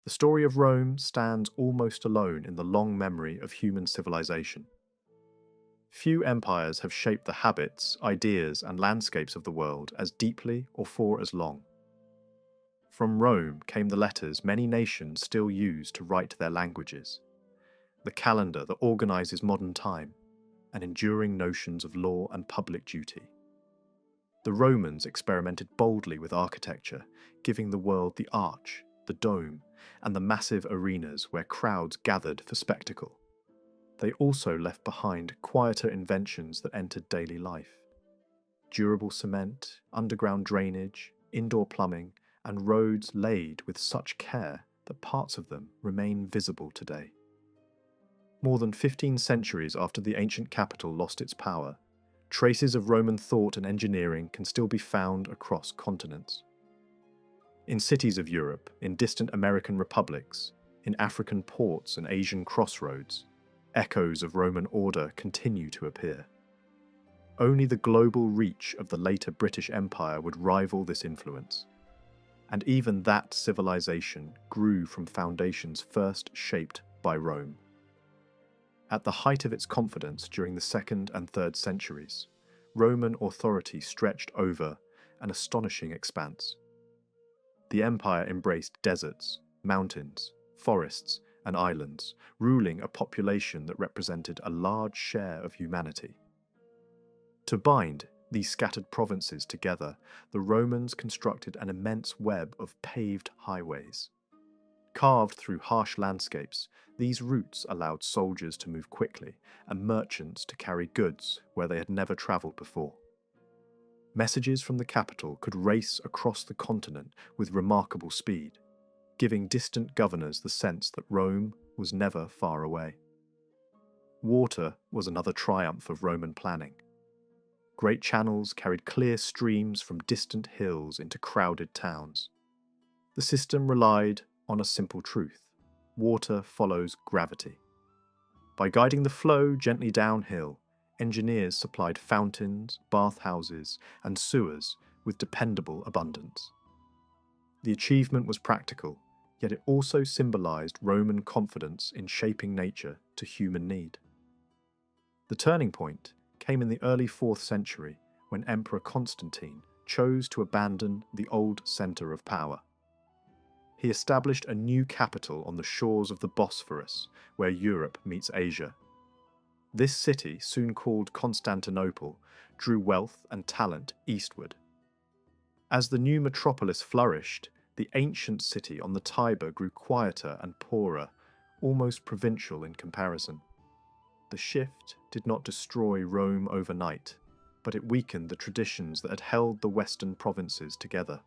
The story of Rome stands almost alone in the long memory of human civilization. Few empires have shaped the habits, ideas, and landscapes of the world as deeply or for as long. From Rome came the letters many nations still use to write their languages, the calendar that organizes modern time, and enduring notions of law and public duty. The Romans experimented boldly with architecture, giving the world the arch, the dome, and the massive arenas where crowds gathered for spectacle. They also left behind quieter inventions that entered daily life. Durable cement, underground drainage, indoor plumbing, and roads laid with such care that parts of them remain visible today. More than 15 centuries after the ancient capital lost its power, traces of Roman thought and engineering can still be found across continents. In cities of Europe, in distant American republics, in African ports and Asian crossroads, echoes of Roman order continue to appear. Only the global reach of the later British Empire would rival this influence. And even that civilization grew from foundations first shaped by Rome. At the height of its confidence during the 2nd and 3rd centuries, Roman authority stretched over an astonishing expanse. The empire embraced deserts, mountains, forests, and islands, ruling a population that represented a large share of humanity. To bind these scattered provinces together, the Romans constructed an immense web of paved highways. Carved through harsh landscapes, these routes allowed soldiers to move quickly and merchants to carry goods where they had never travelled before. Messages from the capital could race across the continent with remarkable speed, giving distant governors the sense that Rome was never far away. Water was another triumph of Roman planning. Great channels carried clear streams from distant hills into crowded towns. The system relied on a simple truth: water follows gravity. By guiding the flow gently downhill, engineers supplied fountains, bathhouses, and sewers with dependable abundance. The achievement was practical, yet it also symbolized Roman confidence in shaping nature to human need. The turning point came in the early 4th century when Emperor Constantine chose to abandon the old center of power. He established a new capital on the shores of the Bosphorus, where Europe meets Asia. This city, soon called Constantinople, drew wealth and talent eastward. As the new metropolis flourished, the ancient city on the Tiber grew quieter and poorer, almost provincial in comparison. The shift did not destroy Rome overnight, but it weakened the traditions that had held the western provinces together.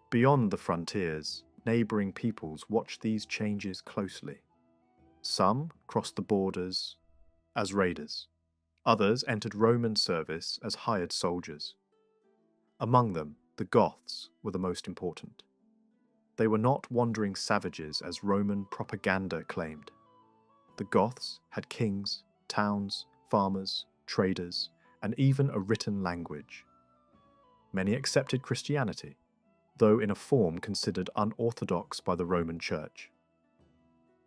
Beyond the frontiers, neighbouring peoples watched these changes closely. Some crossed the borders as raiders. Others entered Roman service as hired soldiers. Among them, the Goths were the most important. They were not wandering savages as Roman propaganda claimed. The Goths had kings, towns, farmers, traders, and even a written language. Many accepted Christianity, though in a form considered unorthodox by the Roman Church.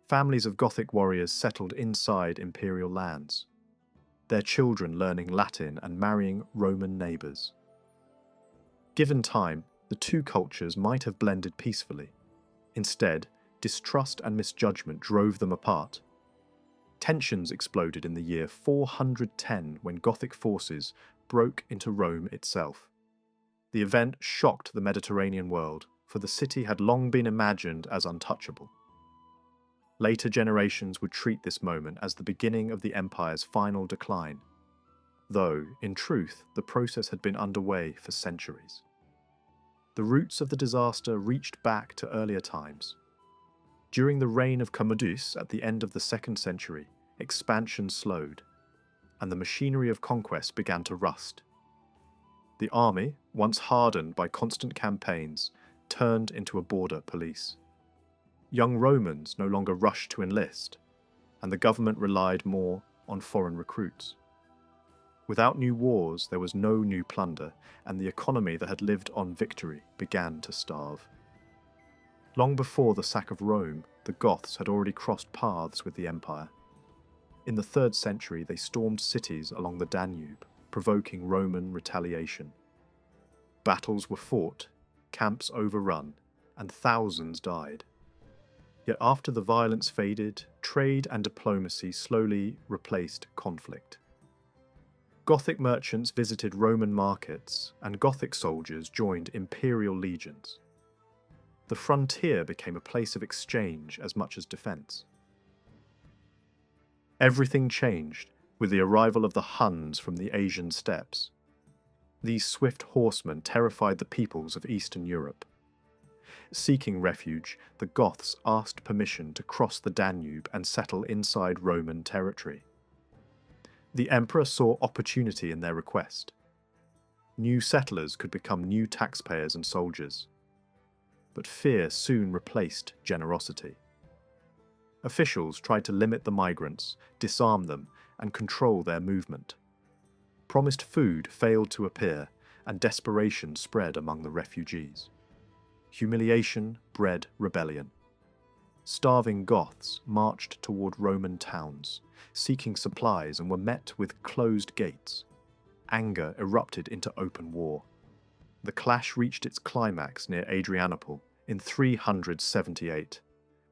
Families of Gothic warriors settled inside imperial lands, their children learning Latin and marrying Roman neighbours. Given time, the two cultures might have blended peacefully. Instead, distrust and misjudgment drove them apart. Tensions exploded in the year 410 when Gothic forces broke into Rome itself. The event shocked the Mediterranean world, for the city had long been imagined as untouchable. Later generations would treat this moment as the beginning of the empire's final decline, though, in truth, the process had been underway for centuries. The roots of the disaster reached back to earlier times. During the reign of Commodus at the end of the 2nd century, expansion slowed, and the machinery of conquest began to rust. The army, once hardened by constant campaigns, turned into a border police. Young Romans no longer rushed to enlist, and the government relied more on foreign recruits. Without new wars, there was no new plunder, and the economy that had lived on victory began to starve. Long before the sack of Rome, the Goths had already crossed paths with the empire. In the 3rd century, they stormed cities along the Danube, provoking Roman retaliation. Battles were fought, camps overrun, and thousands died. Yet after the violence faded, trade and diplomacy slowly replaced conflict. Gothic merchants visited Roman markets, and Gothic soldiers joined imperial legions. The frontier became a place of exchange as much as defense. Everything changed with the arrival of the Huns from the Asian steppes. These swift horsemen terrified the peoples of Eastern Europe. Seeking refuge, the Goths asked permission to cross the Danube and settle inside Roman territory. The emperor saw opportunity in their request. New settlers could become new taxpayers and soldiers. But fear soon replaced generosity. Officials tried to limit the migrants, disarm them, and control their movement. Promised food failed to appear, and desperation spread among the refugees. Humiliation bred rebellion. Starving Goths marched toward Roman towns, seeking supplies, and were met with closed gates. Anger erupted into open war. The clash reached its climax near Adrianople in 378,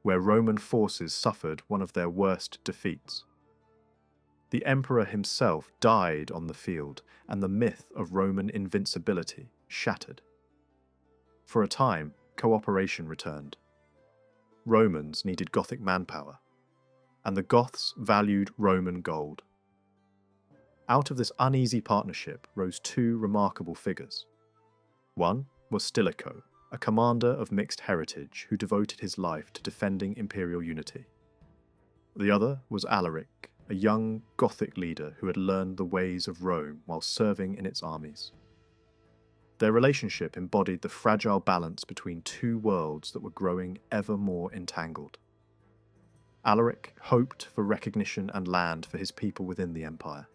where Roman forces suffered one of their worst defeats. The emperor himself died on the field, and the myth of Roman invincibility shattered. For a time, cooperation returned. Romans needed Gothic manpower, and the Goths valued Roman gold. Out of this uneasy partnership rose 2 remarkable figures. One was Stilicho, a commander of mixed heritage who devoted his life to defending imperial unity. The other was Alaric, a young Gothic leader who had learned the ways of Rome while serving in its armies. Their relationship embodied the fragile balance between 2 worlds that were growing ever more entangled. Alaric hoped for recognition and land for his people within the empire.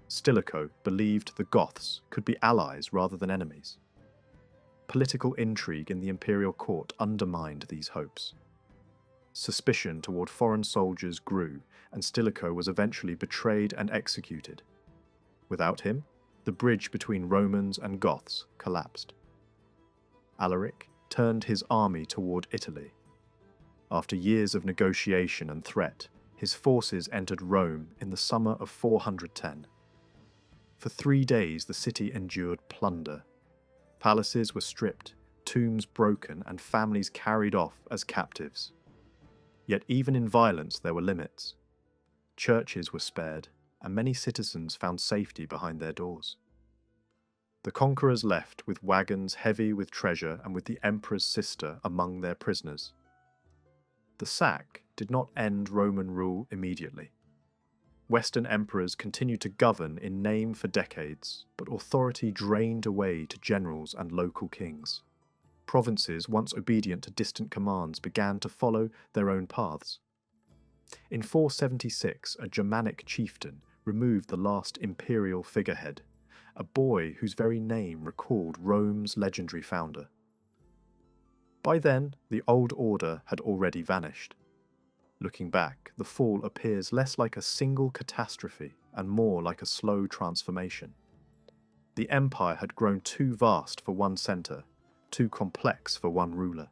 Stilicho believed the Goths could be allies rather than enemies. Political intrigue in the imperial court undermined these hopes. Suspicion toward foreign soldiers grew, and Stilicho was eventually betrayed and executed. Without him, the bridge between Romans and Goths collapsed. Alaric turned his army toward Italy. After years of negotiation and threat, his forces entered Rome in the summer of 410. For 3 days the city endured plunder. Palaces were stripped, tombs broken, and families carried off as captives. Yet even in violence there were limits. Churches were spared, and many citizens found safety behind their doors. The conquerors left with wagons heavy with treasure and with the emperor's sister among their prisoners. The sack did not end Roman rule immediately. Western emperors continued to govern in name for decades, but authority drained away to generals and local kings. Provinces once obedient to distant commands began to follow their own paths. In 476, a Germanic chieftain removed the last imperial figurehead, a boy whose very name recalled Rome's legendary founder. By then, the old order had already vanished. Looking back, the fall appears less like a single catastrophe and more like a slow transformation. The empire had grown too vast for one centre, too complex for one ruler.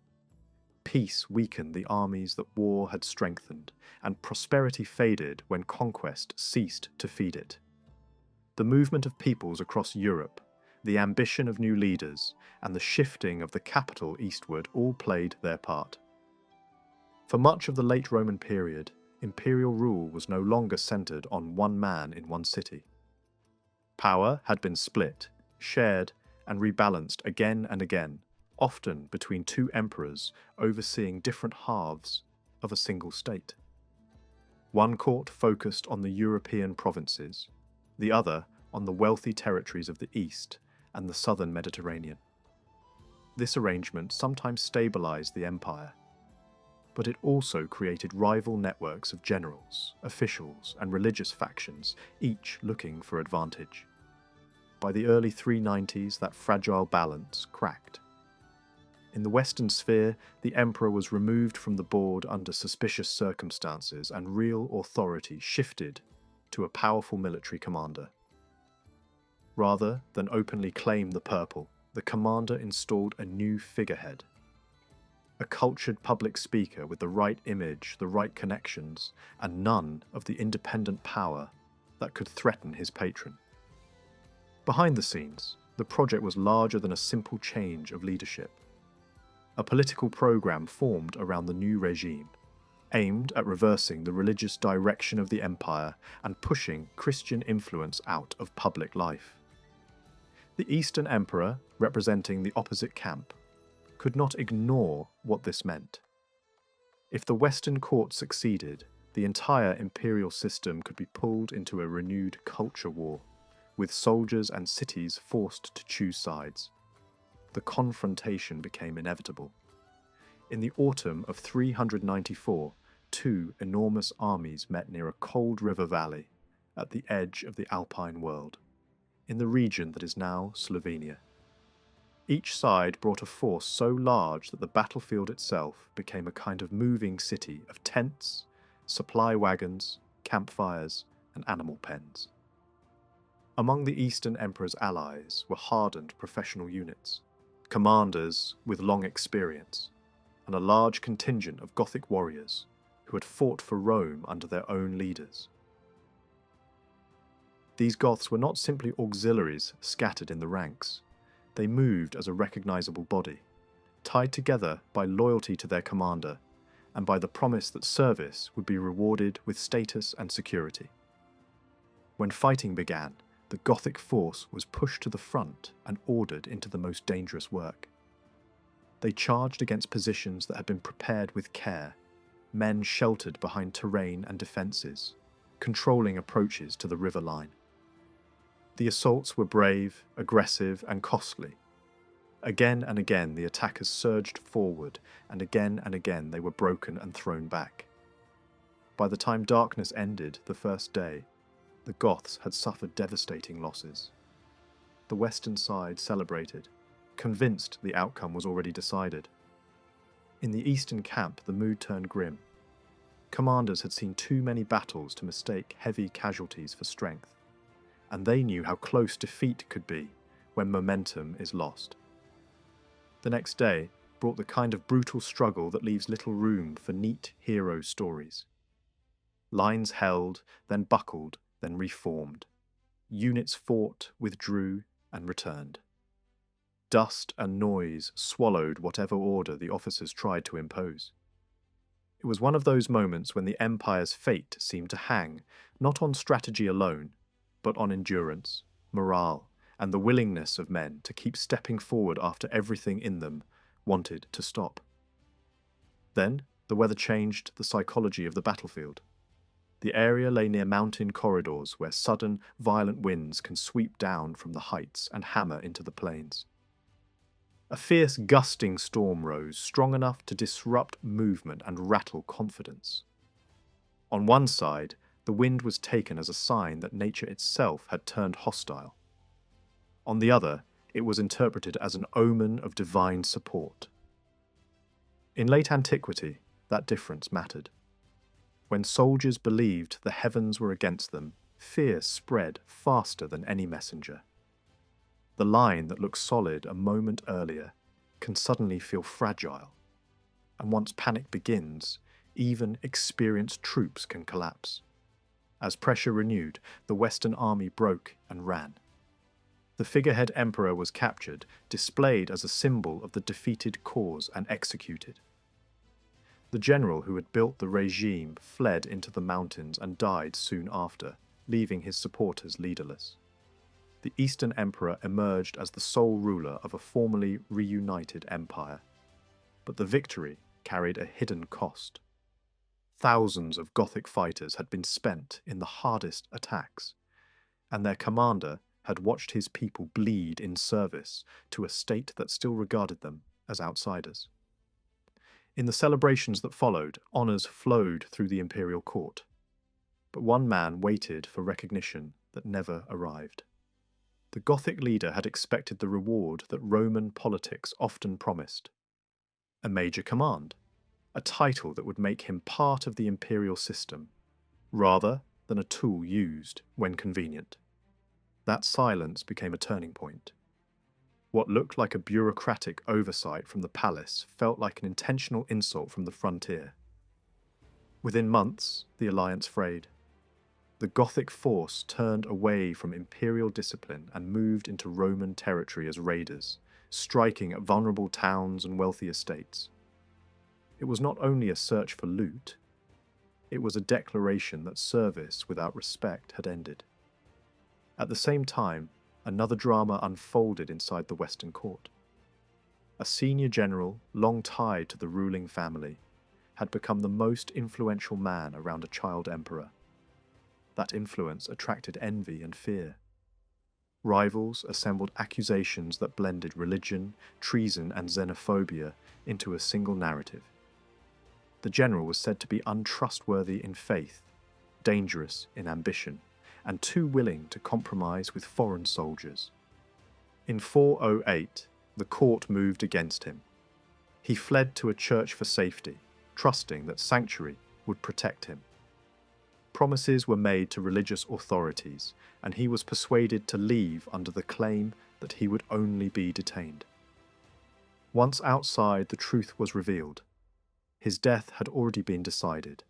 Peace weakened the armies that war had strengthened, and prosperity faded when conquest ceased to feed it. The movement of peoples across Europe, the ambition of new leaders, and the shifting of the capital eastward all played their part. For much of the late Roman period, imperial rule was no longer centred on one man in one city. Power had been split, shared, and rebalanced again and again, often between 2 emperors overseeing different halves of a single state. One court focused on the European provinces, the other on the wealthy territories of the East and the southern Mediterranean. This arrangement sometimes stabilized the empire, but it also created rival networks of generals, officials, and religious factions, each looking for advantage. By the early 390s, that fragile balance cracked. In the Western sphere, the emperor was removed from the board under suspicious circumstances, and real authority shifted to a powerful military commander. Rather than openly claim the purple, the commander installed a new figurehead. A cultured public speaker with the right image, the right connections, and none of the independent power that could threaten his patron. Behind the scenes, the project was larger than a simple change of leadership. A political program formed around the new regime, aimed at reversing the religious direction of the empire and pushing Christian influence out of public life. The Eastern Emperor, representing the opposite camp, could not ignore what this meant. If the Western court succeeded, the entire imperial system could be pulled into a renewed culture war, with soldiers and cities forced to choose sides. The confrontation became inevitable. In the autumn of 394, two enormous armies met near a cold river valley at the edge of the Alpine world, in the region that is now Slovenia. Each side brought a force so large that the battlefield itself became a kind of moving city of tents, supply wagons, campfires, and animal pens. Among the Eastern Emperor's allies were hardened professional units, commanders with long experience, and a large contingent of Gothic warriors who had fought for Rome under their own leaders. These Goths were not simply auxiliaries scattered in the ranks. They moved as a recognizable body, tied together by loyalty to their commander and by the promise that service would be rewarded with status and security. When fighting began, the Gothic force was pushed to the front and ordered into the most dangerous work. They charged against positions that had been prepared with care, men sheltered behind terrain and defences, controlling approaches to the river line. The assaults were brave, aggressive, and costly. Again and again the attackers surged forward, and again they were broken and thrown back. By the time darkness ended the first day, the Goths had suffered devastating losses. The western side celebrated, convinced the outcome was already decided. In the eastern camp, the mood turned grim. Commanders had seen too many battles to mistake heavy casualties for strength, and they knew how close defeat could be when momentum is lost. The next day brought the kind of brutal struggle that leaves little room for neat hero stories. Lines held, then buckled, then reformed. Units fought, withdrew, and returned. Dust and noise swallowed whatever order the officers tried to impose. It was one of those moments when the Empire's fate seemed to hang, not on strategy alone, but on endurance, morale, and the willingness of men to keep stepping forward after everything in them wanted to stop. Then, the weather changed the psychology of the battlefield. The area lay near mountain corridors where sudden, violent winds can sweep down from the heights and hammer into the plains. A fierce, gusting storm rose, strong enough to disrupt movement and rattle confidence. On one side, the wind was taken as a sign that nature itself had turned hostile. On the other, it was interpreted as an omen of divine support. In late antiquity, that difference mattered. When soldiers believed the heavens were against them, fear spread faster than any messenger. The line that looked solid a moment earlier can suddenly feel fragile, and once panic begins, even experienced troops can collapse. As pressure renewed, the Western army broke and ran. The figurehead emperor was captured, displayed as a symbol of the defeated cause, and executed. The general who had built the regime fled into the mountains and died soon after, leaving his supporters leaderless. The Eastern Emperor emerged as the sole ruler of a formerly reunited empire, but the victory carried a hidden cost. Thousands of Gothic fighters had been spent in the hardest attacks, and their commander had watched his people bleed in service to a state that still regarded them as outsiders. In the celebrations that followed, honours flowed through the imperial court, but one man waited for recognition that never arrived. The Gothic leader had expected the reward that Roman politics often promised: a major command, a title that would make him part of the imperial system, rather than a tool used when convenient. That silence became a turning point. What looked like a bureaucratic oversight from the palace felt like an intentional insult from the frontier. Within months, the alliance frayed. The Gothic force turned away from imperial discipline and moved into Roman territory as raiders, striking at vulnerable towns and wealthy estates. It was not only a search for loot, it was a declaration that service without respect had ended. At the same time, another drama unfolded inside the Western court. A senior general, long tied to the ruling family, had become the most influential man around a child emperor. That influence attracted envy and fear. Rivals assembled accusations that blended religion, treason, and xenophobia into a single narrative. The general was said to be untrustworthy in faith, dangerous in ambition, and too willing to compromise with foreign soldiers. In 408, the court moved against him. He fled to a church for safety, trusting that sanctuary would protect him. Promises were made to religious authorities, and he was persuaded to leave under the claim that he would only be detained. Once outside, the truth was revealed. His death had already been decided.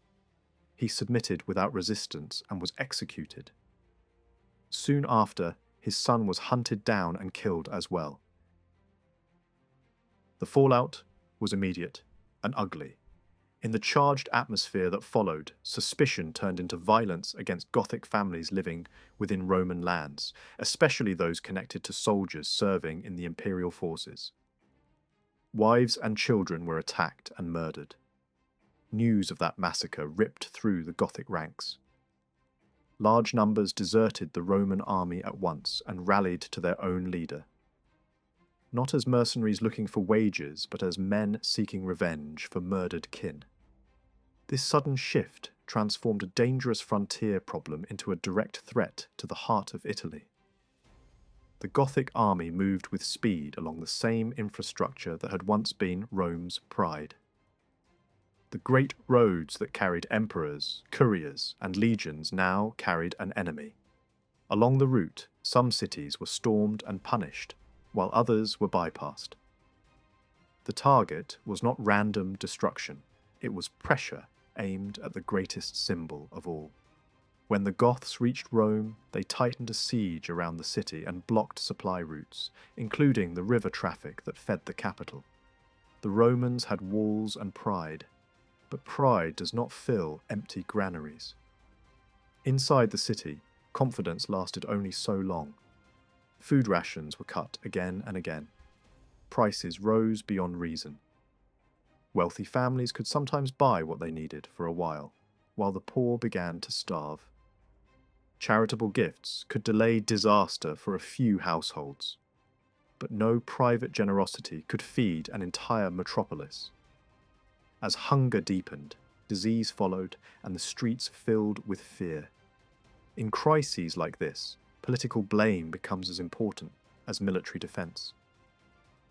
He submitted without resistance and was executed. Soon after, his son was hunted down and killed as well. The fallout was immediate and ugly. In the charged atmosphere that followed, suspicion turned into violence against Gothic families living within Roman lands, especially those connected to soldiers serving in the imperial forces. Wives and children were attacked and murdered. News of that massacre ripped through the Gothic ranks. Large numbers deserted the Roman army at once and rallied to their own leader. Not as mercenaries looking for wages, but as men seeking revenge for murdered kin. This sudden shift transformed a dangerous frontier problem into a direct threat to the heart of Italy. The Gothic army moved with speed along the same infrastructure that had once been Rome's pride. The great roads that carried emperors, couriers, and legions now carried an enemy. Along the route, some cities were stormed and punished, while others were bypassed. The target was not random destruction, it was pressure aimed at the greatest symbol of all. When the Goths reached Rome, they tightened a siege around the city and blocked supply routes, including the river traffic that fed the capital. The Romans had walls and pride, but pride does not fill empty granaries. Inside the city, confidence lasted only so long. Food rations were cut again and again. Prices rose beyond reason. Wealthy families could sometimes buy what they needed for a while the poor began to starve. Charitable gifts could delay disaster for a few households, but no private generosity could feed an entire metropolis. As hunger deepened, disease followed, and the streets filled with fear. In crises like this, political blame becomes as important as military defense.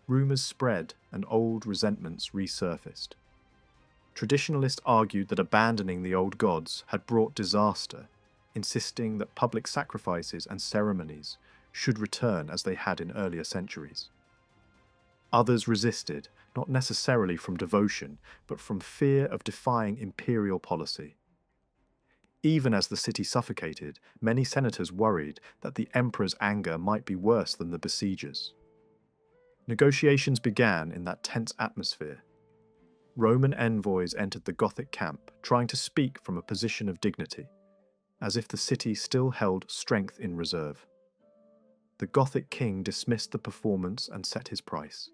Rumors spread and old resentments resurfaced. Traditionalists argued that abandoning the old gods had brought disaster, insisting that public sacrifices and ceremonies should return as they had in earlier centuries. Others resisted, not necessarily from devotion, but from fear of defying imperial policy. Even as the city suffocated, many senators worried that the emperor's anger might be worse than the besiegers. Negotiations began in that tense atmosphere. Roman envoys entered the Gothic camp, trying to speak from a position of dignity, as if the city still held strength in reserve. The Gothic king dismissed the performance and set his price.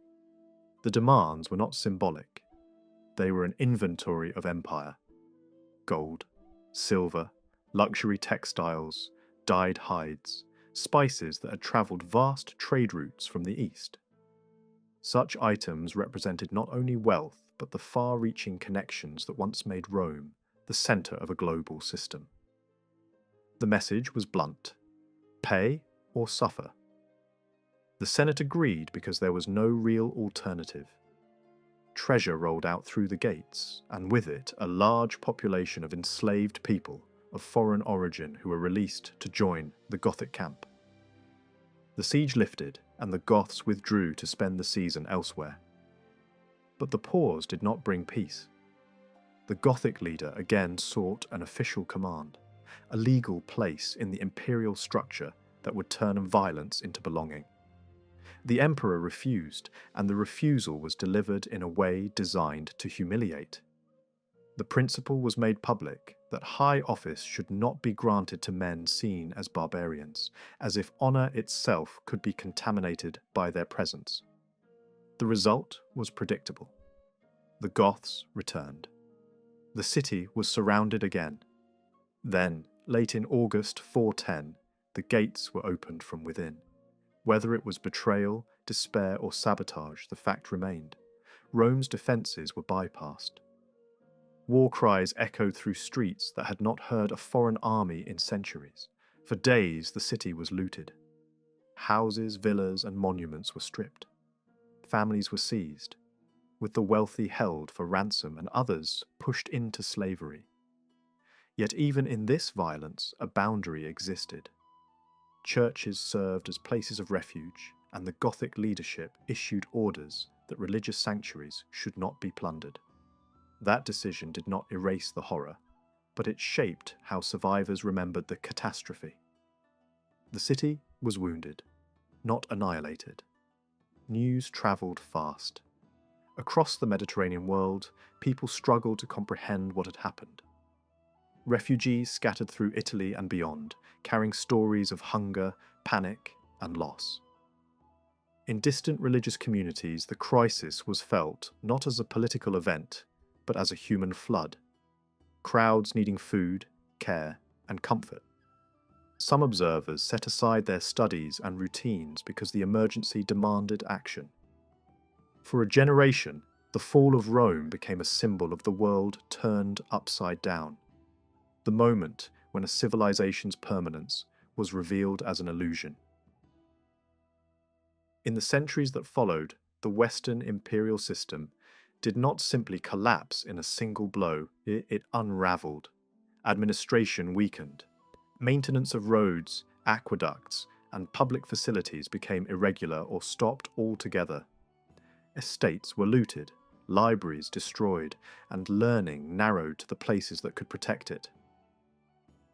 The demands were not symbolic. They were an inventory of empire. Gold, silver, luxury textiles, dyed hides, spices that had travelled vast trade routes from the east. Such items represented not only wealth, but the far-reaching connections that once made Rome the centre of a global system. The message was blunt: pay or suffer. The Senate agreed because there was no real alternative. treasure rolled out through the gates, and with it a large population of enslaved people of foreign origin who were released to join the Gothic camp. The siege lifted, and the Goths withdrew to spend the season elsewhere. But the pause did not bring peace. The Gothic leader again sought an official command, a legal place in the imperial structure that would turn violence into belonging. The emperor refused, and the refusal was delivered in a way designed to humiliate. The principle was made public that high office should not be granted to men seen as barbarians, as if honour itself could be contaminated by their presence. The result was predictable. The Goths returned. The city was surrounded again. Then, late in August 410, the gates were opened from within. Whether it was betrayal, despair, or sabotage, the fact remained. Rome's defences were bypassed. War cries echoed through streets that had not heard a foreign army in centuries. For days the city was looted. Houses, villas, and monuments were stripped. Families were seized, with the wealthy held for ransom and others pushed into slavery. Yet even in this violence, a boundary existed. Churches served as places of refuge, and the Gothic leadership issued orders that religious sanctuaries should not be plundered. That decision did not erase the horror, but it shaped how survivors remembered the catastrophe. The city was wounded, not annihilated. News travelled fast. Across the Mediterranean world, people struggled to comprehend what had happened. Refugees scattered through Italy and beyond, carrying stories of hunger, panic, and loss. In distant religious communities, the crisis was felt not as a political event, but as a human flood. Crowds needing food, care, and comfort. Some observers set aside their studies and routines because the emergency demanded action. For a generation, the fall of Rome became a symbol of the world turned upside down. The moment when a civilization's permanence was revealed as an illusion. In the centuries that followed, the Western imperial system did not simply collapse in a single blow, it unravelled. Administration weakened. Maintenance of roads, aqueducts, and public facilities became irregular or stopped altogether. Estates were looted, libraries destroyed, and learning narrowed to the places that could protect it.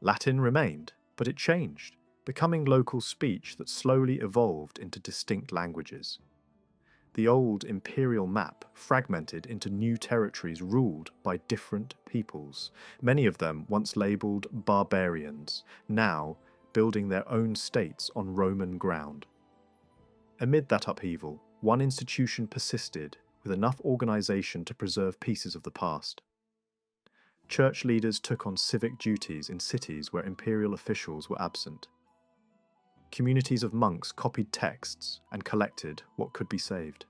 Latin remained, but it changed, becoming local speech that slowly evolved into distinct languages. The old imperial map fragmented into new territories ruled by different peoples, many of them once labelled barbarians, now building their own states on Roman ground. Amid that upheaval, one institution persisted with enough organisation to preserve pieces of the past. Church leaders took on civic duties in cities where imperial officials were absent. Communities of monks copied texts and collected what could be saved.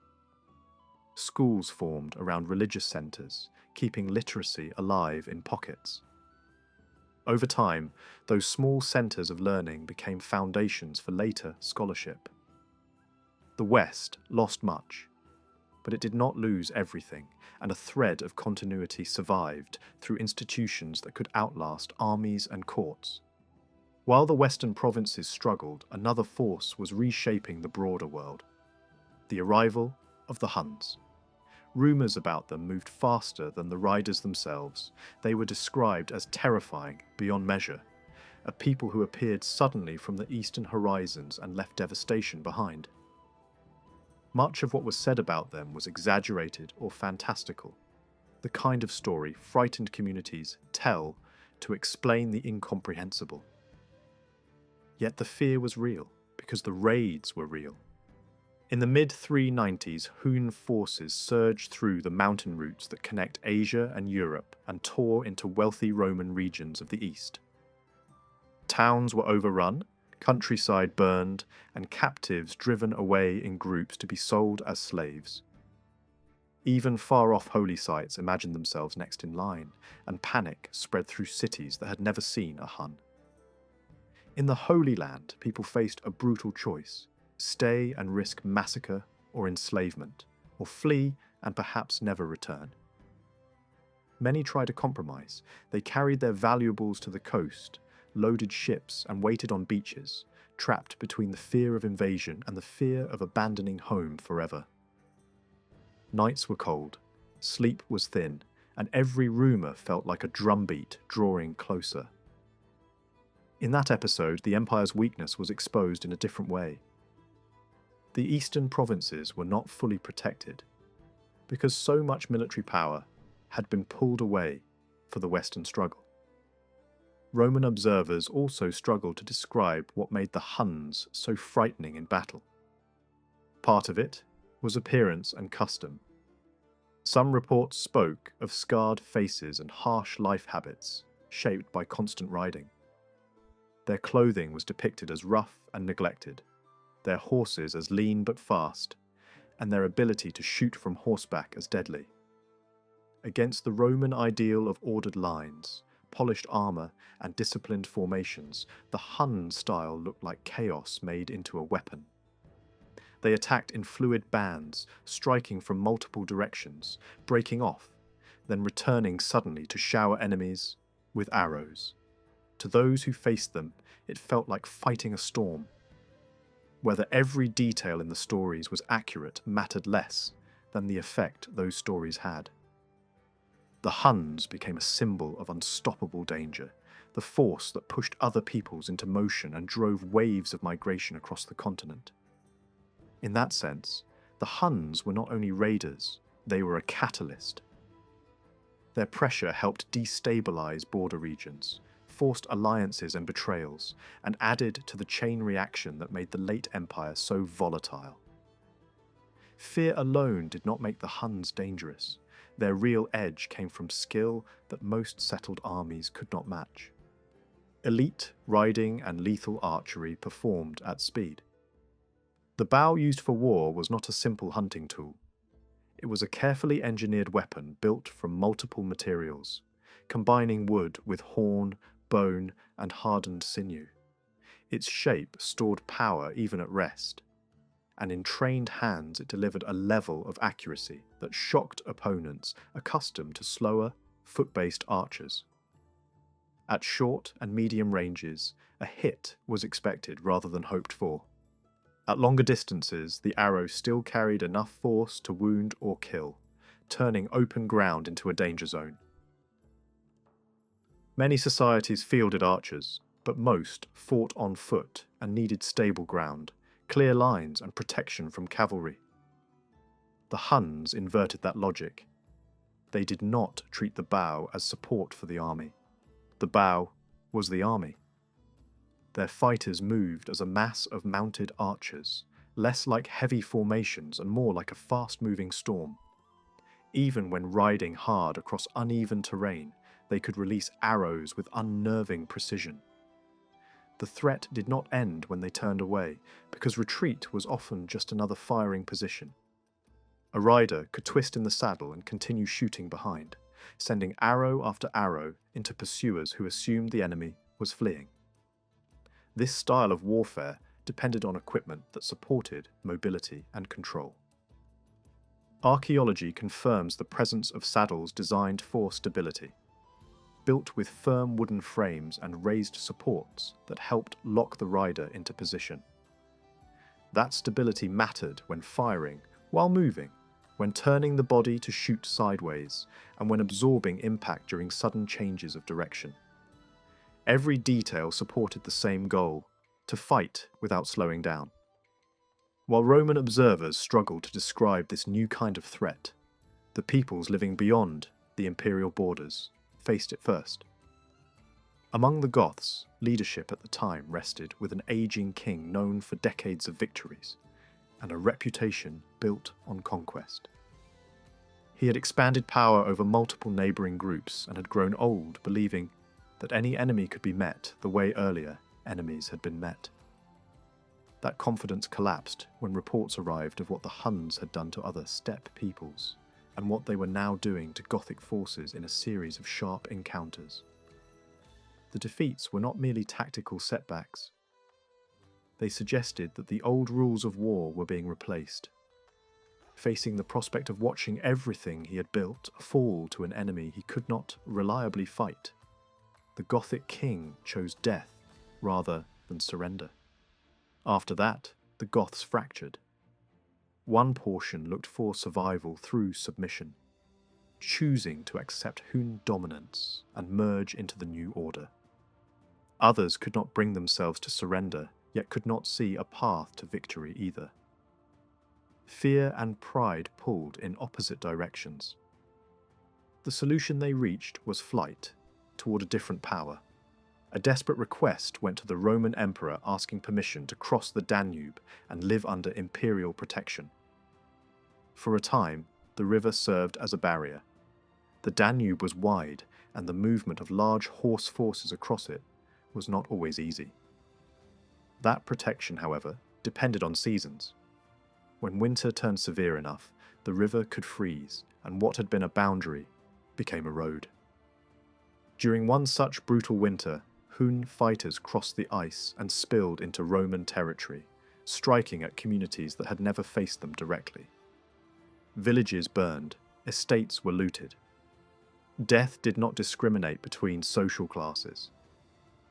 Schools formed around religious centres, keeping literacy alive in pockets. Over time, those small centres of learning became foundations for later scholarship. The West lost much, but it did not lose everything, and a thread of continuity survived through institutions that could outlast armies and courts. While the Western provinces struggled, another force was reshaping the broader world. The arrival of the Huns. Rumours about them moved faster than the riders themselves. They were described as terrifying beyond measure, a people who appeared suddenly from the eastern horizons and left devastation behind. Much of what was said about them was exaggerated or fantastical, the kind of story frightened communities tell to explain the incomprehensible. Yet the fear was real, because the raids were real. In the mid-390s, Hun forces surged through the mountain routes that connect Asia and Europe and tore into wealthy Roman regions of the east. Towns were overrun, countryside burned, and captives driven away in groups to be sold as slaves. Even far-off holy sites imagined themselves next in line, and panic spread through cities that had never seen a Hun. In the Holy Land, people faced a brutal choice: stay and risk massacre or enslavement, or flee and perhaps never return. Many tried a compromise. They carried their valuables to the coast, loaded ships, and waited on beaches, trapped between the fear of invasion and the fear of abandoning home forever. Nights were cold, sleep was thin, and every rumour felt like a drumbeat drawing closer. In that episode, the Empire's weakness was exposed in a different way. The eastern provinces were not fully protected, because so much military power had been pulled away for the Western struggle. Roman observers also struggled to describe what made the Huns so frightening in battle. Part of it was appearance and custom. Some reports spoke of scarred faces and harsh life habits shaped by constant riding. Their clothing was depicted as rough and neglected, their horses as lean but fast, and their ability to shoot from horseback as deadly. Against the Roman ideal of ordered lines, polished armour, and disciplined formations, the Hun style looked like chaos made into a weapon. They attacked in fluid bands, striking from multiple directions, breaking off, then returning suddenly to shower enemies with arrows. To those who faced them, it felt like fighting a storm. Whether every detail in the stories was accurate mattered less than the effect those stories had. The Huns became a symbol of unstoppable danger, the force that pushed other peoples into motion and drove waves of migration across the continent. In that sense, the Huns were not only raiders, they were a catalyst. Their pressure helped destabilize border regions, forced alliances and betrayals, and added to the chain reaction that made the late Empire so volatile. Fear alone did not make the Huns dangerous. Their real edge came from skill that most settled armies could not match. Elite riding and lethal archery performed at speed. The bow used for war was not a simple hunting tool. It was a carefully engineered weapon built from multiple materials, combining wood with horn, bone, and hardened sinew. Its shape stored power even at rest, and in trained hands it delivered a level of accuracy that shocked opponents accustomed to slower, foot-based archers. At short and medium ranges, a hit was expected rather than hoped for. At longer distances, the arrow still carried enough force to wound or kill, turning open ground into a danger zone. Many societies fielded archers, but most fought on foot and needed stable ground, clear lines and protection from cavalry. The Huns inverted that logic. They did not treat the bow as support for the army. The bow was the army. Their fighters moved as a mass of mounted archers, less like heavy formations and more like a fast-moving storm. Even when riding hard across uneven terrain, they could release arrows with unnerving precision. The threat did not end when they turned away, because retreat was often just another firing position. A rider could twist in the saddle and continue shooting behind, sending arrow after arrow into pursuers who assumed the enemy was fleeing. This style of warfare depended on equipment that supported mobility and control. Archaeology confirms the presence of saddles designed for stability, built with firm wooden frames and raised supports that helped lock the rider into position. That stability mattered when firing, while moving, when turning the body to shoot sideways, and when absorbing impact during sudden changes of direction. Every detail supported the same goal: to fight without slowing down. While Roman observers struggled to describe this new kind of threat, the peoples living beyond the imperial borders faced it first. Among the Goths, leadership at the time rested with an aging king known for decades of victories, and a reputation built on conquest. He had expanded power over multiple neighbouring groups and had grown old, believing that any enemy could be met the way earlier enemies had been met. That confidence collapsed when reports arrived of what the Huns had done to other steppe peoples, and what they were now doing to Gothic forces in a series of sharp encounters. The defeats were not merely tactical setbacks. They suggested that the old rules of war were being replaced. facing the prospect of watching everything he had built fall to an enemy he could not reliably fight. The Gothic king chose death rather than surrender. After that, the Goths fractured. One portion looked for survival through submission, choosing to accept Hun dominance and merge into the new order. Others could not bring themselves to surrender, yet could not see a path to victory either. Fear and pride pulled in opposite directions. The solution they reached was flight toward a different power. A desperate request went to the Roman emperor asking permission to cross the Danube and live under imperial protection. For a time, the river served as a barrier. The Danube was wide, and the movement of large horse forces across it was not always easy. That protection, however, depended on seasons. When winter turned severe enough, the river could freeze, and what had been a boundary became a road. During one such brutal winter, Hun fighters crossed the ice and spilled into Roman territory, striking at communities that had never faced them directly. Villages burned, estates were looted. Death did not discriminate between social classes.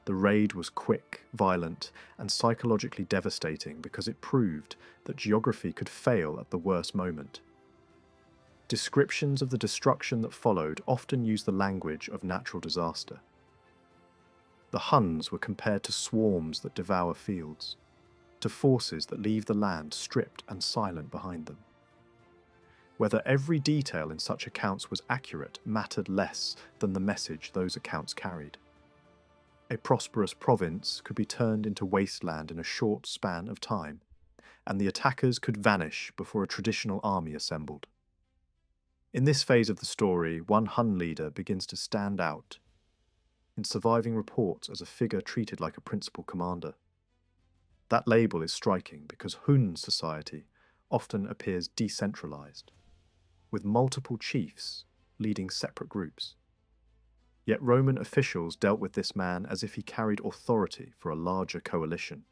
The raid was quick, violent, and psychologically devastating because it proved that geography could fail at the worst moment. Descriptions of the destruction that followed often use the language of natural disaster. The Huns were compared to swarms that devour fields, to forces that leave the land stripped and silent behind them. Whether every detail in such accounts was accurate mattered less than the message those accounts carried. A prosperous province could be turned into wasteland in a short span of time, and the attackers could vanish before a traditional army assembled. In this phase of the story, one Hun leader begins to stand out in surviving reports as a figure treated like a principal commander. That label is striking because Hun society often appears decentralized, with multiple chiefs leading separate groups. Yet Roman officials dealt with this man as if he carried authority for a larger coalition.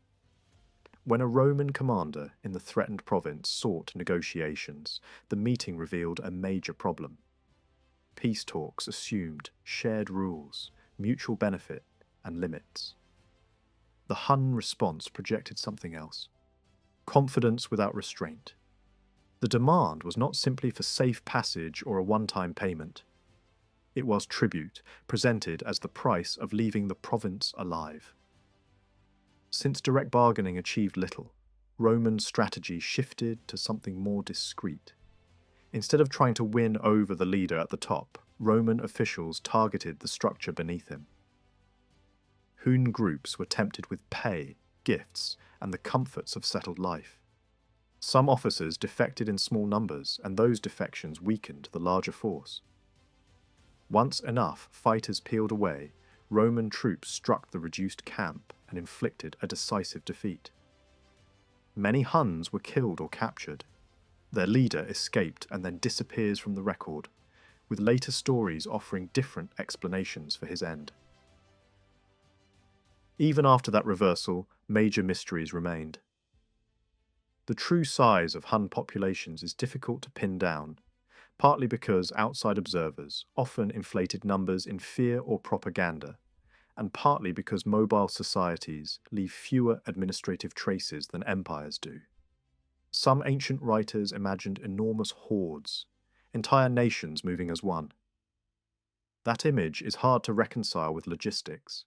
When a Roman commander in the threatened province sought negotiations, the meeting revealed a major problem. Peace talks assumed shared rules, mutual benefit, and limits. The Hun response projected something else: confidence without restraint. The demand was not simply for safe passage or a one-time payment. It was tribute, presented as the price of leaving the province alive. Since direct bargaining achieved little, Roman strategy shifted to something more discreet. Instead of trying to win over the leader at the top, Roman officials targeted the structure beneath him. Hun groups were tempted with pay, gifts, and the comforts of settled life. Some officers defected in small numbers, and those defections weakened the larger force. Once enough fighters peeled away, Roman troops struck the reduced camp and inflicted a decisive defeat. Many Huns were killed or captured. Their leader escaped and then disappears from the record, with later stories offering different explanations for his end. Even after that reversal, major mysteries remained. The true size of Hun populations is difficult to pin down, partly because outside observers often inflated numbers in fear or propaganda, and partly because mobile societies leave fewer administrative traces than empires do. Some ancient writers imagined enormous hordes, entire nations moving as one. That image is hard to reconcile with logistics.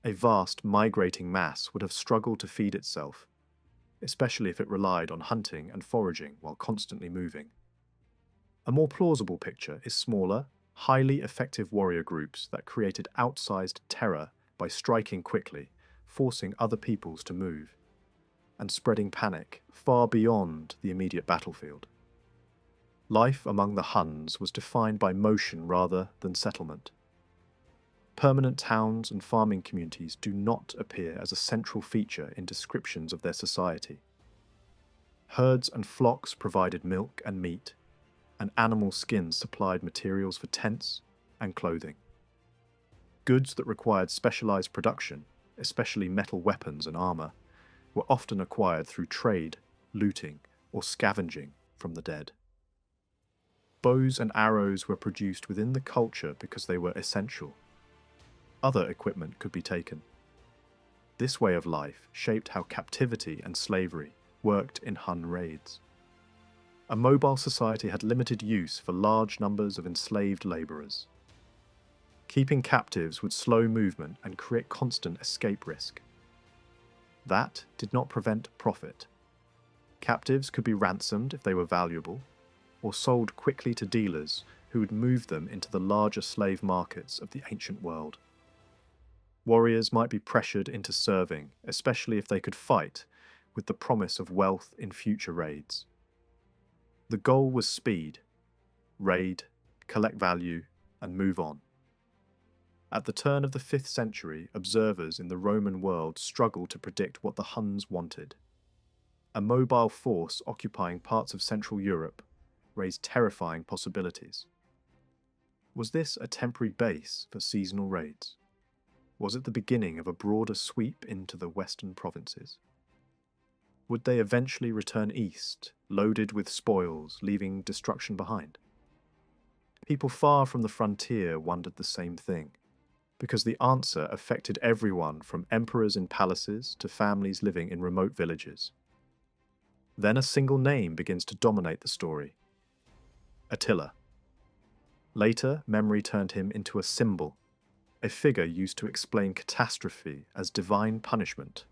A vast migrating mass would have struggled to feed itself, especially if it relied on hunting and foraging while constantly moving. A more plausible picture is smaller, highly effective warrior groups that created outsized terror by striking quickly, forcing other peoples to move, and spreading panic far beyond the immediate battlefield. Life among the Huns was defined by motion rather than settlement. Permanent towns and farming communities do not appear as a central feature in descriptions of their society. Herds and flocks provided milk and meat, and animal skins supplied materials for tents and clothing. Goods that required specialized production, especially metal weapons and armor, were often acquired through trade, looting, or scavenging from the dead. Bows and arrows were produced within the culture because they were essential. Other equipment could be taken. This way of life shaped how captivity and slavery worked in Hun raids. A mobile society had limited use for large numbers of enslaved labourers. Keeping captives would slow movement and create constant escape risk. That did not prevent profit. Captives could be ransomed if they were valuable, or sold quickly to dealers who would move them into the larger slave markets of the ancient world. Warriors might be pressured into serving, especially if they could fight, with the promise of wealth in future raids. The goal was speed: raid, collect value, and move on. At the turn of the 5th century, observers in the Roman world struggled to predict what the Huns wanted. A mobile force occupying parts of Central Europe raised terrifying possibilities. Was this a temporary base for seasonal raids? Was it the beginning of a broader sweep into the western provinces? Would they eventually return east, loaded with spoils, leaving destruction behind? People far from the frontier wondered the same thing, because the answer affected everyone from emperors in palaces to families living in remote villages. Then a single name begins to dominate the story: Attila. Later, memory turned him into a symbol, a figure used to explain catastrophe as divine punishment.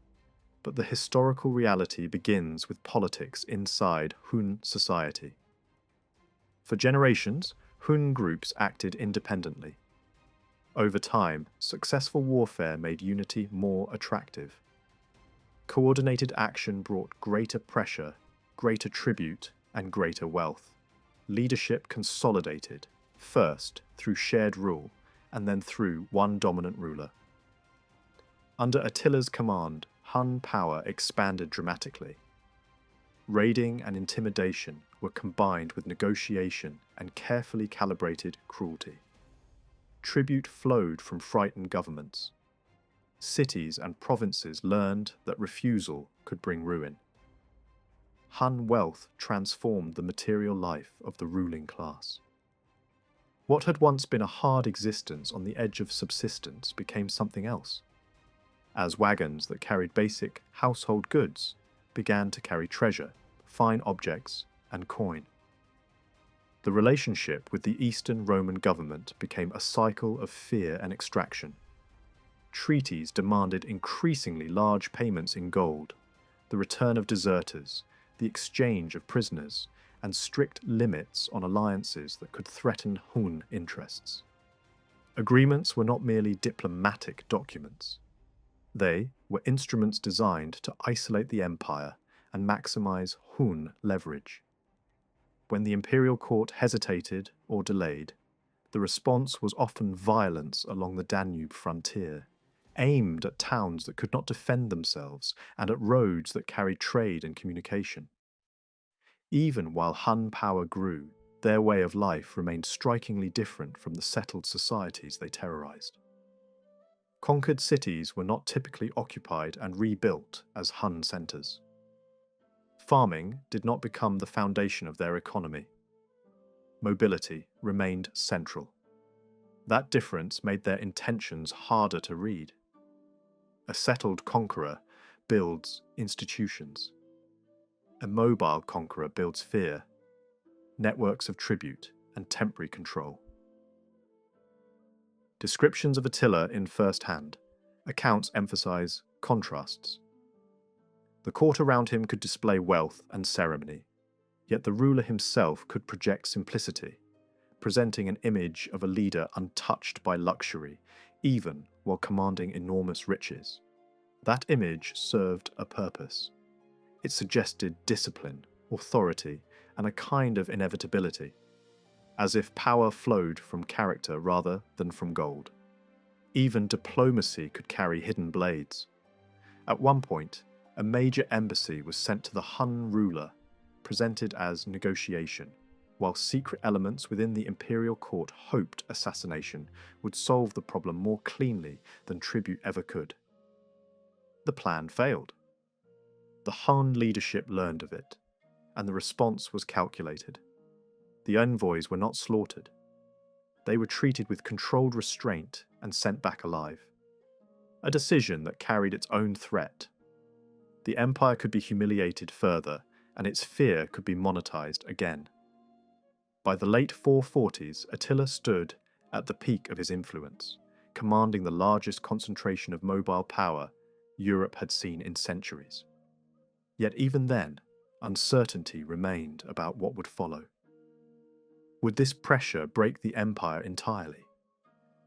But the historical reality begins with politics inside Hun society. For generations, Hun groups acted independently. Over time, successful warfare made unity more attractive. Coordinated action brought greater pressure, greater tribute, and greater wealth. Leadership consolidated, first through shared rule, and then through one dominant ruler. Under Attila's command, Hun power expanded dramatically. Raiding and intimidation were combined with negotiation and carefully calibrated cruelty. Tribute flowed from frightened governments. Cities and provinces learned that refusal could bring ruin. Hun wealth transformed the material life of the ruling class. What had once been a hard existence on the edge of subsistence became something else, as wagons that carried basic household goods began to carry treasure, fine objects, and coin. The relationship with the Eastern Roman government became a cycle of fear and extraction. Treaties demanded increasingly large payments in gold, the return of deserters, the exchange of prisoners, and strict limits on alliances that could threaten Hun interests. Agreements were not merely diplomatic documents. They were instruments designed to isolate the empire and maximize Hun leverage. When the imperial court hesitated or delayed, the response was often violence along the Danube frontier, aimed at towns that could not defend themselves and at roads that carried trade and communication. Even while Hun power grew, their way of life remained strikingly different from the settled societies they terrorized. Conquered cities were not typically occupied and rebuilt as Hun centers. Farming did not become the foundation of their economy. Mobility remained central. That difference made their intentions harder to read. A settled conqueror builds institutions. A mobile conqueror builds fear, networks of tribute, and temporary control. Descriptions of Attila in first hand. Accounts emphasize contrasts. The court around him could display wealth and ceremony, yet the ruler himself could project simplicity, presenting an image of a leader untouched by luxury, even while commanding enormous riches. That image served a purpose. It suggested discipline, authority, and a kind of inevitability, as if power flowed from character rather than from gold. Even diplomacy could carry hidden blades. At one point, a major embassy was sent to the Hun ruler, presented as negotiation, while secret elements within the imperial court hoped assassination would solve the problem more cleanly than tribute ever could. The plan failed. The Han leadership learned of it, and the response was calculated. The envoys were not slaughtered. They were treated with controlled restraint and sent back alive. A decision that carried its own threat. The empire could be humiliated further, and its fear could be monetized again. By the late 440s, Attila stood at the peak of his influence, commanding the largest concentration of mobile power Europe had seen in centuries. Yet even then, uncertainty remained about what would follow. Would this pressure break the empire entirely?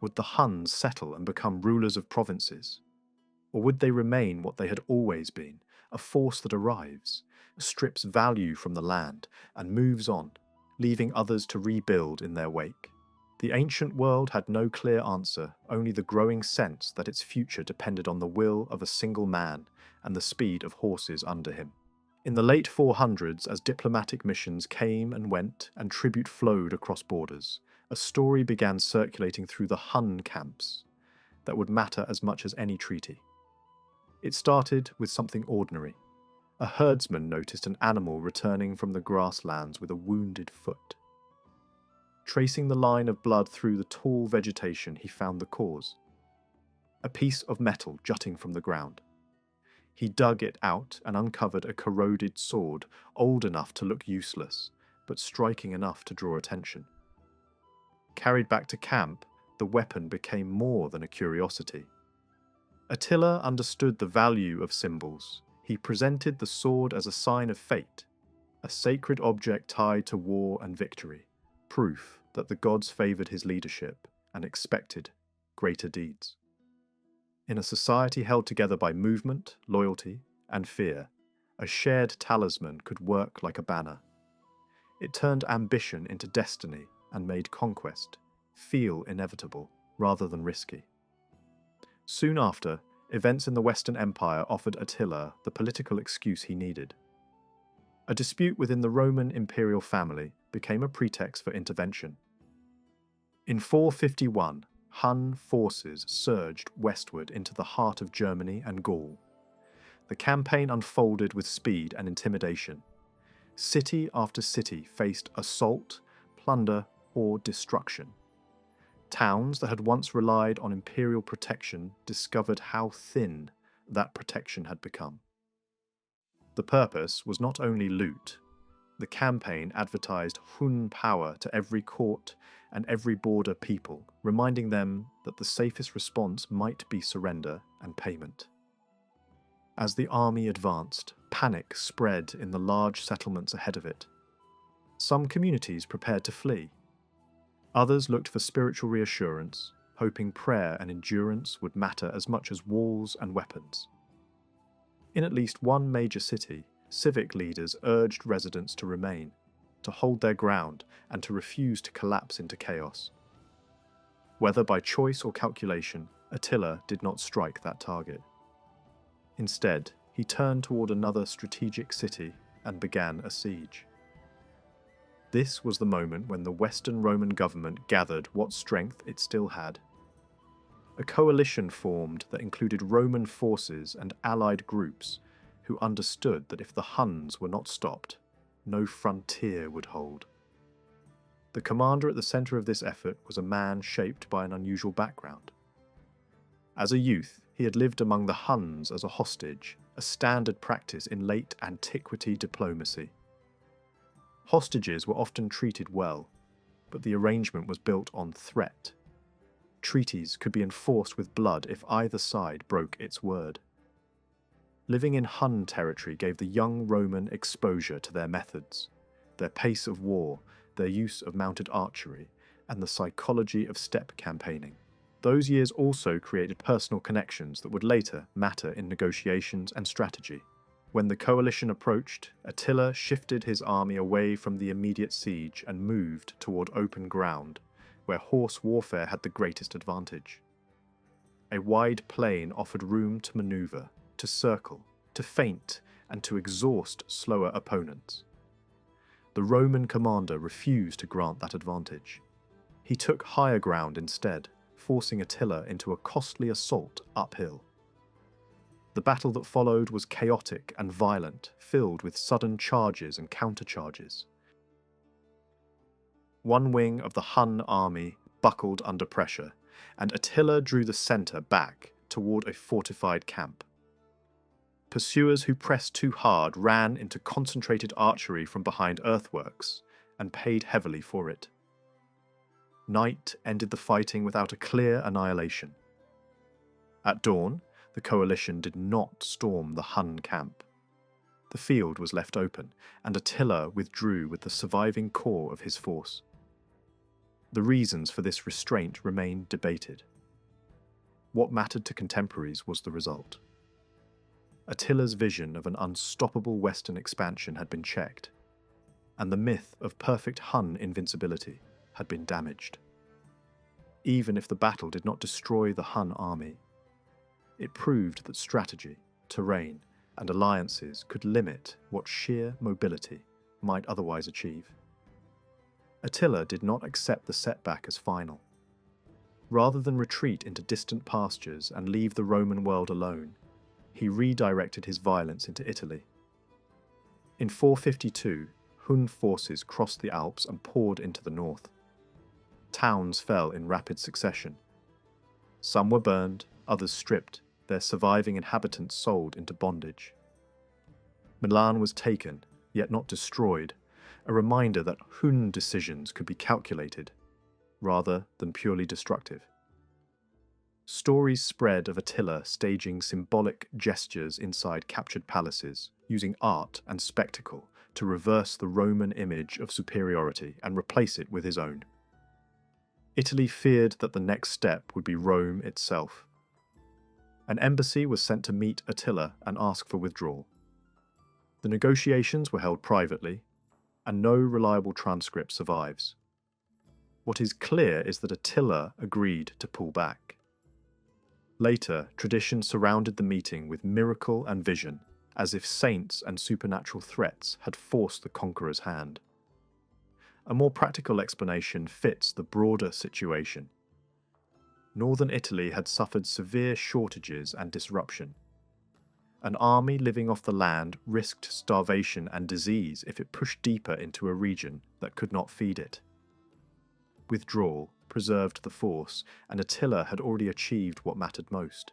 Would the Huns settle and become rulers of provinces? Or would they remain what they had always been, a force that arrives, strips value from the land, and moves on, leaving others to rebuild in their wake? The ancient world had no clear answer, only the growing sense that its future depended on the will of a single man and the speed of horses under him. In the late 400s, as diplomatic missions came and went and tribute flowed across borders, a story began circulating through the Hun camps that would matter as much as any treaty. It started with something ordinary. A herdsman noticed an animal returning from the grasslands with a wounded foot. Tracing the line of blood through the tall vegetation, he found the cause. A piece of metal jutting from the ground. He dug it out and uncovered a corroded sword, old enough to look useless, but striking enough to draw attention. Carried back to camp, the weapon became more than a curiosity. Attila understood the value of symbols. He presented the sword as a sign of fate, a sacred object tied to war and victory, proof that the gods favoured his leadership and expected greater deeds. In a society held together by movement, loyalty, and fear, a shared talisman could work like a banner. It turned ambition into destiny and made conquest feel inevitable rather than risky. Soon after, events in the Western Empire offered Attila the political excuse he needed. A dispute within the Roman imperial family became a pretext for intervention. In 451, Hun forces surged westward into the heart of Germany and Gaul. The campaign unfolded with speed and intimidation. City after city faced assault, plunder, or destruction. Towns that had once relied on imperial protection discovered how thin that protection had become. The purpose was not only loot. The campaign advertised Hun power to every court and every border people, reminding them that the safest response might be surrender and payment. As the army advanced, panic spread in the large settlements ahead of it. Some communities prepared to flee. Others looked for spiritual reassurance, hoping prayer and endurance would matter as much as walls and weapons. In at least one major city, civic leaders urged residents to remain, to hold their ground, and to refuse to collapse into chaos. Whether by choice or calculation, Attila did not strike that target. Instead, he turned toward another strategic city and began a siege. This was the moment when the Western Roman government gathered what strength it still had. A coalition formed that included Roman forces and allied groups who understood that if the Huns were not stopped, no frontier would hold. The commander at the centre of this effort was a man shaped by an unusual background. As a youth, he had lived among the Huns as a hostage, a standard practice in late antiquity diplomacy. Hostages were often treated well, but the arrangement was built on threat. Treaties could be enforced with blood if either side broke its word. Living in Hun territory gave the young Roman exposure to their methods, their pace of war, their use of mounted archery, and the psychology of steppe campaigning. Those years also created personal connections that would later matter in negotiations and strategy. When the coalition approached, Attila shifted his army away from the immediate siege and moved toward open ground, where horse warfare had the greatest advantage. A wide plain offered room to maneuver, to circle, to feint, and to exhaust slower opponents. The Roman commander refused to grant that advantage. He took higher ground instead, forcing Attila into a costly assault uphill. The battle that followed was chaotic and violent, filled with sudden charges and countercharges. One wing of the Hun army buckled under pressure, and Attila drew the centre back toward a fortified camp. Pursuers who pressed too hard ran into concentrated archery from behind earthworks and paid heavily for it. Night ended the fighting without a clear annihilation. At dawn, the coalition did not storm the Hun camp. The field was left open, and Attila withdrew with the surviving core of his force. The reasons for this restraint remain debated. What mattered to contemporaries was the result. Attila's vision of an unstoppable Western expansion had been checked, and the myth of perfect Hun invincibility had been damaged. Even if the battle did not destroy the Hun army, it proved that strategy, terrain, and alliances could limit what sheer mobility might otherwise achieve. Attila did not accept the setback as final. Rather than retreat into distant pastures and leave the Roman world alone, he redirected his violence into Italy. In 452, Hun forces crossed the Alps and poured into the north. Towns fell in rapid succession. Some were burned, others stripped, their surviving inhabitants sold into bondage. Milan was taken, yet not destroyed, a reminder that Hun decisions could be calculated, rather than purely destructive. Stories spread of Attila staging symbolic gestures inside captured palaces, using art and spectacle to reverse the Roman image of superiority and replace it with his own. Italy feared that the next step would be Rome itself. An embassy was sent to meet Attila and ask for withdrawal. The negotiations were held privately, and no reliable transcript survives. What is clear is that Attila agreed to pull back. Later, tradition surrounded the meeting with miracle and vision, as if saints and supernatural threats had forced the conqueror's hand. A more practical explanation fits the broader situation. Northern Italy had suffered severe shortages and disruption. An army living off the land risked starvation and disease if it pushed deeper into a region that could not feed it. Withdrawal preserved the force, and Attila had already achieved what mattered most: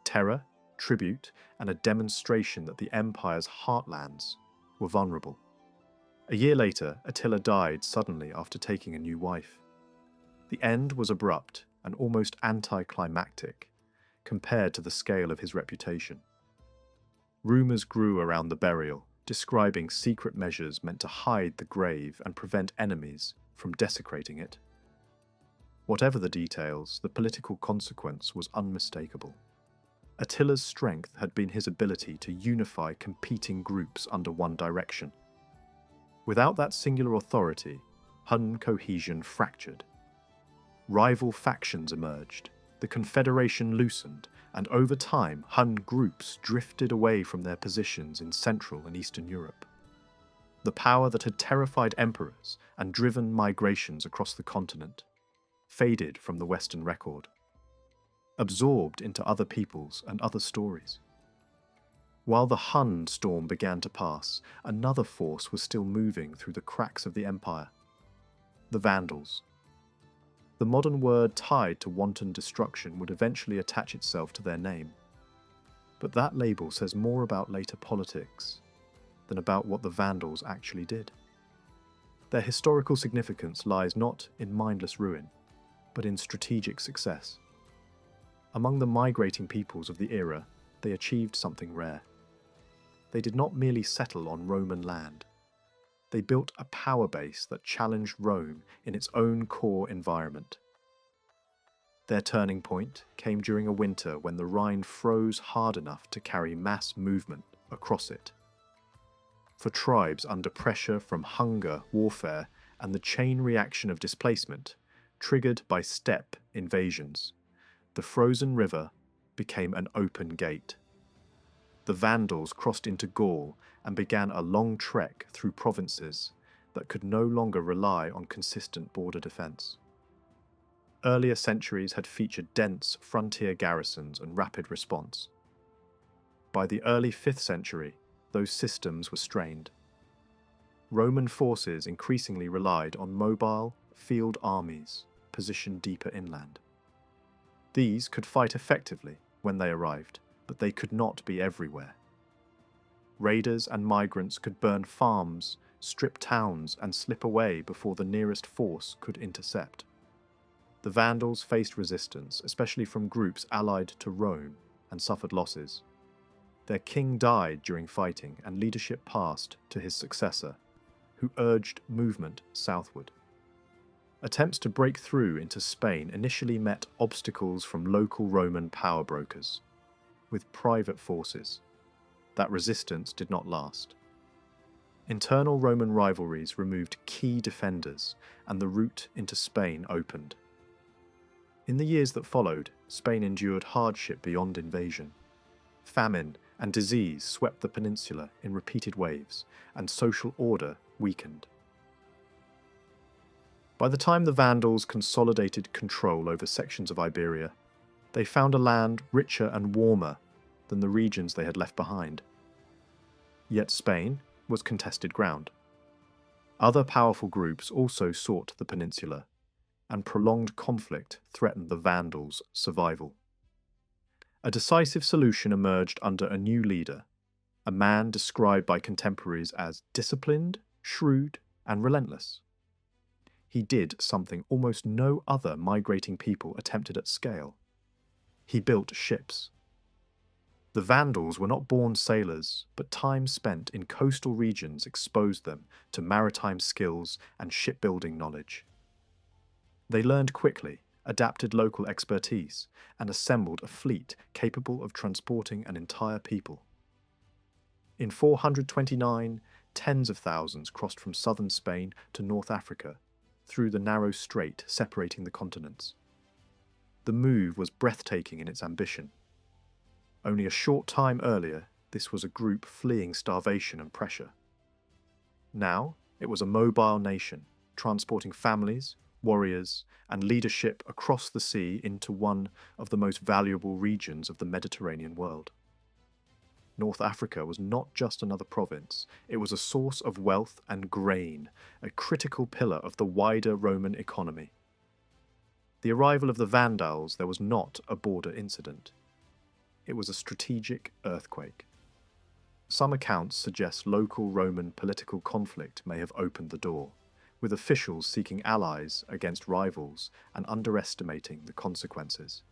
terror, tribute, and a demonstration that the empire's heartlands were vulnerable. A year later, Attila died suddenly after taking a new wife. The end was abrupt and almost anticlimactic compared to the scale of his reputation. Rumours grew around the burial, describing secret measures meant to hide the grave and prevent enemies from desecrating it. Whatever the details, the political consequence was unmistakable. Attila's strength had been his ability to unify competing groups under one direction. Without that singular authority, Hun cohesion fractured. Rival factions emerged, the confederation loosened, and over time Hun groups drifted away from their positions in Central and Eastern Europe. The power that had terrified emperors and driven migrations across the continent faded from the Western record, absorbed into other peoples and other stories. While the Hun storm began to pass, another force was still moving through the cracks of the empire: the Vandals. The modern word tied to wanton destruction would eventually attach itself to their name. But that label says more about later politics than about what the Vandals actually did. Their historical significance lies not in mindless ruin, but in strategic success. Among the migrating peoples of the era, they achieved something rare. They did not merely settle on Roman land. They built a power base that challenged Rome in its own core environment. Their turning point came during a winter when the Rhine froze hard enough to carry mass movement across it. For tribes under pressure from hunger, warfare, and the chain reaction of displacement, triggered by steppe invasions, the frozen river became an open gate. The Vandals crossed into Gaul and began a long trek through provinces that could no longer rely on consistent border defence. Earlier centuries had featured dense frontier garrisons and rapid response. By the early 5th century, those systems were strained. Roman forces increasingly relied on mobile, field armies positioned deeper inland. These could fight effectively when they arrived, but they could not be everywhere. Raiders and migrants could burn farms, strip towns, and slip away before the nearest force could intercept. The Vandals faced resistance, especially from groups allied to Rome, and suffered losses. Their king died during fighting, and leadership passed to his successor, who urged movement southward. Attempts to break through into Spain initially met obstacles from local Roman power brokers, with private forces. That resistance did not last. Internal Roman rivalries removed key defenders, and the route into Spain opened. In the years that followed, Spain endured hardship beyond invasion. Famine and disease swept the peninsula in repeated waves, and social order weakened. By the time the Vandals consolidated control over sections of Iberia, they found a land richer and warmer than the regions they had left behind. Yet Spain was contested ground. Other powerful groups also sought the peninsula, and prolonged conflict threatened the Vandals' survival. A decisive solution emerged under a new leader, a man described by contemporaries as disciplined, shrewd, and relentless. He did something almost no other migrating people attempted at scale. He built ships. The Vandals were not born sailors, but time spent in coastal regions exposed them to maritime skills and shipbuilding knowledge. They learned quickly, adapted local expertise, and assembled a fleet capable of transporting an entire people. In 429, tens of thousands crossed from southern Spain to North Africa, through the narrow strait separating the continents. The move was breathtaking in its ambition. Only a short time earlier, this was a group fleeing starvation and pressure. Now, it was a mobile nation, transporting families, warriors, and leadership across the sea into one of the most valuable regions of the Mediterranean world. North Africa was not just another province, it was a source of wealth and grain, a critical pillar of the wider Roman economy. The arrival of the Vandals there was not a border incident. It was a strategic earthquake. Some accounts suggest local Roman political conflict may have opened the door, with officials seeking allies against rivals and underestimating the consequences.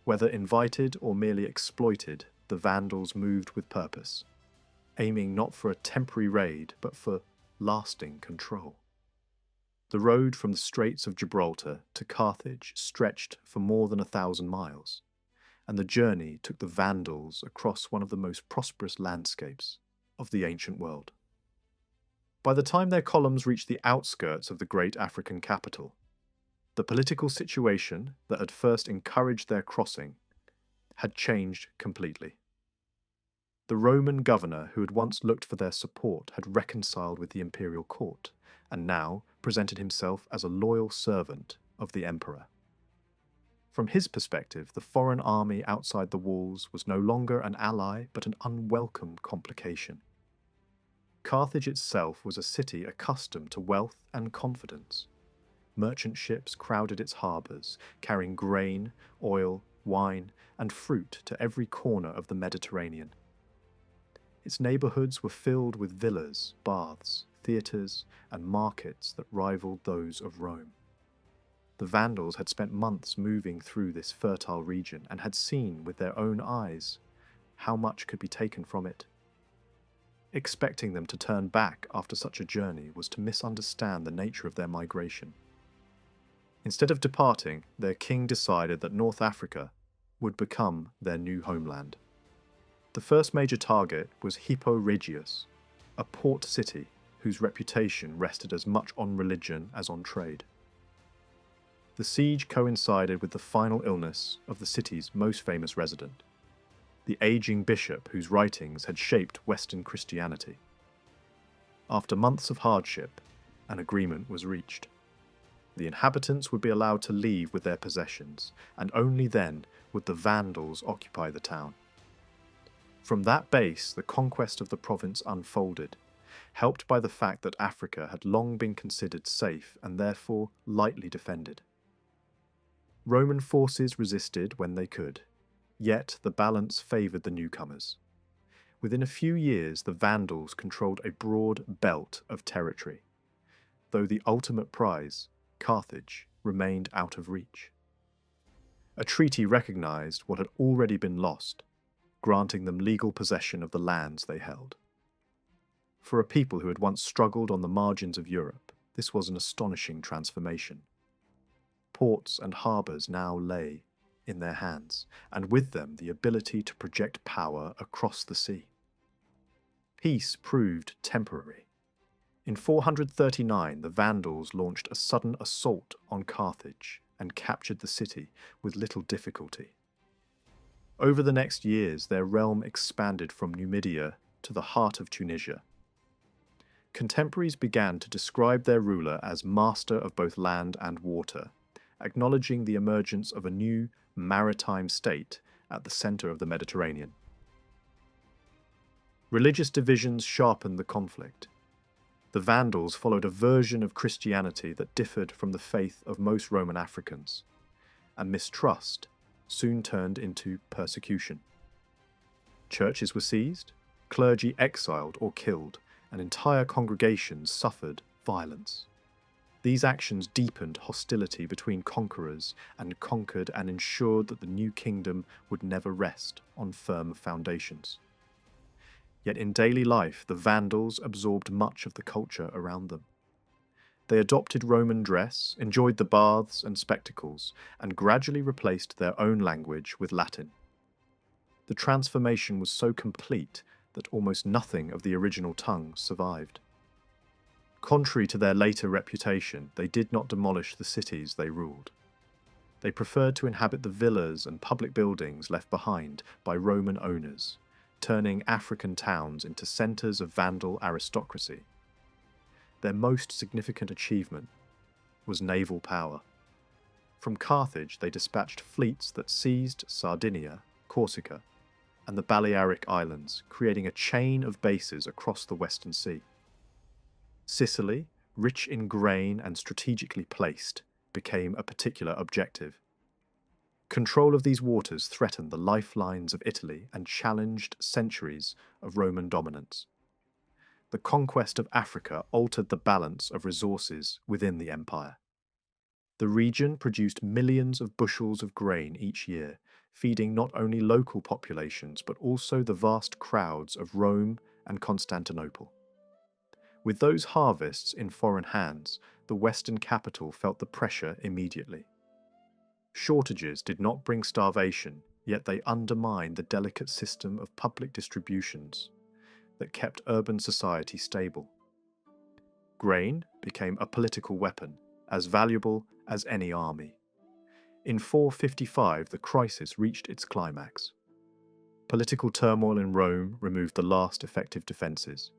Whether invited or merely exploited, the Vandals moved with purpose, aiming not for a temporary raid but for lasting control. The road from the Straits of Gibraltar to Carthage stretched for more than 1,000 miles, and the journey took the Vandals across one of the most prosperous landscapes of the ancient world. By the time their columns reached the outskirts of the great African capital, the political situation that had first encouraged their crossing had changed completely. The Roman governor who had once looked for their support had reconciled with the imperial court, and now presented himself as a loyal servant of the emperor. From his perspective, the foreign army outside the walls was no longer an ally but an unwelcome complication. Carthage itself was a city accustomed to wealth and confidence. Merchant ships crowded its harbours, carrying grain, oil, wine, and fruit to every corner of the Mediterranean. Its neighbourhoods were filled with villas, baths, theatres, and markets that rivaled those of Rome. The Vandals had spent months moving through this fertile region and had seen with their own eyes how much could be taken from it. Expecting them to turn back after such a journey was to misunderstand the nature of their migration. Instead of departing, their king decided that North Africa would become their new homeland. The first major target was Hippo Regius, a port city whose reputation rested as much on religion as on trade. The siege coincided with the final illness of the city's most famous resident, the aging bishop whose writings had shaped Western Christianity. After months of hardship, an agreement was reached. The inhabitants would be allowed to leave with their possessions, and only then would the Vandals occupy the town. From that base, the conquest of the province unfolded, helped by the fact that Africa had long been considered safe and therefore lightly defended. Roman forces resisted when they could, yet the balance favoured the newcomers. Within a few years, the Vandals controlled a broad belt of territory, though the ultimate prize, Carthage, remained out of reach. A treaty recognised what had already been lost, granting them legal possession of the lands they held. For a people who had once struggled on the margins of Europe, this was an astonishing transformation. Ports and harbours now lay in their hands, and with them the ability to project power across the sea. Peace proved temporary. In 439, the Vandals launched a sudden assault on Carthage and captured the city with little difficulty. Over the next years, their realm expanded from Numidia to the heart of Tunisia. Contemporaries began to describe their ruler as master of both land and water, acknowledging the emergence of a new maritime state at the centre of the Mediterranean. Religious divisions sharpened the conflict. The Vandals followed a version of Christianity that differed from the faith of most Roman Africans, and mistrust soon turned into persecution. Churches were seized, clergy exiled or killed, and entire congregations suffered violence. These actions deepened hostility between conquerors and conquered and ensured that the new kingdom would never rest on firm foundations. Yet in daily life, the Vandals absorbed much of the culture around them. They adopted Roman dress, enjoyed the baths and spectacles, and gradually replaced their own language with Latin. The transformation was so complete that almost nothing of the original tongue survived. Contrary to their later reputation, they did not demolish the cities they ruled. They preferred to inhabit the villas and public buildings left behind by Roman owners, turning African towns into centres of Vandal aristocracy. Their most significant achievement was naval power. From Carthage, they dispatched fleets that seized Sardinia, Corsica, and the Balearic Islands, creating a chain of bases across the Western Sea. Sicily, rich in grain and strategically placed, became a particular objective. Control of these waters threatened the lifelines of Italy and challenged centuries of Roman dominance. The conquest of Africa altered the balance of resources within the empire. The region produced millions of bushels of grain each year, feeding not only local populations but also the vast crowds of Rome and Constantinople. With those harvests in foreign hands, the Western capital felt the pressure immediately. Shortages did not bring starvation, yet they undermined the delicate system of public distributions that kept urban society stable. Grain became a political weapon, as valuable as any army. In 455, the crisis reached its climax. Political turmoil in Rome removed the last effective defences,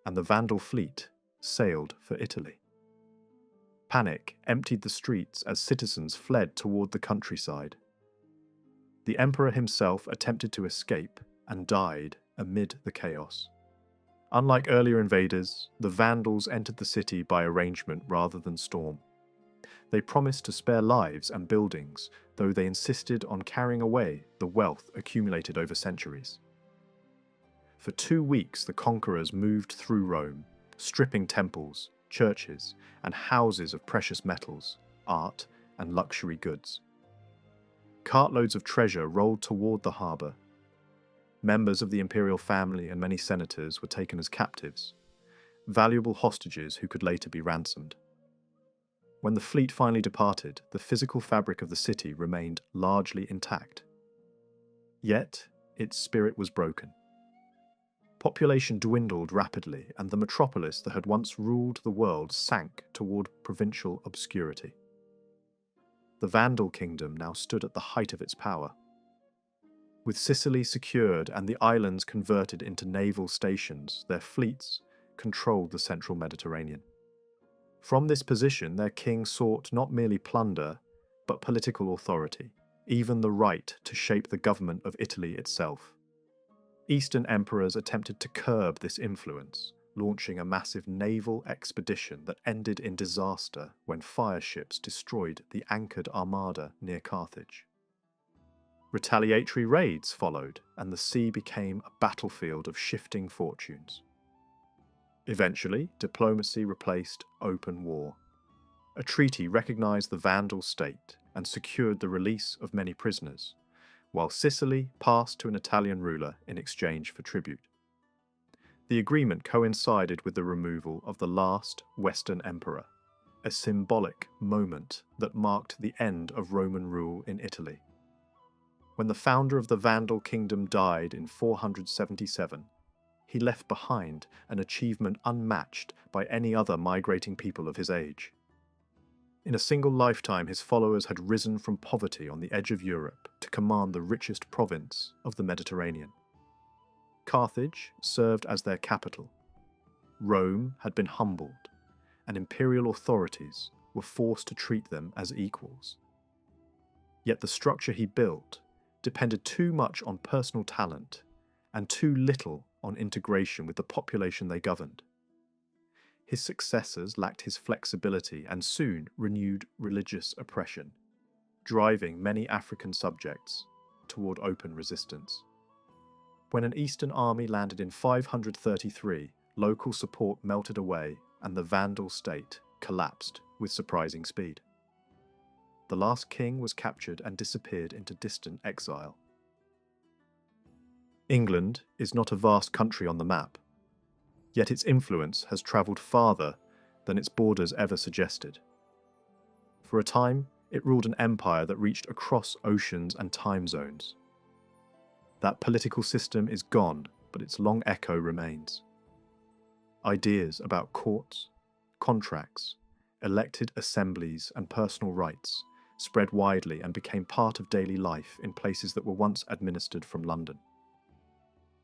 and the Vandal fleet sailed for Italy. Panic emptied the streets as citizens fled toward the countryside. The emperor himself attempted to escape and died amid the chaos. Unlike earlier invaders, the Vandals entered the city by arrangement rather than storm. They promised to spare lives and buildings, though they insisted on carrying away the wealth accumulated over centuries. For 2 weeks, the conquerors moved through Rome, stripping temples, churches, and houses of precious metals, art, and luxury goods. Cartloads of treasure rolled toward the harbour. Members of the imperial family and many senators were taken as captives, valuable hostages who could later be ransomed. When the fleet finally departed, the physical fabric of the city remained largely intact. Yet, its spirit was broken. Population dwindled rapidly, and the metropolis that had once ruled the world sank toward provincial obscurity. The Vandal kingdom now stood at the height of its power. With Sicily secured and the islands converted into naval stations, their fleets controlled the central Mediterranean. From this position, their king sought not merely plunder, but political authority, even the right to shape the government of Italy itself. Eastern emperors attempted to curb this influence, launching a massive naval expedition that ended in disaster when fire ships destroyed the anchored armada near Carthage. Retaliatory raids followed, and the sea became a battlefield of shifting fortunes. Eventually, diplomacy replaced open war. A treaty recognized the Vandal state and secured the release of many prisoners, while Sicily passed to an Italian ruler in exchange for tribute. The agreement coincided with the removal of the last Western emperor, a symbolic moment that marked the end of Roman rule in Italy. When the founder of the Vandal kingdom died in 477, he left behind an achievement unmatched by any other migrating people of his age. In a single lifetime, his followers had risen from poverty on the edge of Europe to command the richest province of the Mediterranean. Carthage served as their capital. Rome had been humbled, and imperial authorities were forced to treat them as equals. Yet the structure he built depended too much on personal talent and too little on integration with the population they governed. His successors lacked his flexibility and soon renewed religious oppression, driving many African subjects toward open resistance. When an Eastern army landed in 533, local support melted away and the Vandal state collapsed with surprising speed. The last king was captured and disappeared into distant exile. England is not a vast country on the map, yet its influence has travelled farther than its borders ever suggested. For a time, it ruled an empire that reached across oceans and time zones. That political system is gone, but its long echo remains. Ideas about courts, contracts, elected assemblies, and personal rights spread widely and became part of daily life in places that were once administered from London.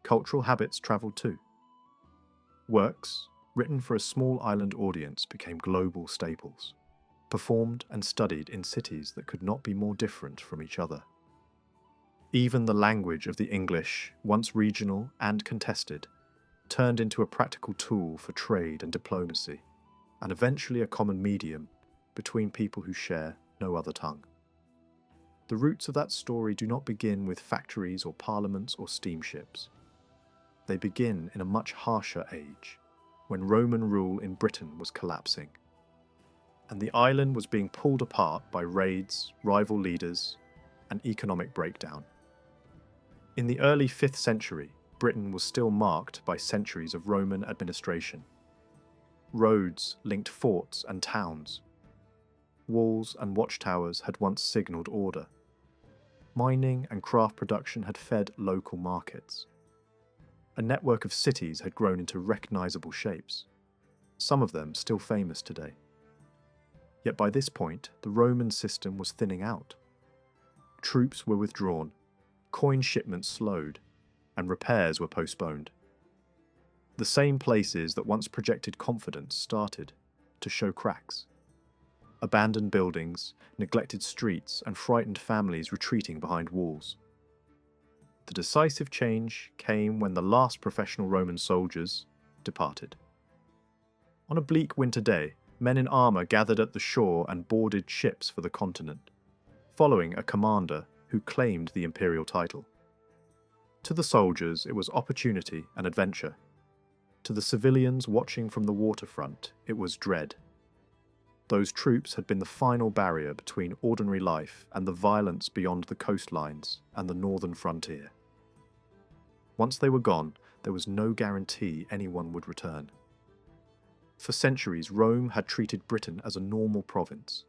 Cultural habits travelled too. Works, written for a small island audience, became global staples, performed and studied in cities that could not be more different from each other. Even the language of the English, once regional and contested, turned into a practical tool for trade and diplomacy, and eventually a common medium between people who share no other tongue. The roots of that story do not begin with factories or parliaments or steamships. They begin in a much harsher age, when Roman rule in Britain was collapsing, and the island was being pulled apart by raids, rival leaders, and economic breakdown. In the early 5th century, Britain was still marked by centuries of Roman administration. Roads linked forts and towns. Walls and watchtowers had once signalled order. Mining and craft production had fed local markets. A network of cities had grown into recognisable shapes, some of them still famous today. Yet by this point, the Roman system was thinning out. Troops were withdrawn, coin shipments slowed, and repairs were postponed. The same places that once projected confidence started to show cracks. Abandoned buildings, neglected streets, and frightened families retreating behind walls. The decisive change came when the last professional Roman soldiers departed. On a bleak winter day, men in armour gathered at the shore and boarded ships for the continent, following a commander who claimed the imperial title. To the soldiers, it was opportunity and adventure. To the civilians watching from the waterfront, it was dread. Those troops had been the final barrier between ordinary life and the violence beyond the coastlines and the northern frontier. Once they were gone, there was no guarantee anyone would return. For centuries, Rome had treated Britain as a normal province.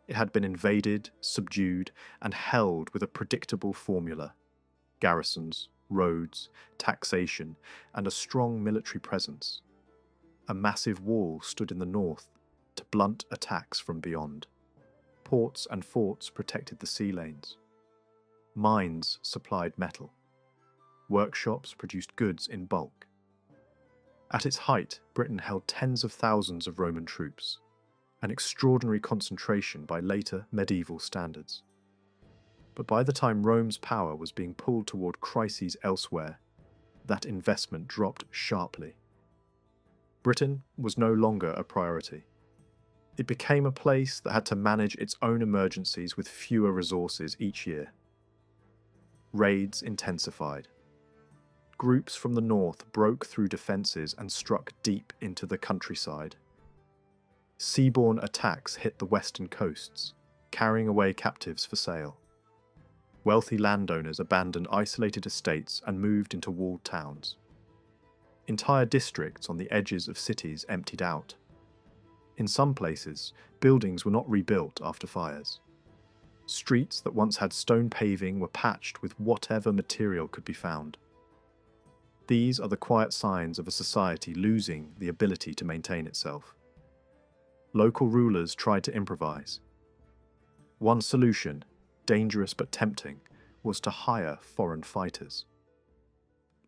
It had been invaded, subdued, and held with a predictable formula: garrisons, roads, taxation, and a strong military presence. A massive wall stood in the north to blunt attacks from beyond. Ports and forts protected the sea lanes. Mines supplied metal. Workshops produced goods in bulk. At its height, Britain held tens of thousands of Roman troops, an extraordinary concentration by later medieval standards. But by the time Rome's power was being pulled toward crises elsewhere, that investment dropped sharply. Britain was no longer a priority. It became a place that had to manage its own emergencies with fewer resources each year. Raids intensified. Groups from the north broke through defences and struck deep into the countryside. Seaborne attacks hit the western coasts, carrying away captives for sale. Wealthy landowners abandoned isolated estates and moved into walled towns. Entire districts on the edges of cities emptied out. In some places, buildings were not rebuilt after fires. Streets that once had stone paving were patched with whatever material could be found. These are the quiet signs of a society losing the ability to maintain itself. Local rulers tried to improvise. One solution, dangerous but tempting, was to hire foreign fighters.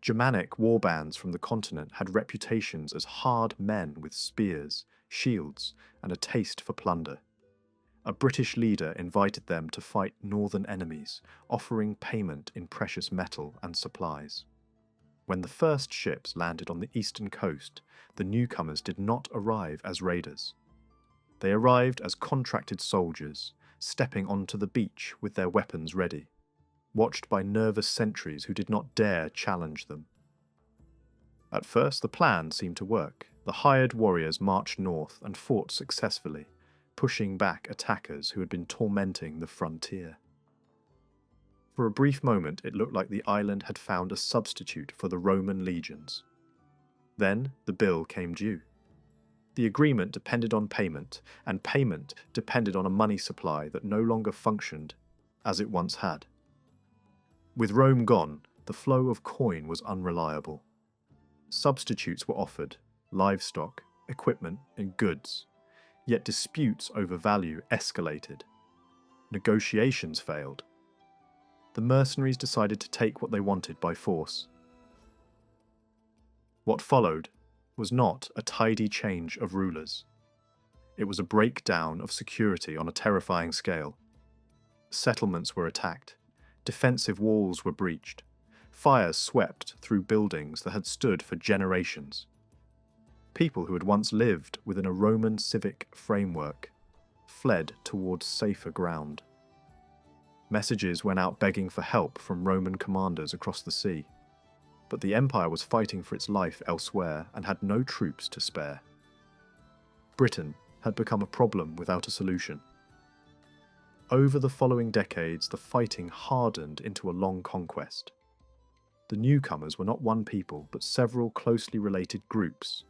Germanic warbands from the continent had reputations as hard men with spears, shields, and a taste for plunder. A British leader invited them to fight northern enemies, offering payment in precious metal and supplies. When the first ships landed on the eastern coast, the newcomers did not arrive as raiders. They arrived as contracted soldiers, stepping onto the beach with their weapons ready, watched by nervous sentries who did not dare challenge them. At first, the plan seemed to work. The hired warriors marched north and fought successfully, pushing back attackers who had been tormenting the frontier. For a brief moment, it looked like the island had found a substitute for the Roman legions. Then the bill came due. The agreement depended on payment, and payment depended on a money supply that no longer functioned as it once had. With Rome gone, the flow of coin was unreliable. Substitutes were offered: livestock, equipment, and goods. Yet disputes over value escalated. Negotiations failed. The mercenaries decided to take what they wanted by force. What followed was not a tidy change of rulers. It was a breakdown of security on a terrifying scale. Settlements were attacked. Defensive walls were breached. Fires swept through buildings that had stood for generations. People who had once lived within a Roman civic framework fled towards safer ground. Messages went out begging for help from Roman commanders across the sea, but the empire was fighting for its life elsewhere and had no troops to spare. Britain had become a problem without a solution. Over the following decades, the fighting hardened into a long conquest. The newcomers were not one people, but several closely related groups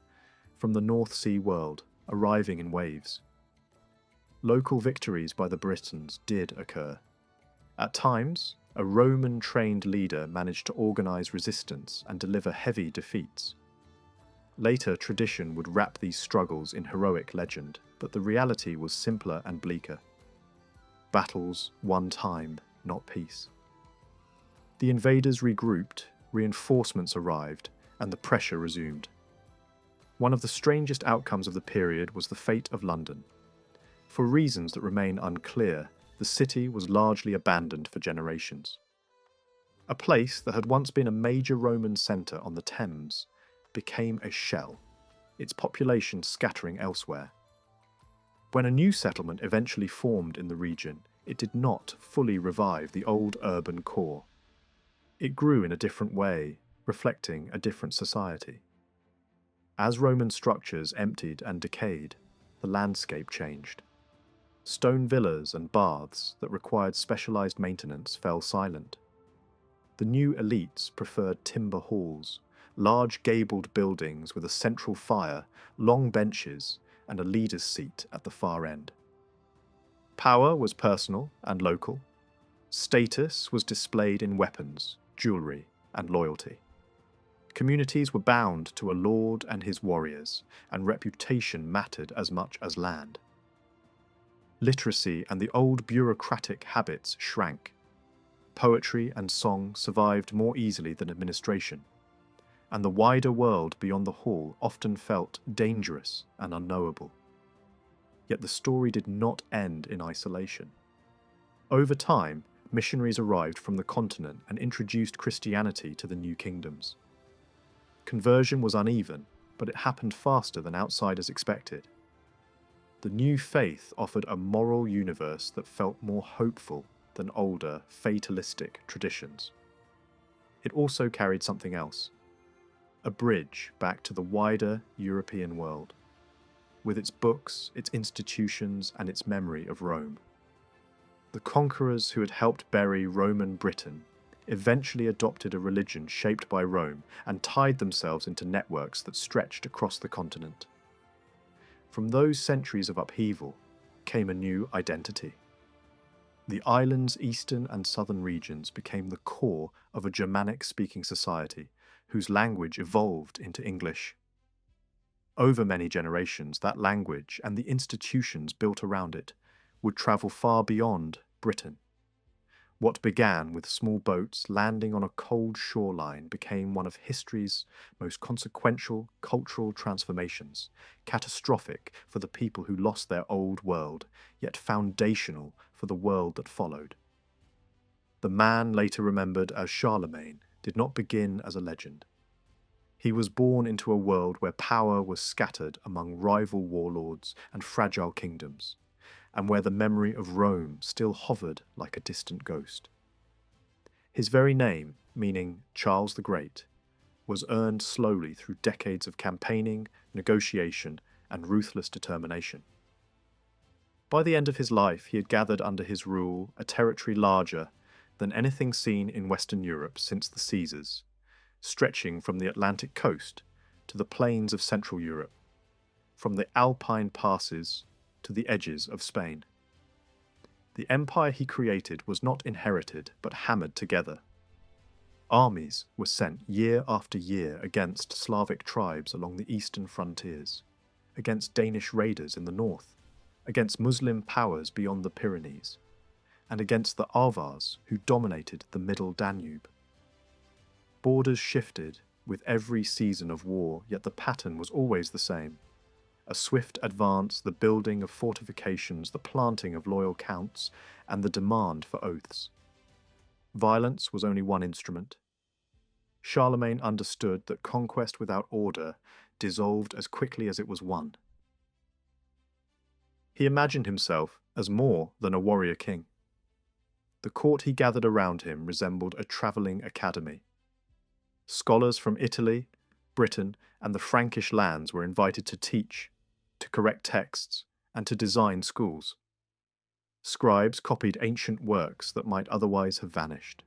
from the North Sea world, arriving in waves. Local victories by the Britons did occur. At times, a Roman-trained leader managed to organize resistance and deliver heavy defeats. Later, tradition would wrap these struggles in heroic legend, but the reality was simpler and bleaker. Battles won time, not peace. The invaders regrouped, reinforcements arrived, and the pressure resumed. One of the strangest outcomes of the period was the fate of London. For reasons that remain unclear, the city was largely abandoned for generations. A place that had once been a major Roman centre on the Thames became a shell, its population scattering elsewhere. When a new settlement eventually formed in the region, it did not fully revive the old urban core. It grew in a different way, reflecting a different society. As Roman structures emptied and decayed, the landscape changed. Stone villas and baths that required specialized maintenance fell silent. The new elites preferred timber halls, large gabled buildings with a central fire, long benches, and a leader's seat at the far end. Power was personal and local. Status was displayed in weapons, jewelry, and loyalty. Communities were bound to a lord and his warriors, and reputation mattered as much as land. Literacy and the old bureaucratic habits shrank. Poetry and song survived more easily than administration, and the wider world beyond the hall often felt dangerous and unknowable. Yet the story did not end in isolation. Over time, missionaries arrived from the continent and introduced Christianity to the new kingdoms. Conversion was uneven, but it happened faster than outsiders expected. The new faith offered a moral universe that felt more hopeful than older, fatalistic traditions. It also carried something else: a bridge back to the wider European world, with its books, its institutions, and its memory of Rome. The conquerors who had helped bury Roman Britain eventually adopted a religion shaped by Rome and tied themselves into networks that stretched across the continent. From those centuries of upheaval came a new identity. The island's eastern and southern regions became the core of a Germanic-speaking society whose language evolved into English. Over many generations, that language and the institutions built around it would travel far beyond Britain. What began with small boats landing on a cold shoreline became one of history's most consequential cultural transformations, catastrophic for the people who lost their old world, yet foundational for the world that followed. The man later remembered as Charlemagne did not begin as a legend. He was born into a world where power was scattered among rival warlords and fragile kingdoms, and where the memory of Rome still hovered like a distant ghost. His very name, meaning Charles the Great, was earned slowly through decades of campaigning, negotiation, and ruthless determination. By the end of his life, he had gathered under his rule a territory larger than anything seen in Western Europe since the Caesars, stretching from the Atlantic coast to the plains of Central Europe, from the Alpine passes to the edges of Spain. The empire he created was not inherited but hammered together. Armies were sent year after year against Slavic tribes along the eastern frontiers, against Danish raiders in the north, against Muslim powers beyond the Pyrenees, and against the Avars who dominated the middle Danube. Borders shifted with every season of war, yet the pattern was always the same: a swift advance, the building of fortifications, the planting of loyal counts, and the demand for oaths. Violence was only one instrument. Charlemagne understood that conquest without order dissolved as quickly as it was won. He imagined himself as more than a warrior king. The court he gathered around him resembled a travelling academy. Scholars from Italy, Britain, and the Frankish lands were invited to teach, to correct texts, and to design schools. Scribes copied ancient works that might otherwise have vanished.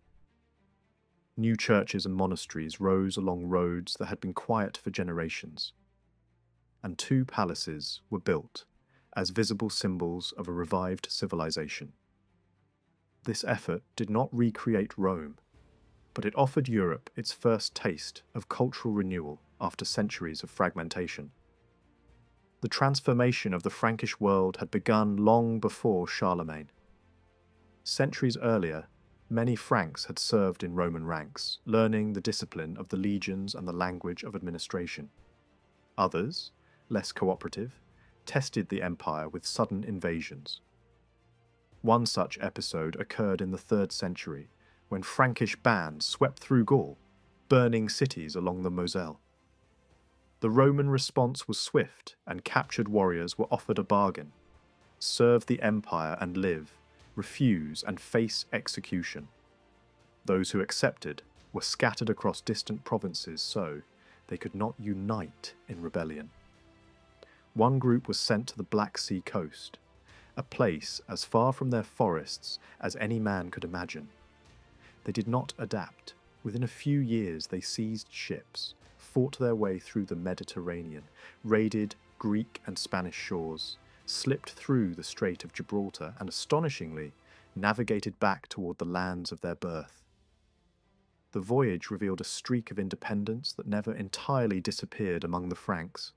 New churches and monasteries rose along roads that had been quiet for generations. And 2 palaces were built as visible symbols of a revived civilization. This effort did not recreate Rome, but it offered Europe its first taste of cultural renewal after centuries of fragmentation. The transformation of the Frankish world had begun long before Charlemagne. Centuries earlier, many Franks had served in Roman ranks, learning the discipline of the legions and the language of administration. Others, less cooperative, tested the empire with sudden invasions. One such episode occurred in the 3rd century, when Frankish bands swept through Gaul, burning cities along the Moselle. The Roman response was swift, and captured warriors were offered a bargain: serve the empire and live, refuse and face execution. Those who accepted were scattered across distant provinces so they could not unite in rebellion. One group was sent to the Black Sea coast, a place as far from their forests as any man could imagine. They did not adapt. Within a few years they seized ships, fought their way through the Mediterranean, raided Greek and Spanish shores, slipped through the Strait of Gibraltar, and astonishingly navigated back toward the lands of their birth. The voyage revealed a streak of independence that never entirely disappeared among the Franks.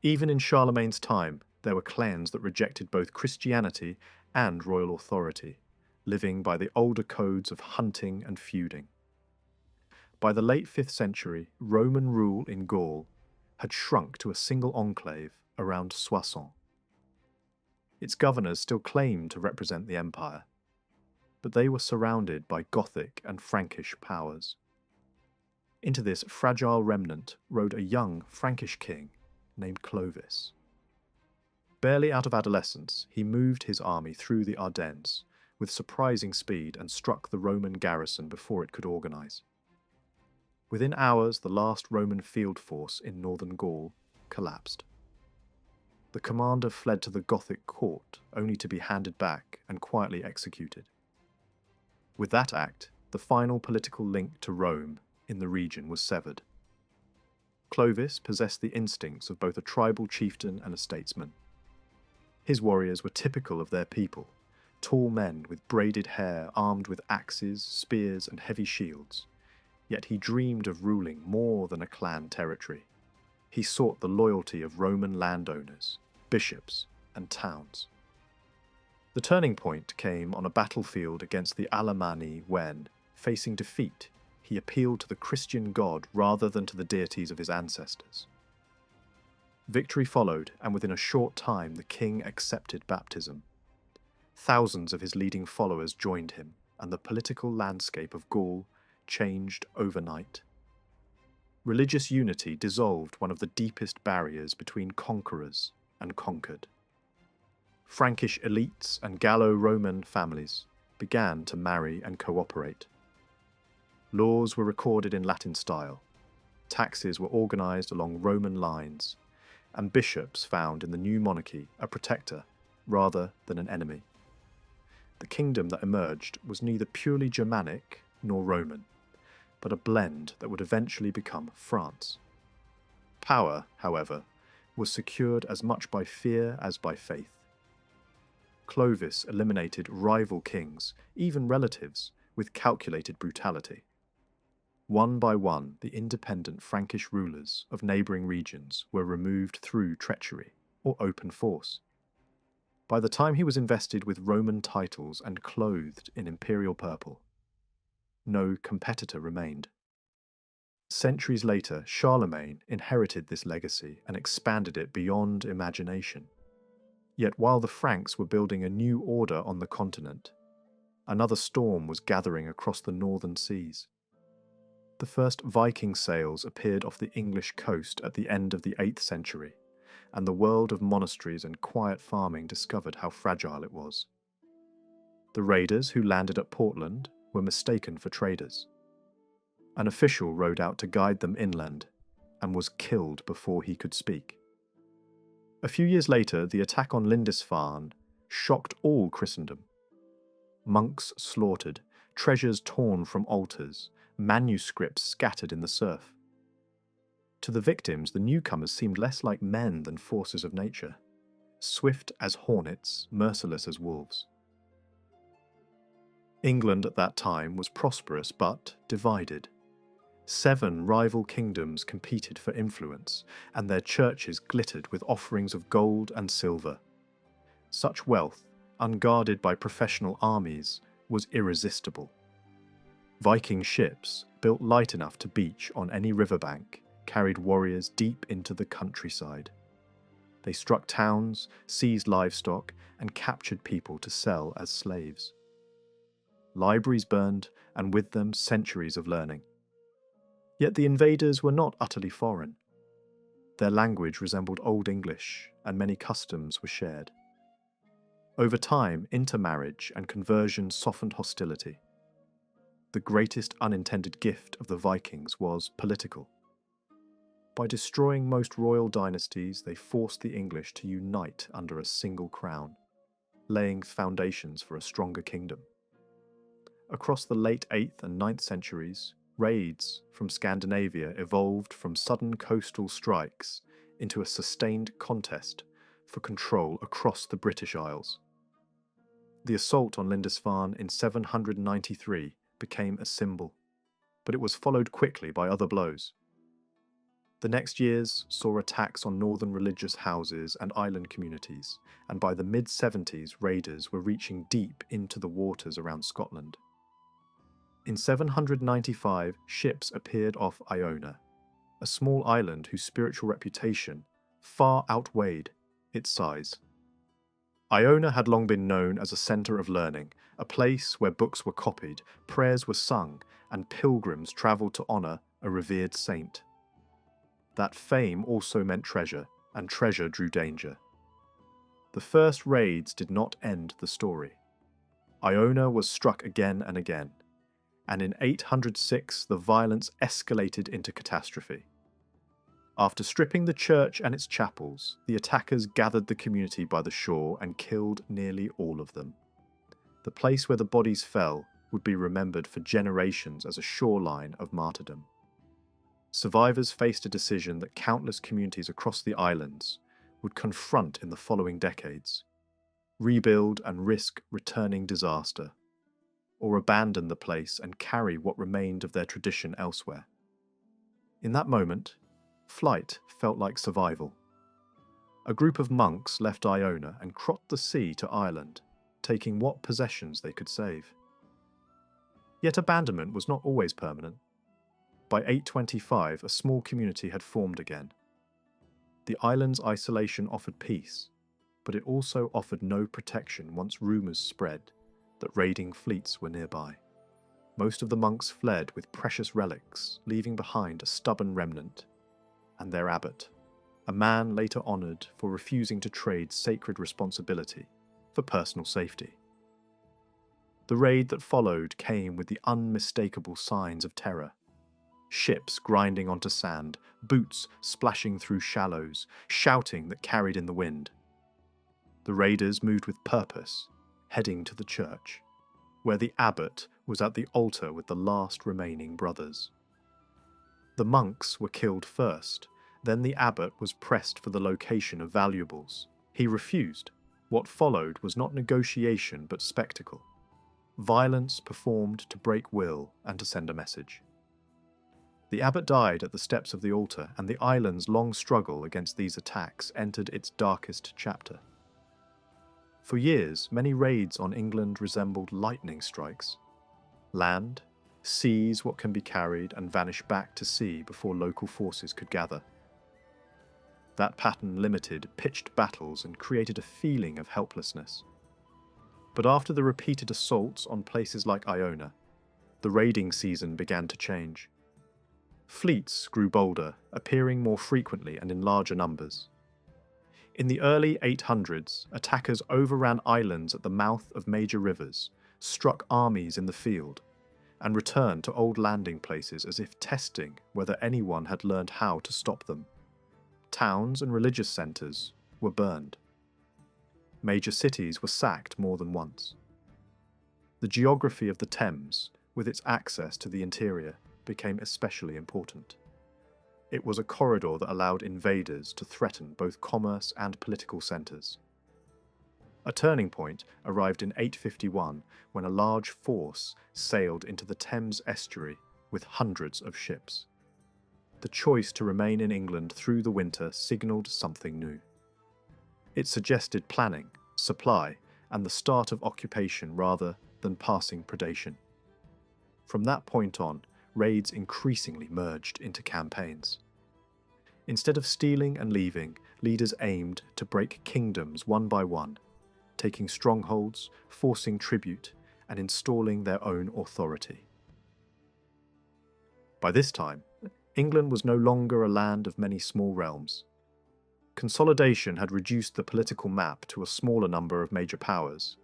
Even in Charlemagne's time, there were clans that rejected both Christianity and royal authority, living by the older codes of hunting and feuding. By the late 5th century, Roman rule in Gaul had shrunk to a single enclave around Soissons. Its governors still claimed to represent the empire, but they were surrounded by Gothic and Frankish powers. Into this fragile remnant rode a young Frankish king named Clovis. Barely out of adolescence, he moved his army through the Ardennes with surprising speed and struck the Roman garrison before it could organise. Within hours, the last Roman field force in northern Gaul collapsed. The commander fled to the Gothic court, only to be handed back and quietly executed. With that act, the final political link to Rome in the region was severed. Clovis possessed the instincts of both a tribal chieftain and a statesman. His warriors were typical of their people, tall men with braided hair armed with axes, spears and heavy shields. Yet he dreamed of ruling more than a clan territory. He sought the loyalty of Roman landowners, bishops and towns. The turning point came on a battlefield against the Alemanni when, facing defeat, he appealed to the Christian God rather than to the deities of his ancestors. Victory followed, and within a short time the king accepted baptism. Thousands of his leading followers joined him, and the political landscape of Gaul changed overnight. Religious unity dissolved one of the deepest barriers between conquerors and conquered. Frankish elites and Gallo-Roman families began to marry and cooperate. Laws were recorded in Latin style, taxes were organised along Roman lines, and bishops found in the new monarchy a protector rather than an enemy. The kingdom that emerged was neither purely Germanic nor Roman, but a blend that would eventually become France. Power, however, was secured as much by fear as by faith. Clovis eliminated rival kings, even relatives, with calculated brutality. One by one, the independent Frankish rulers of neighbouring regions were removed through treachery or open force. By the time he was invested with Roman titles and clothed in imperial purple, no competitor remained. Centuries later, Charlemagne inherited this legacy and expanded it beyond imagination. Yet while the Franks were building a new order on the continent, another storm was gathering across the northern seas. The first Viking sails appeared off the English coast at the end of the 8th century, and the world of monasteries and quiet farming discovered how fragile it was. The raiders who landed at Portland were mistaken for traders. An official rode out to guide them inland, and was killed before he could speak. A few years later, the attack on Lindisfarne shocked all Christendom. Monks slaughtered, treasures torn from altars, manuscripts scattered in the surf. To the victims, the newcomers seemed less like men than forces of nature, swift as hornets, merciless as wolves. England at that time was prosperous but divided. 7 rival kingdoms competed for influence, and their churches glittered with offerings of gold and silver. Such wealth, unguarded by professional armies, was irresistible. Viking ships, built light enough to beach on any riverbank, carried warriors deep into the countryside. They struck towns, seized livestock, and captured people to sell as slaves. Libraries burned, and with them centuries of learning. Yet the invaders were not utterly foreign. Their language resembled Old English, and many customs were shared. Over time, intermarriage and conversion softened hostility. The greatest unintended gift of the Vikings was political. By destroying most royal dynasties, they forced the English to unite under a single crown, laying foundations for a stronger kingdom. Across the late 8th and 9th centuries, raids from Scandinavia evolved from sudden coastal strikes into a sustained contest for control across the British Isles. The assault on Lindisfarne in 793 became a symbol, but it was followed quickly by other blows. The next years saw attacks on northern religious houses and island communities, and by the mid-70s raiders were reaching deep into the waters around Scotland. In 795, ships appeared off Iona, a small island whose spiritual reputation far outweighed its size. Iona had long been known as a centre of learning, a place where books were copied, prayers were sung, and pilgrims travelled to honour a revered saint. That fame also meant treasure, and treasure drew danger. The first raids did not end the story. Iona was struck again and again, and in 806 the violence escalated into catastrophe. After stripping the church and its chapels, the attackers gathered the community by the shore and killed nearly all of them. The place where the bodies fell would be remembered for generations as a shoreline of martyrdom. Survivors faced a decision that countless communities across the islands would confront in the following decades: rebuild and risk returning disaster, or abandon the place and carry what remained of their tradition elsewhere. In that moment, flight felt like survival. A group of monks left Iona and crossed the sea to Ireland, taking what possessions they could save. Yet abandonment was not always permanent. By 825, a small community had formed again. The island's isolation offered peace, but it also offered no protection once rumours spread that raiding fleets were nearby. Most of the monks fled with precious relics, leaving behind a stubborn remnant, and their abbot, a man later honoured for refusing to trade sacred responsibility for personal safety. The raid that followed came with the unmistakable signs of terror. Ships grinding onto sand, boots splashing through shallows, shouting that carried in the wind. The raiders moved with purpose, heading to the church, where the abbot was at the altar with the last remaining brothers. The monks were killed first, then the abbot was pressed for the location of valuables. He refused. What followed was not negotiation but spectacle. Violence performed to break will and to send a message. The abbot died at the steps of the altar, and the island's long struggle against these attacks entered its darkest chapter. For years, many raids on England resembled lightning strikes. Land, seize what can be carried, and vanish back to sea before local forces could gather. That pattern limited pitched battles and created a feeling of helplessness. But after the repeated assaults on places like Iona, the raiding season began to change. Fleets grew bolder, appearing more frequently and in larger numbers. In the early 800s, attackers overran islands at the mouth of major rivers, struck armies in the field, and returned to old landing places as if testing whether anyone had learned how to stop them. Towns and religious centres were burned. Major cities were sacked more than once. The geography of the Thames, with its access to the interior, became especially important. It was a corridor that allowed invaders to threaten both commerce and political centres. A turning point arrived in 851 when a large force sailed into the Thames estuary with hundreds of ships. The choice to remain in England through the winter signalled something new. It suggested planning, supply, and the start of occupation rather than passing predation. From that point on, raids increasingly merged into campaigns. Instead of stealing and leaving, leaders aimed to break kingdoms one by one, taking strongholds, forcing tribute, and installing their own authority. By this time, England was no longer a land of many small realms. Consolidation had reduced the political map to a smaller number of major powers,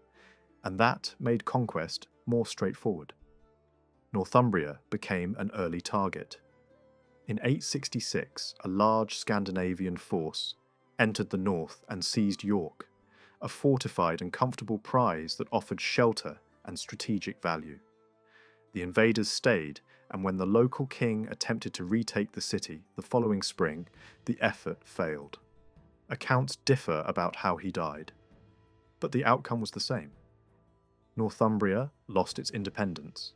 and that made conquest more straightforward. Northumbria became an early target. In 866, a large Scandinavian force entered the north and seized York, a fortified and comfortable prize that offered shelter and strategic value. The invaders stayed, and when the local king attempted to retake the city the following spring, the effort failed. Accounts differ about how he died, but the outcome was the same. Northumbria lost its independence,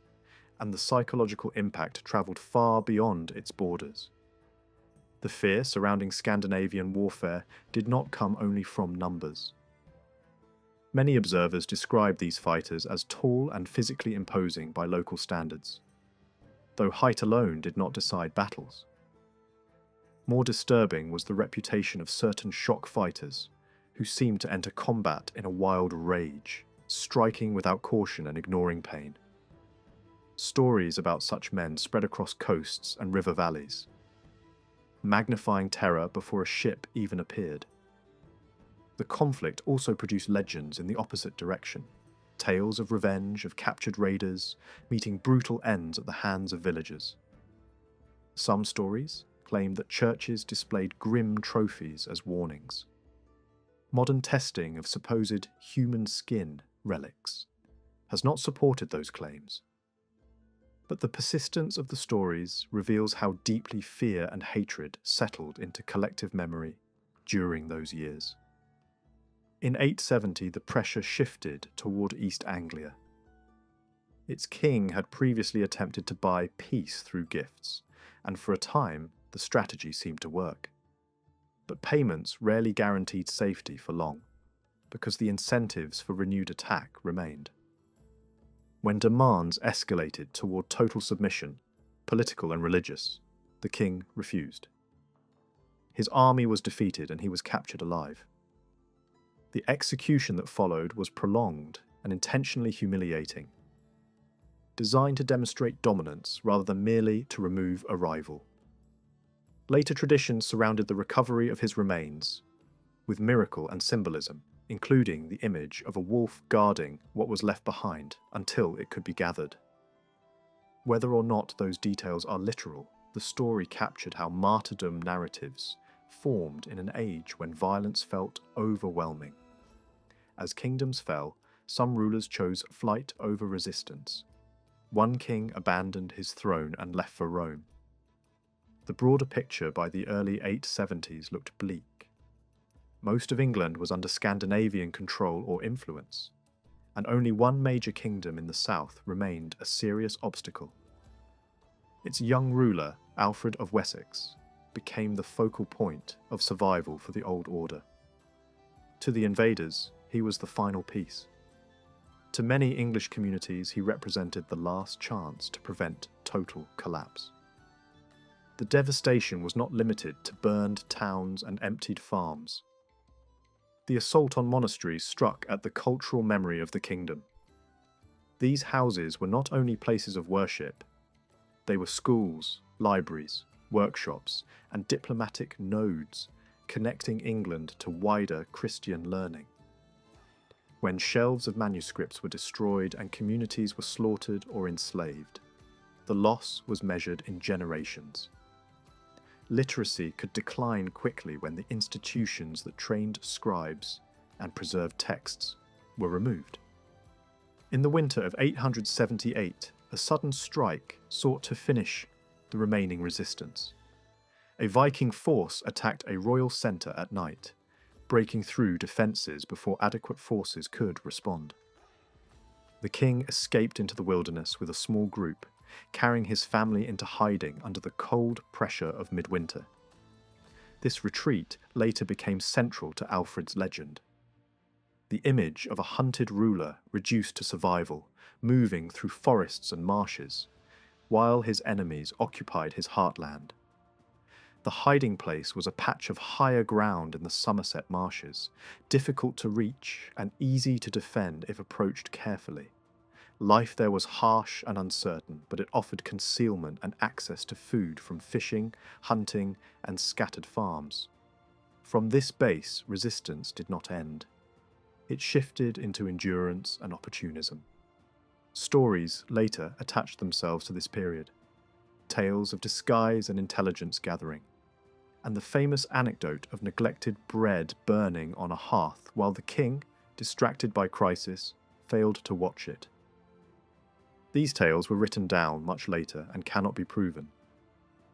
and the psychological impact travelled far beyond its borders. The fear surrounding Scandinavian warfare did not come only from numbers. Many observers describe these fighters as tall and physically imposing by local standards, though height alone did not decide battles. More disturbing was the reputation of certain shock fighters, who seemed to enter combat in a wild rage, striking without caution and ignoring pain. Stories about such men spread across coasts and river valleys, magnifying terror before a ship even appeared. The conflict also produced legends in the opposite direction, tales of revenge of captured raiders meeting brutal ends at the hands of villagers. Some stories claim that churches displayed grim trophies as warnings. Modern testing of supposed human skin relics has not supported those claims. But the persistence of the stories reveals how deeply fear and hatred settled into collective memory during those years. In 870, the pressure shifted toward East Anglia. Its king had previously attempted to buy peace through gifts, and for a time, the strategy seemed to work. But payments rarely guaranteed safety for long, because the incentives for renewed attack remained. When demands escalated toward total submission, political and religious, the king refused. His army was defeated and he was captured alive. The execution that followed was prolonged and intentionally humiliating, designed to demonstrate dominance rather than merely to remove a rival. Later traditions surrounded the recovery of his remains with miracle and symbolism, including the image of a wolf guarding what was left behind until it could be gathered. Whether or not those details are literal, the story captured how martyrdom narratives formed in an age when violence felt overwhelming. As kingdoms fell, some rulers chose flight over resistance. One king abandoned his throne and left for Rome. The broader picture by the early 870s looked bleak. Most of England was under Scandinavian control or influence, and only one major kingdom in the south remained a serious obstacle. Its young ruler, Alfred of Wessex, became the focal point of survival for the old order. To the invaders, he was the final piece. To many English communities, he represented the last chance to prevent total collapse. The devastation was not limited to burned towns and emptied farms. The assault on monasteries struck at the cultural memory of the kingdom. These houses were not only places of worship, they were schools, libraries, workshops, and diplomatic nodes connecting England to wider Christian learning. When shelves of manuscripts were destroyed and communities were slaughtered or enslaved, the loss was measured in generations. Literacy could decline quickly when the institutions that trained scribes and preserved texts were removed. In the winter of 878, a sudden strike sought to finish the remaining resistance. A Viking force attacked a royal centre at night, breaking through defences before adequate forces could respond. The king escaped into the wilderness with a small group, carrying his family into hiding under the cold pressure of midwinter. This retreat later became central to Alfred's legend. The image of a hunted ruler reduced to survival, moving through forests and marshes, while his enemies occupied his heartland. The hiding place was a patch of higher ground in the Somerset marshes, difficult to reach and easy to defend if approached carefully. Life there was harsh and uncertain, but it offered concealment and access to food from fishing, hunting, and scattered farms. From this base, resistance did not end. It shifted into endurance and opportunism. Stories later attached themselves to this period, tales of disguise and intelligence gathering, and the famous anecdote of neglected bread burning on a hearth while the king, distracted by crisis, failed to watch it. These tales were written down much later and cannot be proven,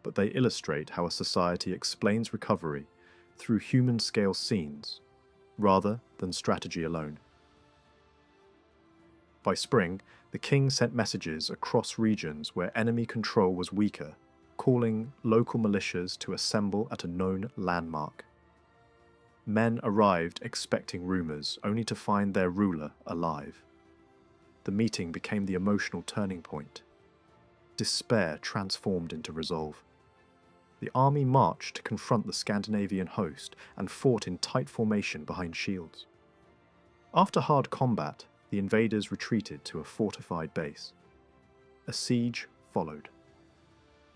but they illustrate how a society explains recovery through human-scale scenes, rather than strategy alone. By spring, the king sent messages across regions where enemy control was weaker, calling local militias to assemble at a known landmark. Men arrived expecting rumours, only to find their ruler alive. The meeting became the emotional turning point. Despair transformed into resolve. The army marched to confront the Scandinavian host and fought in tight formation behind shields. After hard combat, the invaders retreated to a fortified base. a siege followed.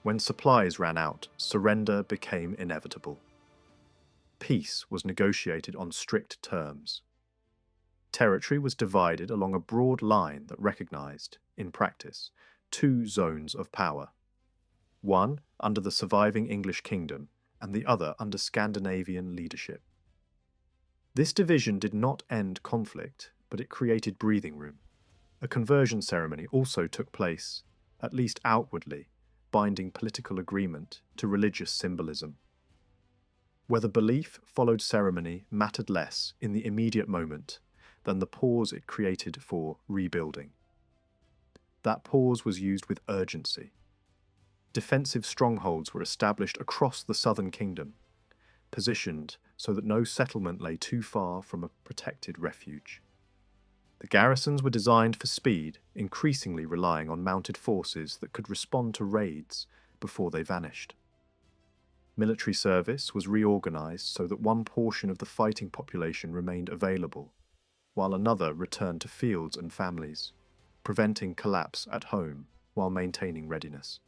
When supplies ran out, surrender became inevitable. Peace was negotiated on strict terms. Territory was divided along a broad line that recognized, in practice, two zones of power. One under the surviving English kingdom and the other under Scandinavian leadership. This division did not end conflict, but it created breathing room. A conversion ceremony also took place, at least outwardly, binding political agreement to religious symbolism. Whether belief followed ceremony mattered less in the immediate moment than the pause it created for rebuilding. That pause was used with urgency. Defensive strongholds were established across the southern kingdom, positioned so that no settlement lay too far from a protected refuge. The garrisons were designed for speed, increasingly relying on mounted forces that could respond to raids before they vanished. Military service was reorganized so that one portion of the fighting population remained available, while another returned to fields and families, preventing collapse at home while maintaining readiness.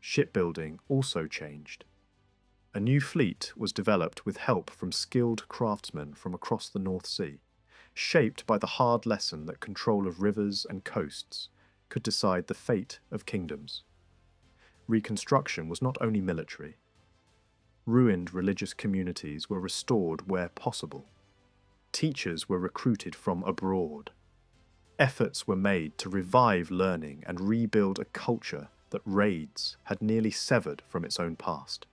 Shipbuilding also changed. A new fleet was developed with help from skilled craftsmen from across the North Sea, shaped by the hard lesson that control of rivers and coasts could decide the fate of kingdoms. Reconstruction was not only military. Ruined religious communities were restored where possible. Teachers were recruited from abroad. Efforts were made to revive learning and rebuild a culture that raids had nearly severed from its own past.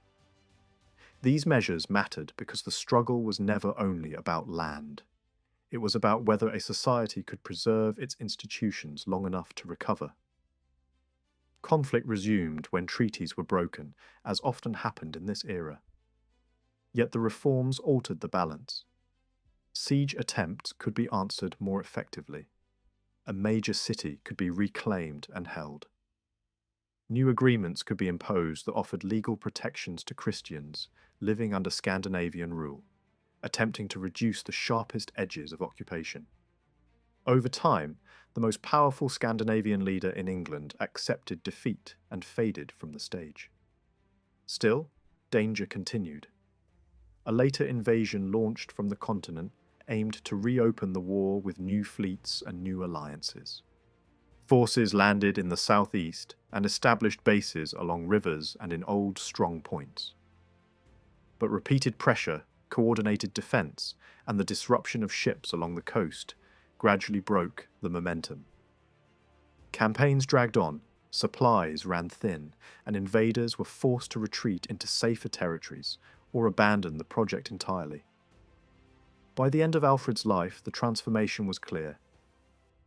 These measures mattered because the struggle was never only about land. It was about whether a society could preserve its institutions long enough to recover. Conflict resumed when treaties were broken, as often happened in this era. Yet the reforms altered the balance. Siege attempts could be answered more effectively. A major city could be reclaimed and held. New agreements could be imposed that offered legal protections to Christians living under Scandinavian rule, attempting to reduce the sharpest edges of occupation. Over time, the most powerful Scandinavian leader in England accepted defeat and faded from the stage. Still, danger continued. A later invasion launched from the continent aimed to reopen the war with new fleets and new alliances. Forces landed in the southeast and established bases along rivers and in old strong points. But repeated pressure, coordinated defence, and the disruption of ships along the coast gradually broke the momentum. Campaigns dragged on, supplies ran thin, and invaders were forced to retreat into safer territories or abandon the project entirely. By the end of Alfred's life, the transformation was clear.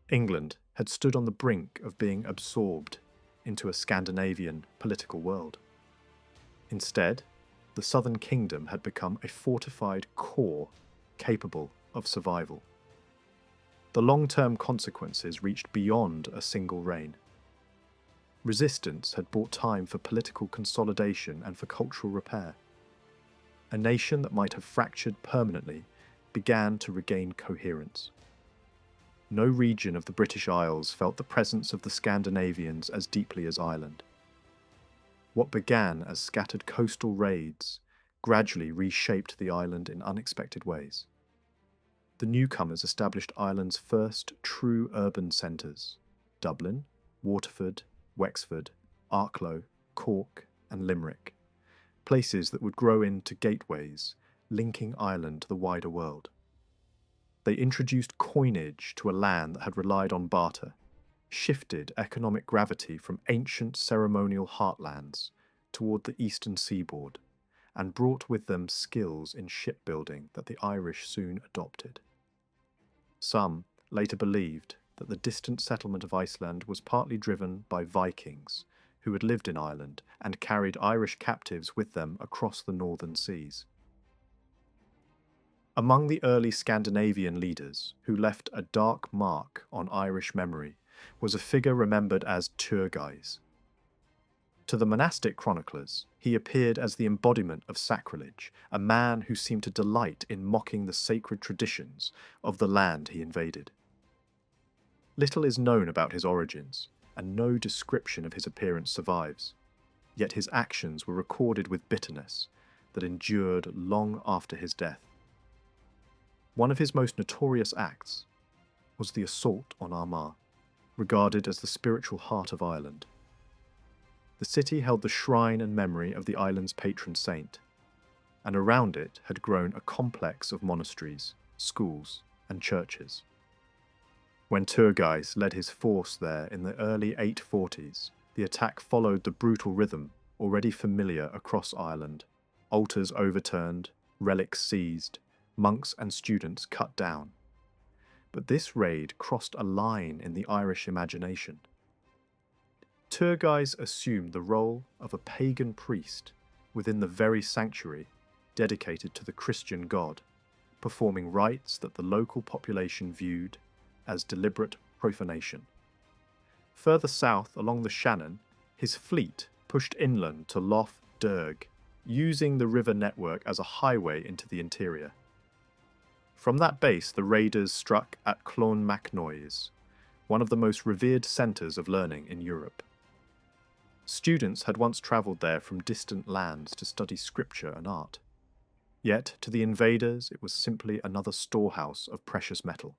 England had stood on the brink of being absorbed into a Scandinavian political world. Instead, the southern kingdom had become a fortified core capable of survival. The long-term consequences reached beyond a single reign. Resistance had bought time for political consolidation and for cultural repair. A nation that might have fractured permanently began to regain coherence. No region of the British Isles felt the presence of the Scandinavians as deeply as Ireland. What began as scattered coastal raids gradually reshaped the island in unexpected ways. The newcomers established Ireland's first true urban centres: Dublin, Waterford, Wexford, Arklow, Cork and Limerick, places that would grow into gateways, linking Ireland to the wider world. They introduced coinage to a land that had relied on barter, shifted economic gravity from ancient ceremonial heartlands toward the eastern seaboard, and brought with them skills in shipbuilding that the Irish soon adopted. Some later believed that the distant settlement of Iceland was partly driven by Vikings who had lived in Ireland and carried Irish captives with them across the northern seas. Among the early Scandinavian leaders who left a dark mark on Irish memory was a figure remembered as Turgeis. To the monastic chroniclers, he appeared as the embodiment of sacrilege, a man who seemed to delight in mocking the sacred traditions of the land he invaded. Little is known about his origins, and no description of his appearance survives. Yet his actions were recorded with bitterness that endured long after his death. One of his most notorious acts was the assault on Armagh, regarded as the spiritual heart of Ireland. The city held the shrine and memory of the island's patron saint, and around it had grown a complex of monasteries, schools, and churches. When Turgais led his force there in the early 840s, the attack followed the brutal rhythm already familiar across Ireland: altars overturned, relics seized, monks and students cut down. But this raid crossed a line in the Irish imagination. Turgais assumed the role of a pagan priest within the very sanctuary dedicated to the Christian god, performing rites that the local population viewed as deliberate profanation. Further south along the Shannon, his fleet pushed inland to Lough Derg, using the river network as a highway into the interior. From that base, the raiders struck at Clonmacnoise, one of the most revered centres of learning in Europe. Students had once travelled there from distant lands to study scripture and art. Yet, to the invaders, it was simply another storehouse of precious metal.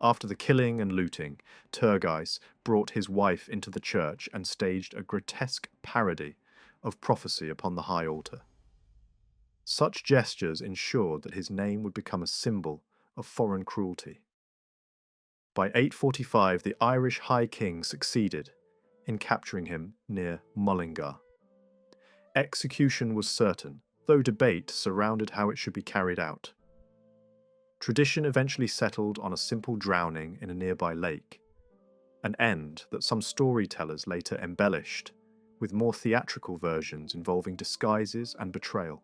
After the killing and looting, Turgais brought his wife into the church and staged a grotesque parody of prophecy upon the high altar. Such gestures ensured that his name would become a symbol of foreign cruelty. By 845, the Irish High King succeeded in capturing him near Mullingar. Execution was certain, though debate surrounded how it should be carried out. Tradition eventually settled on a simple drowning in a nearby lake, an end that some storytellers later embellished with more theatrical versions involving disguises and betrayal.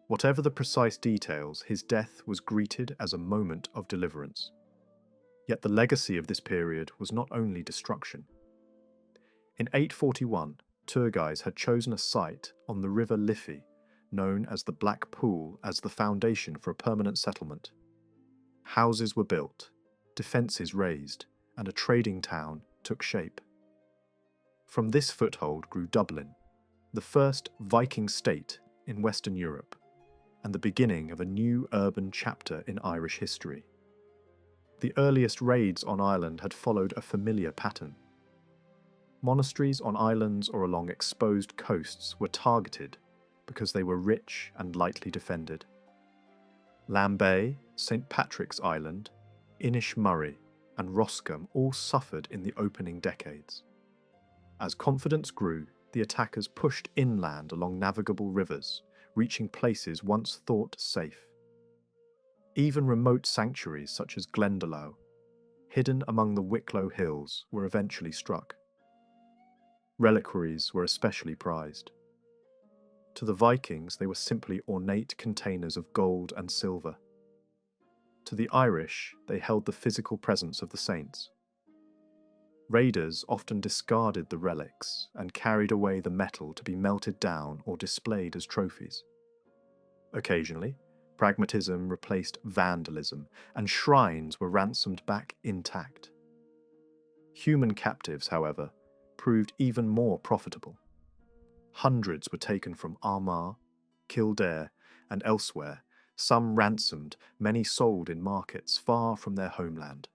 Whatever the precise details, his death was greeted as a moment of deliverance. Yet the legacy of this period was not only destruction. In 841, Turgais had chosen a site on the river Liffey, known as the Black Pool, as the foundation for a permanent settlement. Houses were built, defences raised, and a trading town took shape. From this foothold grew Dublin, the first Viking state in Western Europe, and the beginning of a new urban chapter in Irish history. The earliest raids on Ireland had followed a familiar pattern. Monasteries on islands or along exposed coasts were targeted because they were rich and lightly defended. Lambay, St. Patrick's Island, Inishmurray, and Roscommon all suffered in the opening decades. As confidence grew, the attackers pushed inland along navigable rivers, reaching places once thought safe. Even remote sanctuaries such as Glendalough, hidden among the Wicklow Hills, were eventually struck. Reliquaries were especially prized. To the Vikings, they were simply ornate containers of gold and silver. To the Irish, they held the physical presence of the saints. Raiders often discarded the relics and carried away the metal to be melted down or displayed as trophies. Occasionally, pragmatism replaced vandalism, and shrines were ransomed back intact. Human captives, however, proved even more profitable. Hundreds were taken from Armagh, Kildare, and elsewhere, some ransomed, many sold in markets far from their homeland.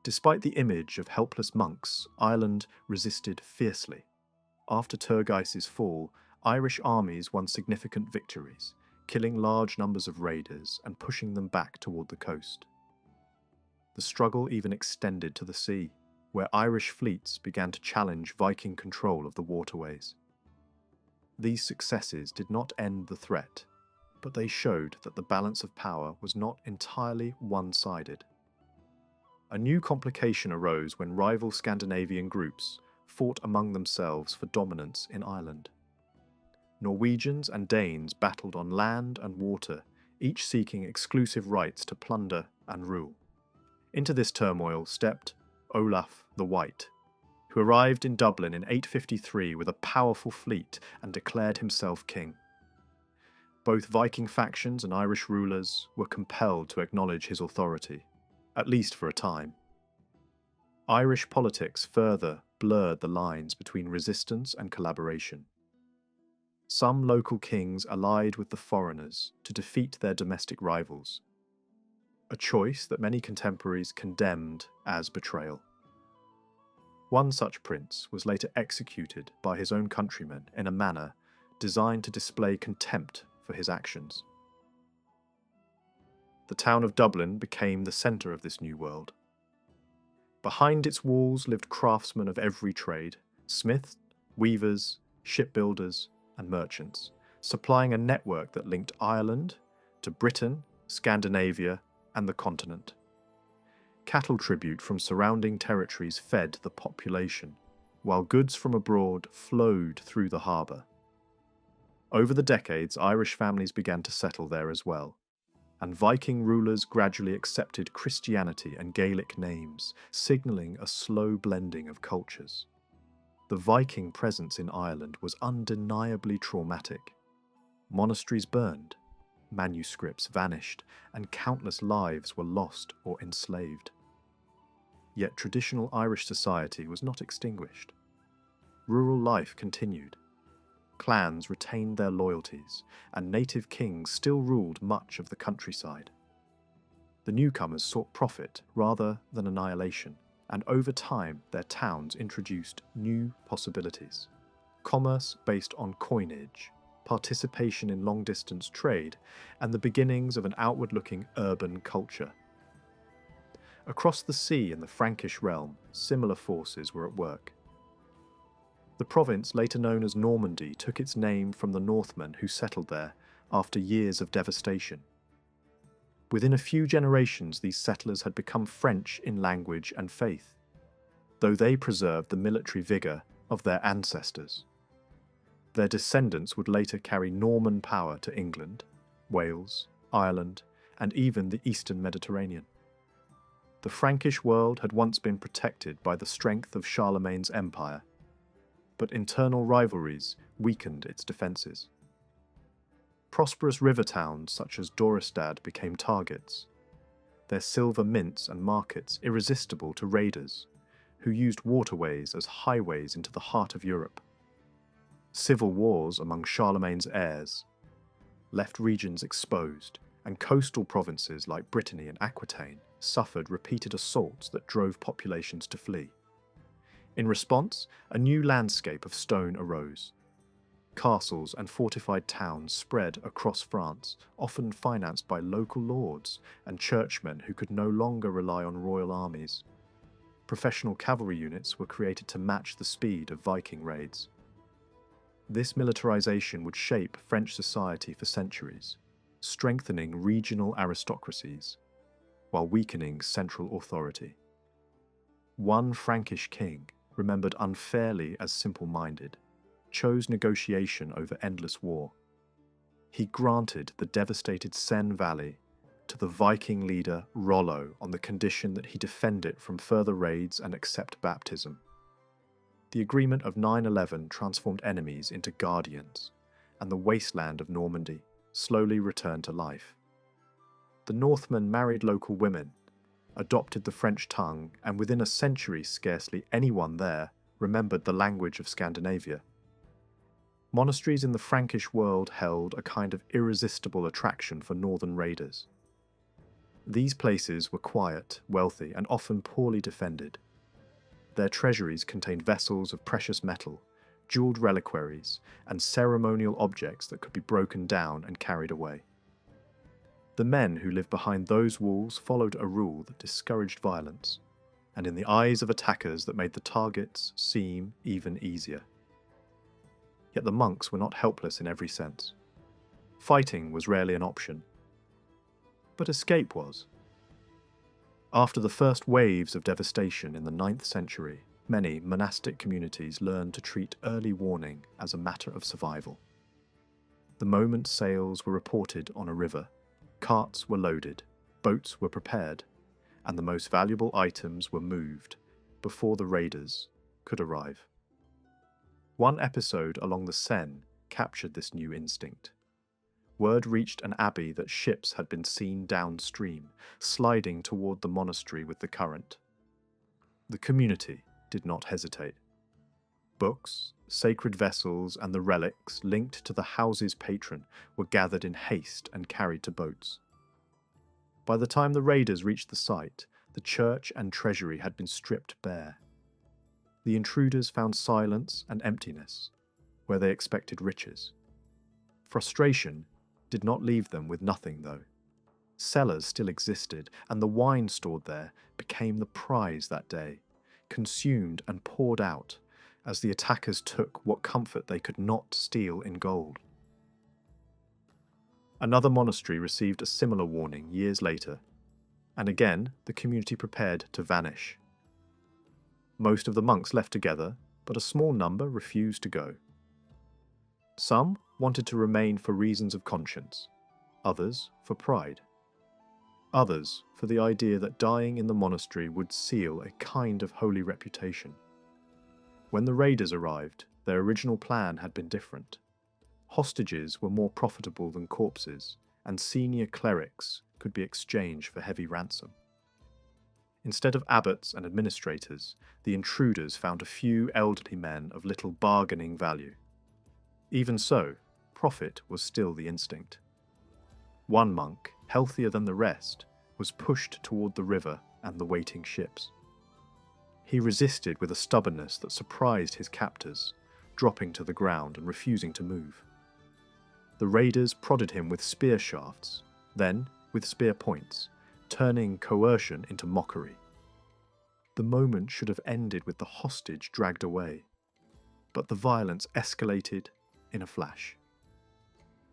Despite the image of helpless monks, Ireland resisted fiercely. After Turgais's fall, Irish armies won significant victories, killing large numbers of raiders and pushing them back toward the coast. The struggle even extended to the sea, where Irish fleets began to challenge Viking control of the waterways. These successes did not end the threat, but they showed that the balance of power was not entirely one-sided. A new complication arose when rival Scandinavian groups fought among themselves for dominance in Ireland. Norwegians and Danes battled on land and water, each seeking exclusive rights to plunder and rule. Into this turmoil stepped Olaf the White, who arrived in Dublin in 853 with a powerful fleet and declared himself king. Both Viking factions and Irish rulers were compelled to acknowledge his authority, at least for a time. Irish politics further blurred the lines between resistance and collaboration. Some local kings allied with the foreigners to defeat their domestic rivals, a choice that many contemporaries condemned as betrayal. One such prince was later executed by his own countrymen in a manner designed to display contempt for his actions. The town of Dublin became the centre of this new world. Behind its walls lived craftsmen of every trade, smiths, weavers, shipbuilders, and merchants, supplying a network that linked Ireland to Britain, Scandinavia, and the continent. Cattle tribute from surrounding territories fed the population, while goods from abroad flowed through the harbour. Over the decades, Irish families began to settle there as well, and Viking rulers gradually accepted Christianity and Gaelic names, signalling a slow blending of cultures. The Viking presence in Ireland was undeniably traumatic. Monasteries burned, manuscripts vanished, and countless lives were lost or enslaved. Yet traditional Irish society was not extinguished. Rural life continued. Clans retained their loyalties, and native kings still ruled much of the countryside. The newcomers sought profit rather than annihilation, and over time their towns introduced new possibilities. Commerce based on coinage, participation in long-distance trade, and the beginnings of an outward-looking urban culture. Across the sea in the Frankish realm, similar forces were at work. The province, later known as Normandy, took its name from the Northmen who settled there after years of devastation. Within a few generations, these settlers had become French in language and faith, though they preserved the military vigour of their ancestors. Their descendants would later carry Norman power to England, Wales, Ireland, and even the Eastern Mediterranean. The Frankish world had once been protected by the strength of Charlemagne's empire, but internal rivalries weakened its defences. Prosperous river towns such as Dorestad became targets, their silver mints and markets irresistible to raiders, who used waterways as highways into the heart of Europe. Civil wars among Charlemagne's heirs left regions exposed, and coastal provinces like Brittany and Aquitaine suffered repeated assaults that drove populations to flee. In response, a new landscape of stone arose. Castles and fortified towns spread across France, often financed by local lords and churchmen who could no longer rely on royal armies. Professional cavalry units were created to match the speed of Viking raids. This militarization would shape French society for centuries, strengthening regional aristocracies, while weakening central authority. One Frankish king, remembered unfairly as simple-minded, chose negotiation over endless war. He granted the devastated Seine Valley to the Viking leader Rollo on the condition that he defend it from further raids and accept baptism. The agreement of 9/11 transformed enemies into guardians, and the wasteland of Normandy slowly returned to life. The Northmen married local women, adopted the French tongue, and within a century scarcely anyone there remembered the language of Scandinavia. Monasteries in the Frankish world held a kind of irresistible attraction for northern raiders. These places were quiet, wealthy, and often poorly defended. Their treasuries contained vessels of precious metal, jewelled reliquaries, and ceremonial objects that could be broken down and carried away. The men who lived behind those walls followed a rule that discouraged violence, and in the eyes of attackers that made the targets seem even easier. Yet the monks were not helpless in every sense. Fighting was rarely an option, but escape was. After the first waves of devastation in the 9th century, many monastic communities learned to treat early warning as a matter of survival. The moment sails were reported on a river, carts were loaded, boats were prepared, and the most valuable items were moved before the raiders could arrive. One episode along the Seine captured this new instinct. Word reached an abbey that ships had been seen downstream, sliding toward the monastery with the current. The community did not hesitate. Books, sacred vessels, and the relics linked to the house's patron were gathered in haste and carried to boats. By the time the raiders reached the site, the church and treasury had been stripped bare. The intruders found silence and emptiness where they expected riches. Frustration did not leave them with nothing, though. Cellars still existed, and the wine stored there became the prize that day, consumed and poured out as the attackers took what comfort they could not steal in gold. Another monastery received a similar warning years later, and again the community prepared to vanish. Most of the monks left together, but a small number refused to go. Some wanted to remain for reasons of conscience, others for pride. Others for the idea that dying in the monastery would seal a kind of holy reputation. When the raiders arrived, their original plan had been different. Hostages were more profitable than corpses, and senior clerics could be exchanged for heavy ransom. Instead of abbots and administrators, the intruders found a few elderly men of little bargaining value. Even so, profit was still the instinct. One monk, healthier than the rest, was pushed toward the river and the waiting ships. He resisted with a stubbornness that surprised his captors, dropping to the ground and refusing to move. The raiders prodded him with spear shafts, then with spear points, turning coercion into mockery. The moment should have ended with the hostage dragged away, but the violence escalated in a flash.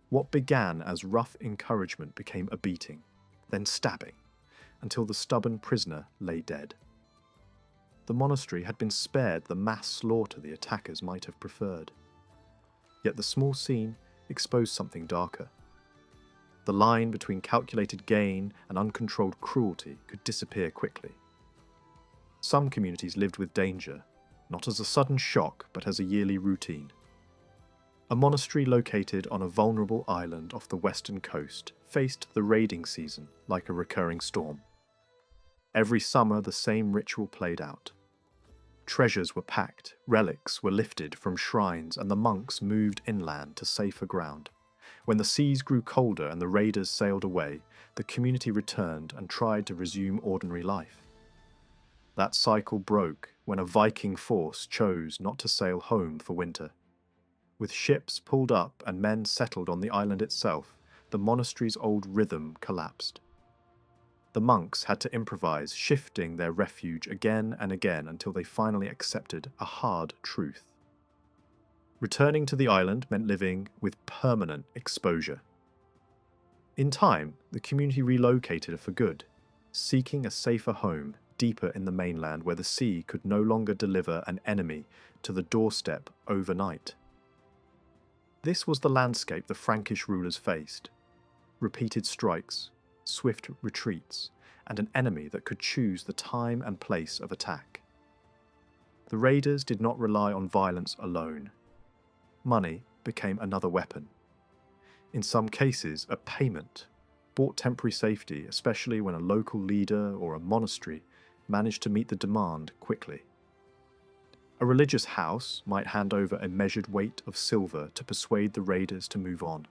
What began as rough encouragement became a beating, then stabbing, until the stubborn prisoner lay dead. The monastery had been spared the mass slaughter the attackers might have preferred. Yet the small scene exposed something darker. The line between calculated gain and uncontrolled cruelty could disappear quickly. Some communities lived with danger, not as a sudden shock but as a yearly routine. A monastery located on a vulnerable island off the western coast faced the raiding season like a recurring storm. Every summer the same ritual played out. Treasures were packed, relics were lifted from shrines, and the monks moved inland to safer ground. When the seas grew colder and the raiders sailed away, the community returned and tried to resume ordinary life. That cycle broke when a Viking force chose not to sail home for winter. With ships pulled up and men settled on the island itself, the monastery's old rhythm collapsed. The monks had to improvise, shifting their refuge again and again until they finally accepted a hard truth. Returning to the island meant living with permanent exposure. In time, the community relocated for good, seeking a safer home deeper in the mainland where the sea could no longer deliver an enemy to the doorstep overnight. This was the landscape the Frankish rulers faced: repeated strikes, swift retreats, and an enemy that could choose the time and place of attack. The raiders did not rely on violence alone. Money became another weapon. In some cases, a payment bought temporary safety, especially when a local leader or a monastery managed to meet the demand quickly. A religious house might hand over a measured weight of silver to persuade the raiders to move on.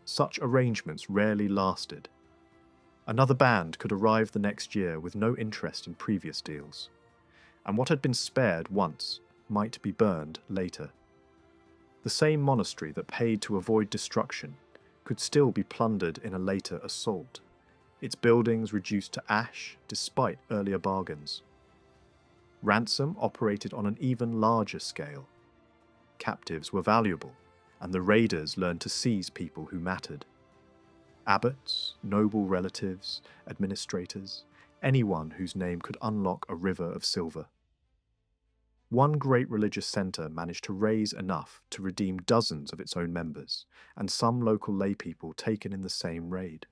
Such arrangements rarely lasted. Another band could arrive the next year with no interest in previous deals, and what had been spared once might be burned later. The same monastery that paid to avoid destruction could still be plundered in a later assault, its buildings reduced to ash despite earlier bargains. Ransom operated on an even larger scale. Captives were valuable, and the raiders learned to seize people who mattered. Abbots, noble relatives, administrators, anyone whose name could unlock a river of silver. One great religious centre managed to raise enough to redeem dozens of its own members, and some local laypeople taken in the same raid.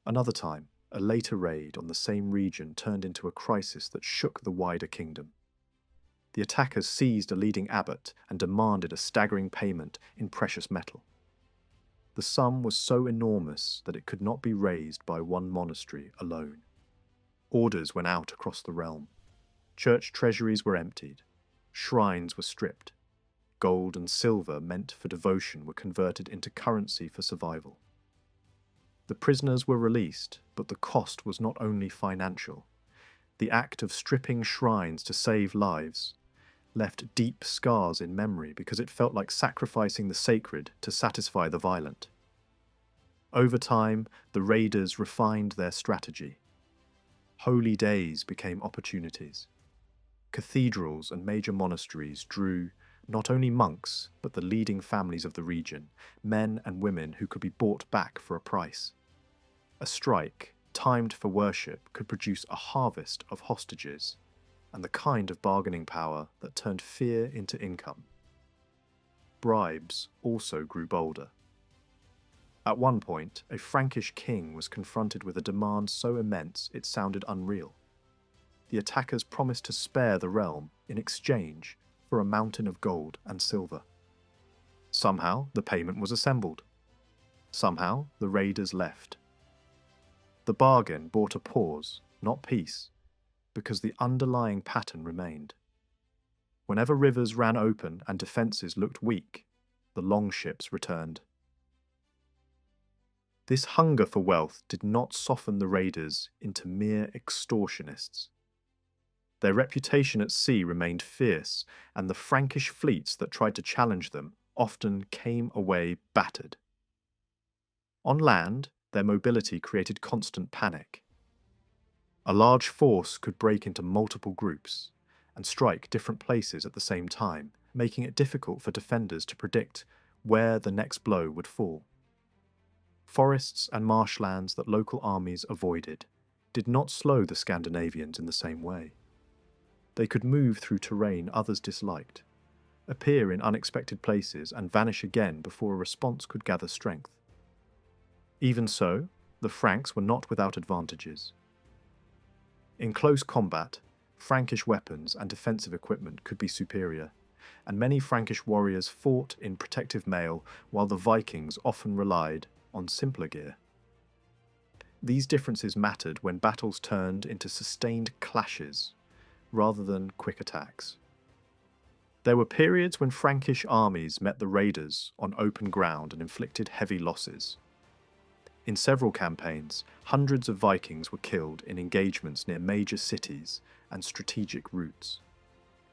Another time, a later raid on the same region turned into a crisis that shook the wider kingdom. The attackers seized a leading abbot and demanded a staggering payment in precious metal. The sum was so enormous that it could not be raised by one monastery alone. orders went out across the realm. Church treasuries were emptied. Shrines were stripped. Gold and silver meant for devotion were converted into currency for survival. The prisoners were released, but the cost was not only financial. The act of stripping shrines to save lives left deep scars in memory because it felt like sacrificing the sacred to satisfy the violent. Over time, the raiders refined their strategy. Holy days became opportunities. Cathedrals and major monasteries drew not only monks, but the leading families of the region, men and women who could be bought back for a price. A strike, timed for worship, could produce a harvest of hostages, and the kind of bargaining power that turned fear into income. Bribes also grew bolder. At one point, a Frankish king was confronted with a demand so immense it sounded unreal. The attackers promised to spare the realm in exchange for a mountain of gold and silver. Somehow, the payment was assembled. Somehow, the raiders left. The bargain brought a pause, not peace, because the underlying pattern remained. Whenever rivers ran open and defences looked weak, the longships returned. This hunger for wealth did not soften the raiders into mere extortionists. Their reputation at sea remained fierce, and the Frankish fleets that tried to challenge them often came away battered. On land, their mobility created constant panic. A large force could break into multiple groups and strike different places at the same time, making it difficult for defenders to predict where the next blow would fall. Forests and marshlands that local armies avoided did not slow the Scandinavians in the same way. They could move through terrain others disliked, appear in unexpected places, and vanish again before a response could gather strength. Even so, the Franks were not without advantages. In close combat, Frankish weapons and defensive equipment could be superior, and many Frankish warriors fought in protective mail while the Vikings often relied on simpler gear. These differences mattered when battles turned into sustained clashes rather than quick attacks. There were periods when Frankish armies met the raiders on open ground and inflicted heavy losses. In several campaigns, hundreds of Vikings were killed in engagements near major cities and strategic routes.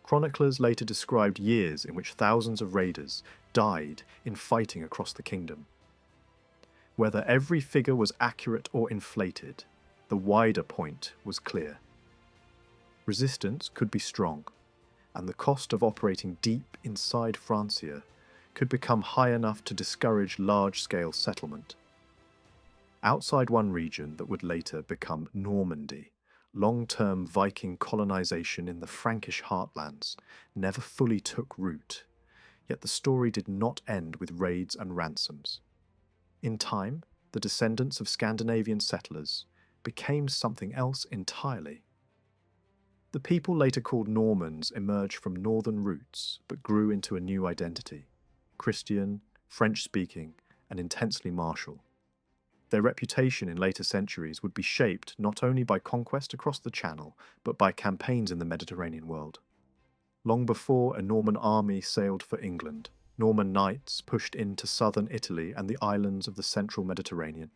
Chroniclers later described years in which thousands of raiders died in fighting across the kingdom. Whether every figure was accurate or inflated, the wider point was clear. Resistance could be strong, and the cost of operating deep inside Francia could become high enough to discourage large-scale settlement. Outside one region that would later become Normandy, long-term Viking colonization in the Frankish heartlands never fully took root, yet the story did not end with raids and ransoms. In time, the descendants of Scandinavian settlers became something else entirely. The people later called Normans emerged from northern roots but grew into a new identity: Christian, French-speaking, and intensely martial. Their reputation in later centuries would be shaped not only by conquest across the Channel, but by campaigns in the Mediterranean world. Long before a Norman army sailed for England, Norman knights pushed into southern Italy and the islands of the central Mediterranean,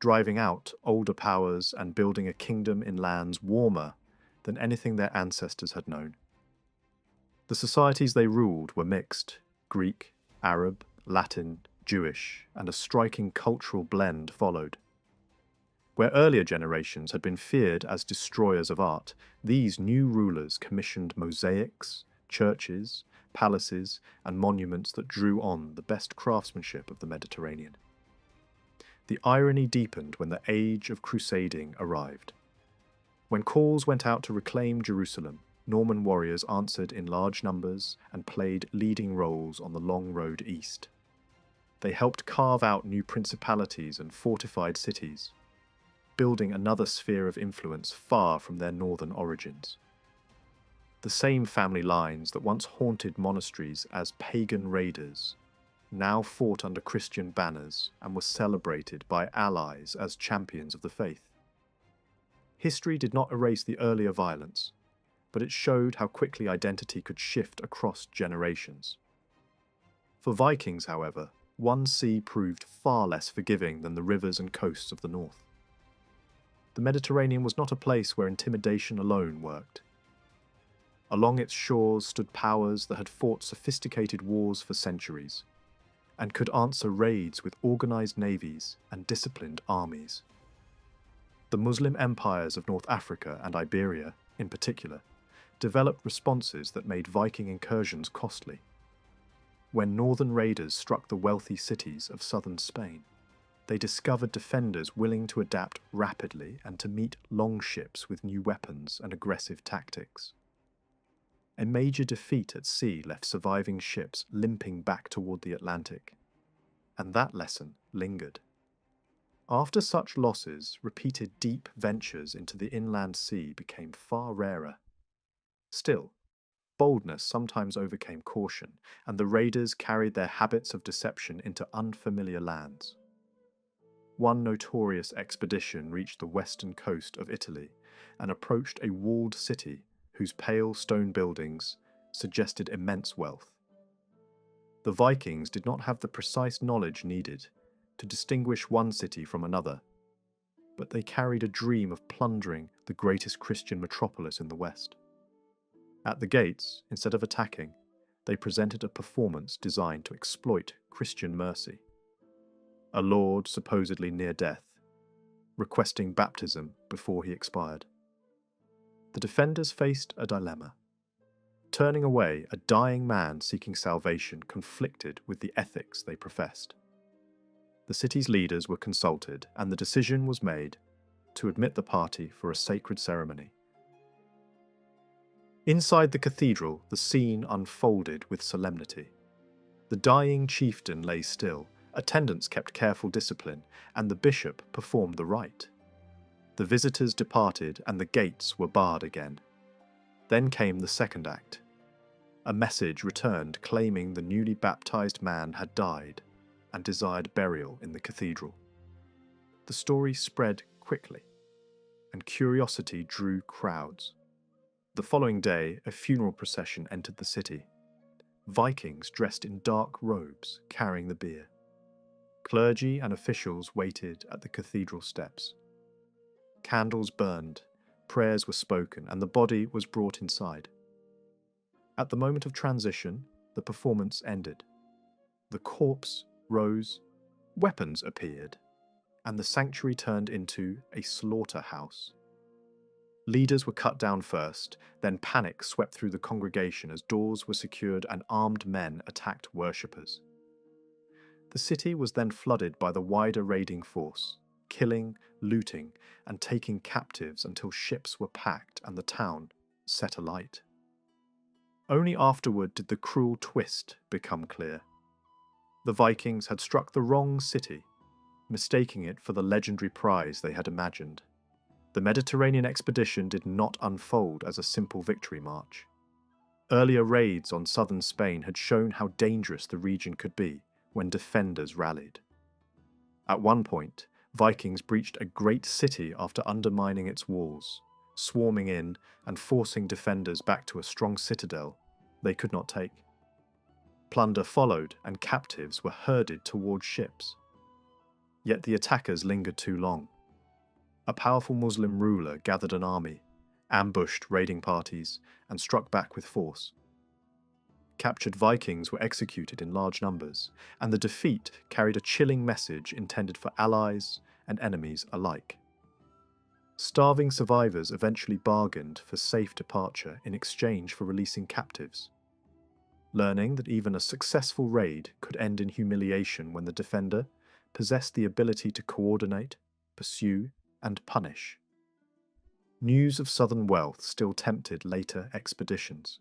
driving out older powers and building a kingdom in lands warmer than anything their ancestors had known. The societies they ruled were mixed: Greek, Arab, Latin, Jewish, and a striking cultural blend followed. Where earlier generations had been feared as destroyers of art, these new rulers commissioned mosaics, churches, palaces, and monuments that drew on the best craftsmanship of the Mediterranean. The irony deepened when the age of crusading arrived. When calls went out to reclaim Jerusalem, Norman warriors answered in large numbers and played leading roles on the long road east. They helped carve out new principalities and fortified cities, building another sphere of influence far from their northern origins. The same family lines that once haunted monasteries as pagan raiders now fought under Christian banners and were celebrated by allies as champions of the faith. History did not erase the earlier violence, but it showed how quickly identity could shift across generations. For Vikings, however, one sea proved far less forgiving than the rivers and coasts of the north. The Mediterranean was not a place where intimidation alone worked. Along its shores stood powers that had fought sophisticated wars for centuries, and could answer raids with organized navies and disciplined armies. The Muslim empires of North Africa and Iberia, in particular, developed responses that made Viking incursions costly. When northern raiders struck the wealthy cities of southern Spain, they discovered defenders willing to adapt rapidly and to meet longships with new weapons and aggressive tactics. A major defeat at sea left surviving ships limping back toward the Atlantic, and that lesson lingered. After such losses, repeated deep ventures into the inland sea became far rarer. Still, boldness sometimes overcame caution, and the raiders carried their habits of deception into unfamiliar lands. One notorious expedition reached the western coast of Italy and approached a walled city whose pale stone buildings suggested immense wealth. The Vikings did not have the precise knowledge needed to distinguish one city from another, but they carried a dream of plundering the greatest Christian metropolis in the West. At the gates, instead of attacking, they presented a performance designed to exploit Christian mercy. A lord supposedly near death, requesting baptism before he expired. The defenders faced a dilemma. Turning away a dying man seeking salvation conflicted with the ethics they professed. The city's leaders were consulted, and the decision was made to admit the party for a sacred ceremony. Inside the cathedral, the scene unfolded with solemnity. The dying chieftain lay still, attendants kept careful discipline, and the bishop performed the rite. The visitors departed, and the gates were barred again. Then came the second act. A message returned claiming the newly baptized man had died and desired burial in the cathedral. The story spread quickly, and curiosity drew crowds. The following day, a funeral procession entered the city. Vikings dressed in dark robes carrying the bier. Clergy and officials waited at the cathedral steps. Candles burned, prayers were spoken, and the body was brought inside. At the moment of transition, the performance ended. The corpse rose, weapons appeared, and the sanctuary turned into a slaughterhouse. Leaders were cut down first, then panic swept through the congregation as doors were secured and armed men attacked worshippers. The city was then flooded by the wider raiding force, killing, looting, and taking captives until ships were packed and the town set alight. Only afterward did the cruel twist become clear. The Vikings had struck the wrong city, mistaking it for the legendary prize they had imagined. The Mediterranean expedition did not unfold as a simple victory march. Earlier raids on southern Spain had shown how dangerous the region could be when defenders rallied. At one point, Vikings breached a great city after undermining its walls, swarming in and forcing defenders back to a strong citadel they could not take. Plunder followed, and captives were herded toward ships. Yet the attackers lingered too long. A powerful Muslim ruler gathered an army, ambushed raiding parties, and struck back with force. Captured Vikings were executed in large numbers, and the defeat carried a chilling message intended for allies and enemies alike. Starving survivors eventually bargained for safe departure in exchange for releasing captives. Learning that even a successful raid could end in humiliation when the defender possessed the ability to coordinate, pursue, and punish. News of southern wealth still tempted later expeditions.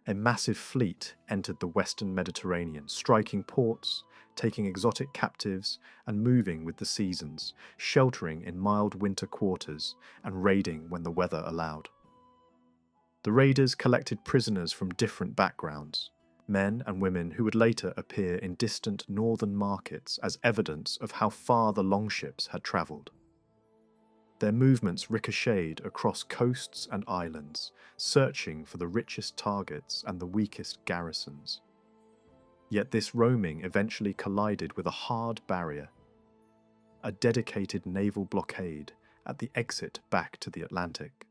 A massive fleet entered the western Mediterranean, striking ports, taking exotic captives, and moving with the seasons, sheltering in mild winter quarters and raiding when the weather allowed. The raiders collected prisoners from different backgrounds, men and women who would later appear in distant northern markets as evidence of how far the longships had travelled. Their movements ricocheted across coasts and islands, searching for the richest targets and the weakest garrisons. Yet this roaming eventually collided with a hard barrier, a dedicated naval blockade at the exit back to the Atlantic.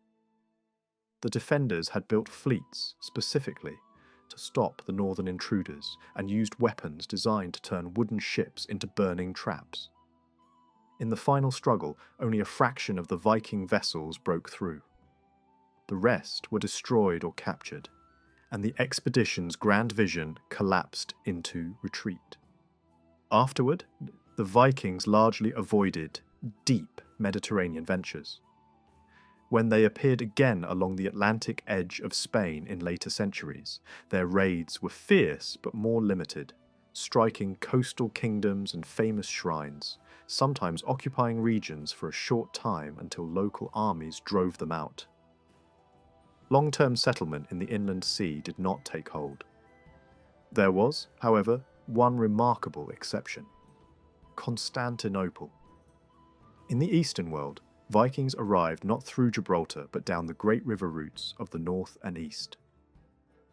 The defenders had built fleets specifically to stop the northern intruders and used weapons designed to turn wooden ships into burning traps. In the final struggle, only a fraction of the Viking vessels broke through. The rest were destroyed or captured, and the expedition's grand vision collapsed into retreat. Afterward, the Vikings largely avoided deep Mediterranean ventures. When they appeared again along the Atlantic edge of Spain in later centuries, their raids were fierce but more limited, striking coastal kingdoms and famous shrines, sometimes occupying regions for a short time until local armies drove them out. Long-term settlement in the inland sea did not take hold. There was, however, one remarkable exception: Constantinople. In the Eastern world, Vikings arrived not through Gibraltar but down the great river routes of the north and east.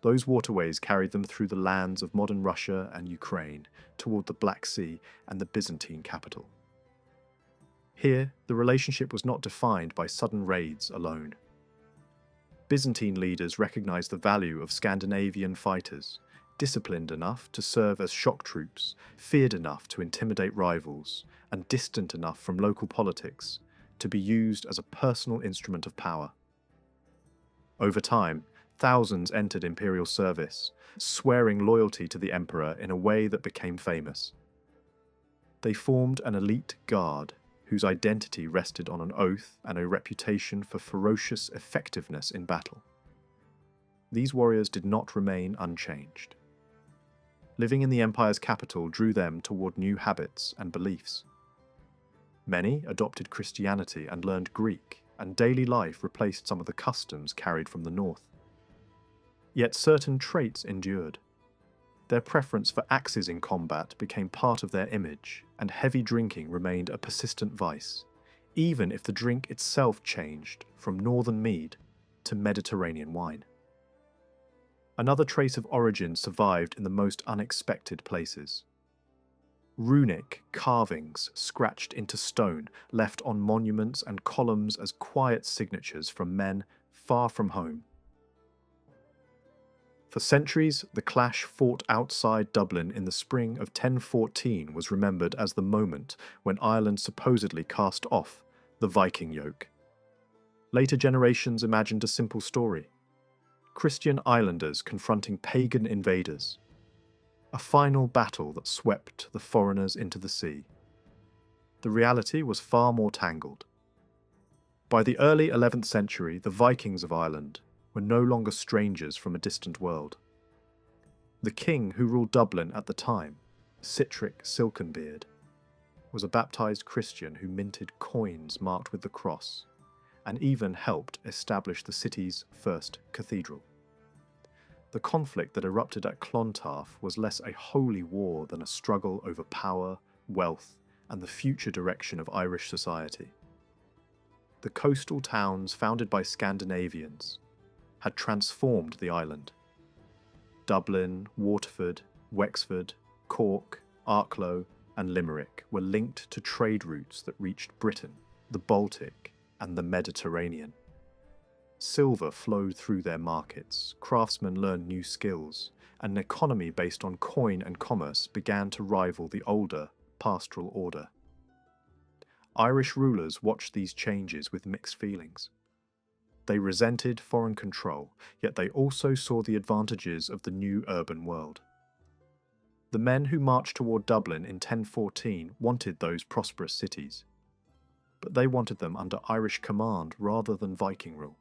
Those waterways carried them through the lands of modern Russia and Ukraine toward the Black Sea and the Byzantine capital. Here, the relationship was not defined by sudden raids alone. Byzantine leaders recognized the value of Scandinavian fighters, disciplined enough to serve as shock troops, feared enough to intimidate rivals, and distant enough from local politics to be used as a personal instrument of power. Over time, thousands entered imperial service, swearing loyalty to the emperor in a way that became famous. They formed an elite guard whose identity rested on an oath and a reputation for ferocious effectiveness in battle. These warriors did not remain unchanged. Living in the empire's capital drew them toward new habits and beliefs. Many adopted Christianity and learned Greek, and daily life replaced some of the customs carried from the north. Yet certain traits endured. Their preference for axes in combat became part of their image, and heavy drinking remained a persistent vice, even if the drink itself changed from northern mead to Mediterranean wine. Another trace of origin survived in the most unexpected places. Runic carvings scratched into stone left on monuments and columns as quiet signatures from men far from home. For centuries, the clash fought outside Dublin in the spring of 1014 was remembered as the moment when Ireland supposedly cast off the Viking yoke. Later generations imagined a simple story: Christian islanders confronting pagan invaders. A final battle that swept the foreigners into the sea. The reality was far more tangled. By the early 11th century, the Vikings of Ireland were no longer strangers from a distant world. The king who ruled Dublin at the time, Sitric Silkenbeard, was a baptized Christian who minted coins marked with the cross, and even helped establish the city's first cathedral. The conflict that erupted at Clontarf was less a holy war than a struggle over power, wealth, and the future direction of Irish society. The coastal towns founded by Scandinavians had transformed the island. Dublin, Waterford, Wexford, Cork, Arklow, and Limerick were linked to trade routes that reached Britain, the Baltic, and the Mediterranean. Silver flowed through their markets, craftsmen learned new skills, and an economy based on coin and commerce began to rival the older pastoral order. Irish rulers watched these changes with mixed feelings. They resented foreign control, yet they also saw the advantages of the new urban world. The men who marched toward Dublin in 1014 wanted those prosperous cities, but they wanted them under Irish command rather than Viking rule.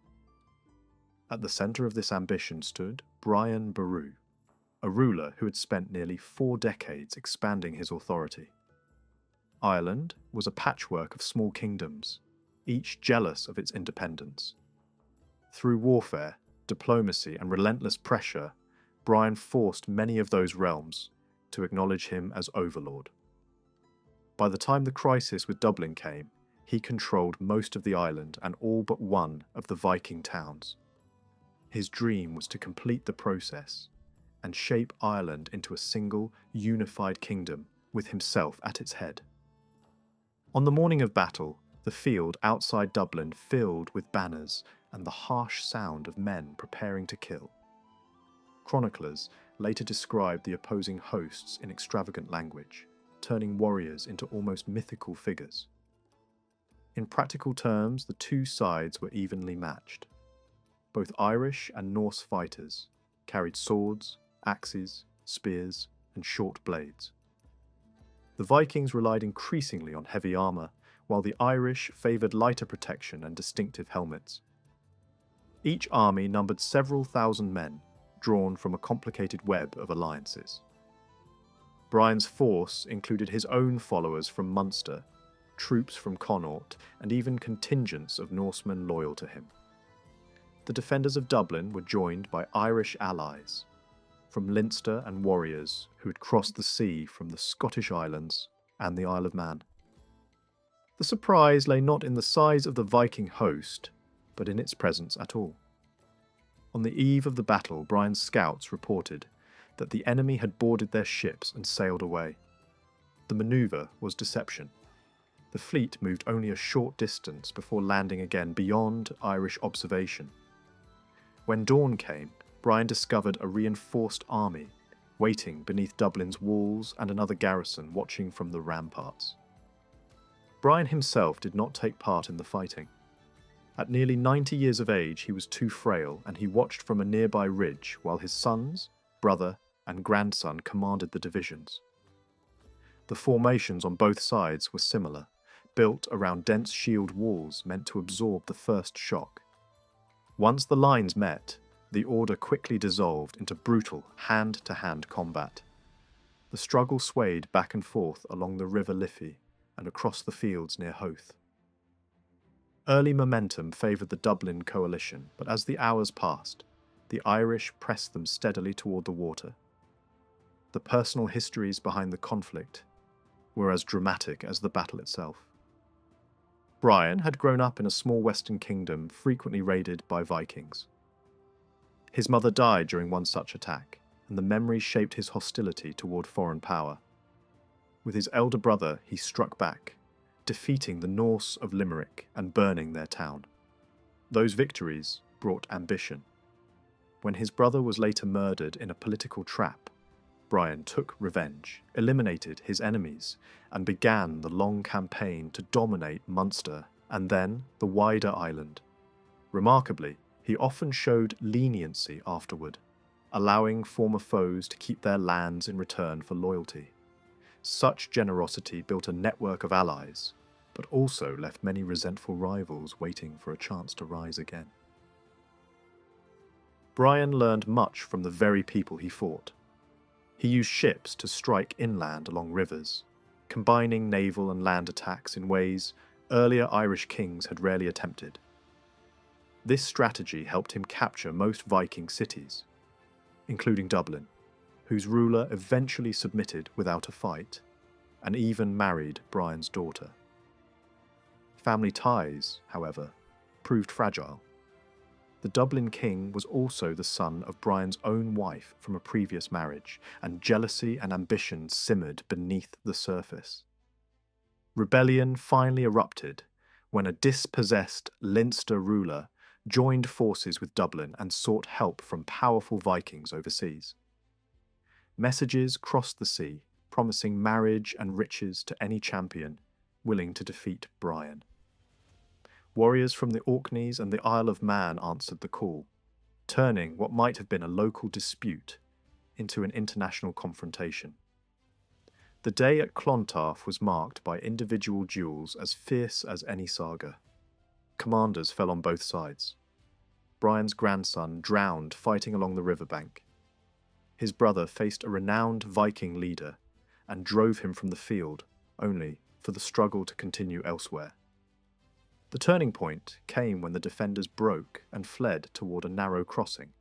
At the centre of this ambition stood Brian Boru, a ruler who had spent nearly 4 decades expanding his authority. Ireland was a patchwork of small kingdoms, each jealous of its independence. Through warfare, diplomacy, and relentless pressure, Brian forced many of those realms to acknowledge him as overlord. By the time the crisis with Dublin came, he controlled most of the island and all but one of the Viking towns. His dream was to complete the process and shape Ireland into a single, unified kingdom with himself at its head. On the morning of battle, the field outside Dublin filled with banners and the harsh sound of men preparing to kill. Chroniclers later described the opposing hosts in extravagant language, turning warriors into almost mythical figures. In practical terms, the two sides were evenly matched. Both Irish and Norse fighters carried swords, axes, spears, and short blades. The Vikings relied increasingly on heavy armour, while the Irish favoured lighter protection and distinctive helmets. Each army numbered several thousand men, drawn from a complicated web of alliances. Brian's force included his own followers from Munster, troops from Connaught, and even contingents of Norsemen loyal to him. The defenders of Dublin were joined by Irish allies, from Leinster and warriors who had crossed the sea from the Scottish Islands and the Isle of Man. The surprise lay not in the size of the Viking host, but in its presence at all. On the eve of the battle, Brian's scouts reported that the enemy had boarded their ships and sailed away. The manoeuvre was deception. The fleet moved only a short distance before landing again beyond Irish observation. When dawn came, Brian discovered a reinforced army waiting beneath Dublin's walls and another garrison watching from the ramparts. Brian himself did not take part in the fighting. At nearly 90 years of age, he was too frail, and he watched from a nearby ridge while his sons, brother, and grandson commanded the divisions. The formations on both sides were similar, built around dense shield walls meant to absorb the first shock. Once the lines met, the order quickly dissolved into brutal, hand-to-hand combat. The struggle swayed back and forth along the River Liffey and across the fields near Howth. Early momentum favoured the Dublin coalition, but as the hours passed, the Irish pressed them steadily toward the water. The personal histories behind the conflict were as dramatic as the battle itself. Brian had grown up in a small western kingdom frequently raided by Vikings. His mother died during one such attack, and the memory shaped his hostility toward foreign power. With his elder brother, he struck back, defeating the Norse of Limerick and burning their town. Those victories brought ambition. When his brother was later murdered in a political trap, Brian took revenge, eliminated his enemies, and began the long campaign to dominate Munster and then the wider island. Remarkably, he often showed leniency afterward, allowing former foes to keep their lands in return for loyalty. Such generosity built a network of allies, but also left many resentful rivals waiting for a chance to rise again. Brian learned much from the very people he fought. He used ships to strike inland along rivers, combining naval and land attacks in ways earlier Irish kings had rarely attempted. This strategy helped him capture most Viking cities, including Dublin, whose ruler eventually submitted without a fight, and even married Brian's daughter. Family ties, however, proved fragile. The Dublin king was also the son of Brian's own wife from a previous marriage, and jealousy and ambition simmered beneath the surface. Rebellion finally erupted when a dispossessed Leinster ruler joined forces with Dublin and sought help from powerful Vikings overseas. Messages crossed the sea, promising marriage and riches to any champion willing to defeat Brian. Warriors from the Orkneys and the Isle of Man answered the call, turning what might have been a local dispute into an international confrontation. The day at Clontarf was marked by individual duels as fierce as any saga. Commanders fell on both sides. Brian's grandson drowned fighting along the riverbank. His brother faced a renowned Viking leader and drove him from the field, only for the struggle to continue elsewhere. The turning point came when the defenders broke and fled toward a narrow crossing.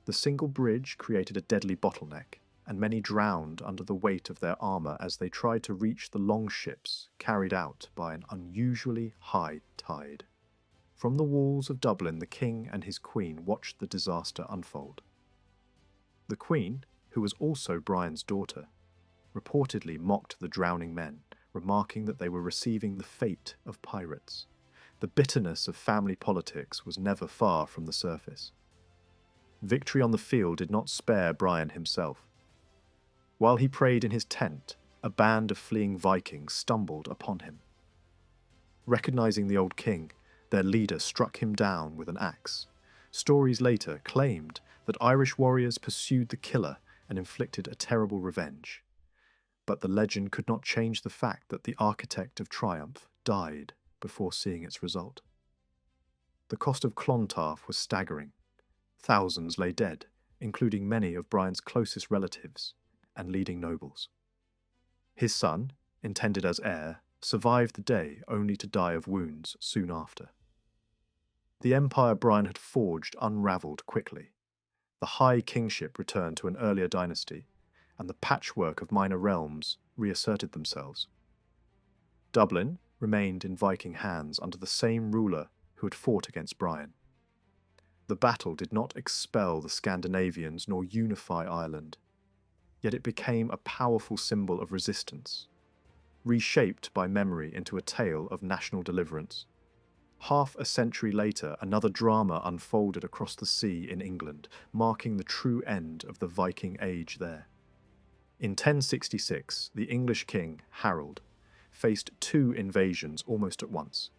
The single bridge created a deadly bottleneck, and many drowned under the weight of their armour as they tried to reach the longships carried out by an unusually high tide. From the walls of Dublin, the king and his queen watched the disaster unfold. The queen, who was also Brian's daughter, reportedly mocked the drowning men, remarking that they were receiving the fate of pirates. The bitterness of family politics was never far from the surface. Victory on the field did not spare Brian himself. While he prayed in his tent, a band of fleeing Vikings stumbled upon him. Recognizing the old king, their leader struck him down with an axe. Stories later claimed that Irish warriors pursued the killer and inflicted a terrible revenge. But the legend could not change the fact that the architect of triumph died before seeing its result. The cost of Clontarf was staggering. Thousands lay dead, including many of Brian's closest relatives and leading nobles. His son, intended as heir, survived the day only to die of wounds soon after. The empire Brian had forged unravelled quickly. The high kingship returned to an earlier dynasty, and the patchwork of minor realms reasserted themselves. Dublin remained in Viking hands under the same ruler who had fought against Brian. The battle did not expel the Scandinavians nor unify Ireland, yet it became a powerful symbol of resistance, reshaped by memory into a tale of national deliverance. Half a century later, another drama unfolded across the sea in England, marking the true end of the Viking age there. In 1066, the English king, Harold, faced two invasions almost at once.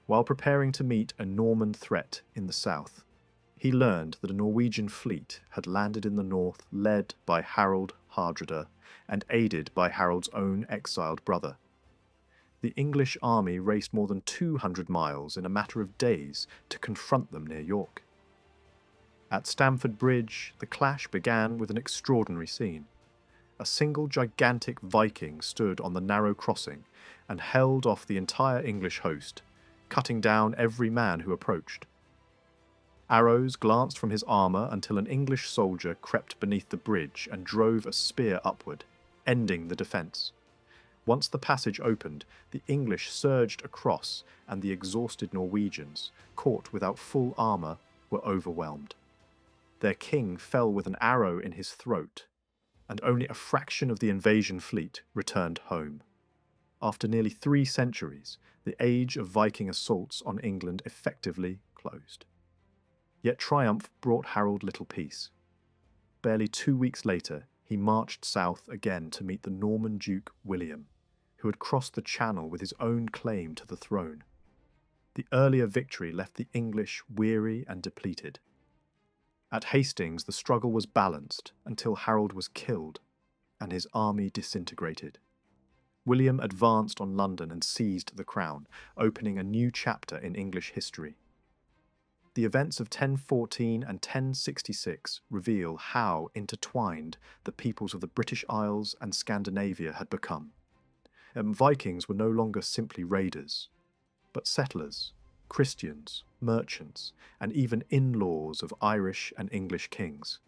While preparing to meet a Norman threat in the south, he learned that a Norwegian fleet had landed in the north led by Harold Hardrada and aided by Harold's own exiled brother. The English army raced more than 200 miles in a matter of days to confront them near York. At Stamford Bridge, the clash began with an extraordinary scene. A single gigantic Viking stood on the narrow crossing and held off the entire English host, cutting down every man who approached. Arrows glanced from his armour until an English soldier crept beneath the bridge and drove a spear upward, ending the defence. Once the passage opened, the English surged across, and the exhausted Norwegians, caught without full armour, were overwhelmed. Their king fell with an arrow in his throat, and only a fraction of the invasion fleet returned home. After nearly 3 centuries, the age of Viking assaults on England effectively closed. Yet triumph brought Harold little peace. Barely 2 weeks later, he marched south again to meet the Norman Duke William, who had crossed the Channel with his own claim to the throne. The earlier victory left the English weary and depleted. At Hastings, the struggle was balanced until Harold was killed and his army disintegrated. William advanced on London and seized the crown, opening a new chapter in English history. The events of 1014 and 1066 reveal how intertwined the peoples of the British Isles and Scandinavia had become. Vikings were no longer simply raiders, but settlers, Christians, merchants, and even in-laws of Irish and English kings.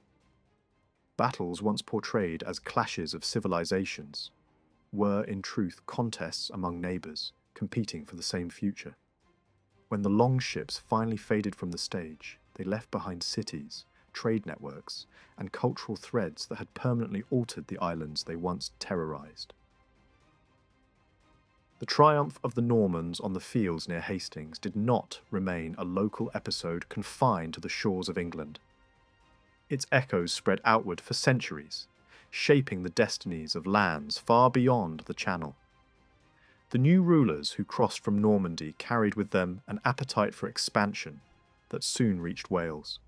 Battles once portrayed as clashes of civilizations were in truth contests among neighbours, competing for the same future. When the longships finally faded from the stage, they left behind cities, trade networks, and cultural threads that had permanently altered the islands they once terrorised. The triumph of the Normans on the fields near Hastings did not remain a local episode confined to the shores of England. Its echoes spread outward for centuries, shaping the destinies of lands far beyond the Channel. The new rulers who crossed from Normandy carried with them an appetite for expansion that soon reached Wales,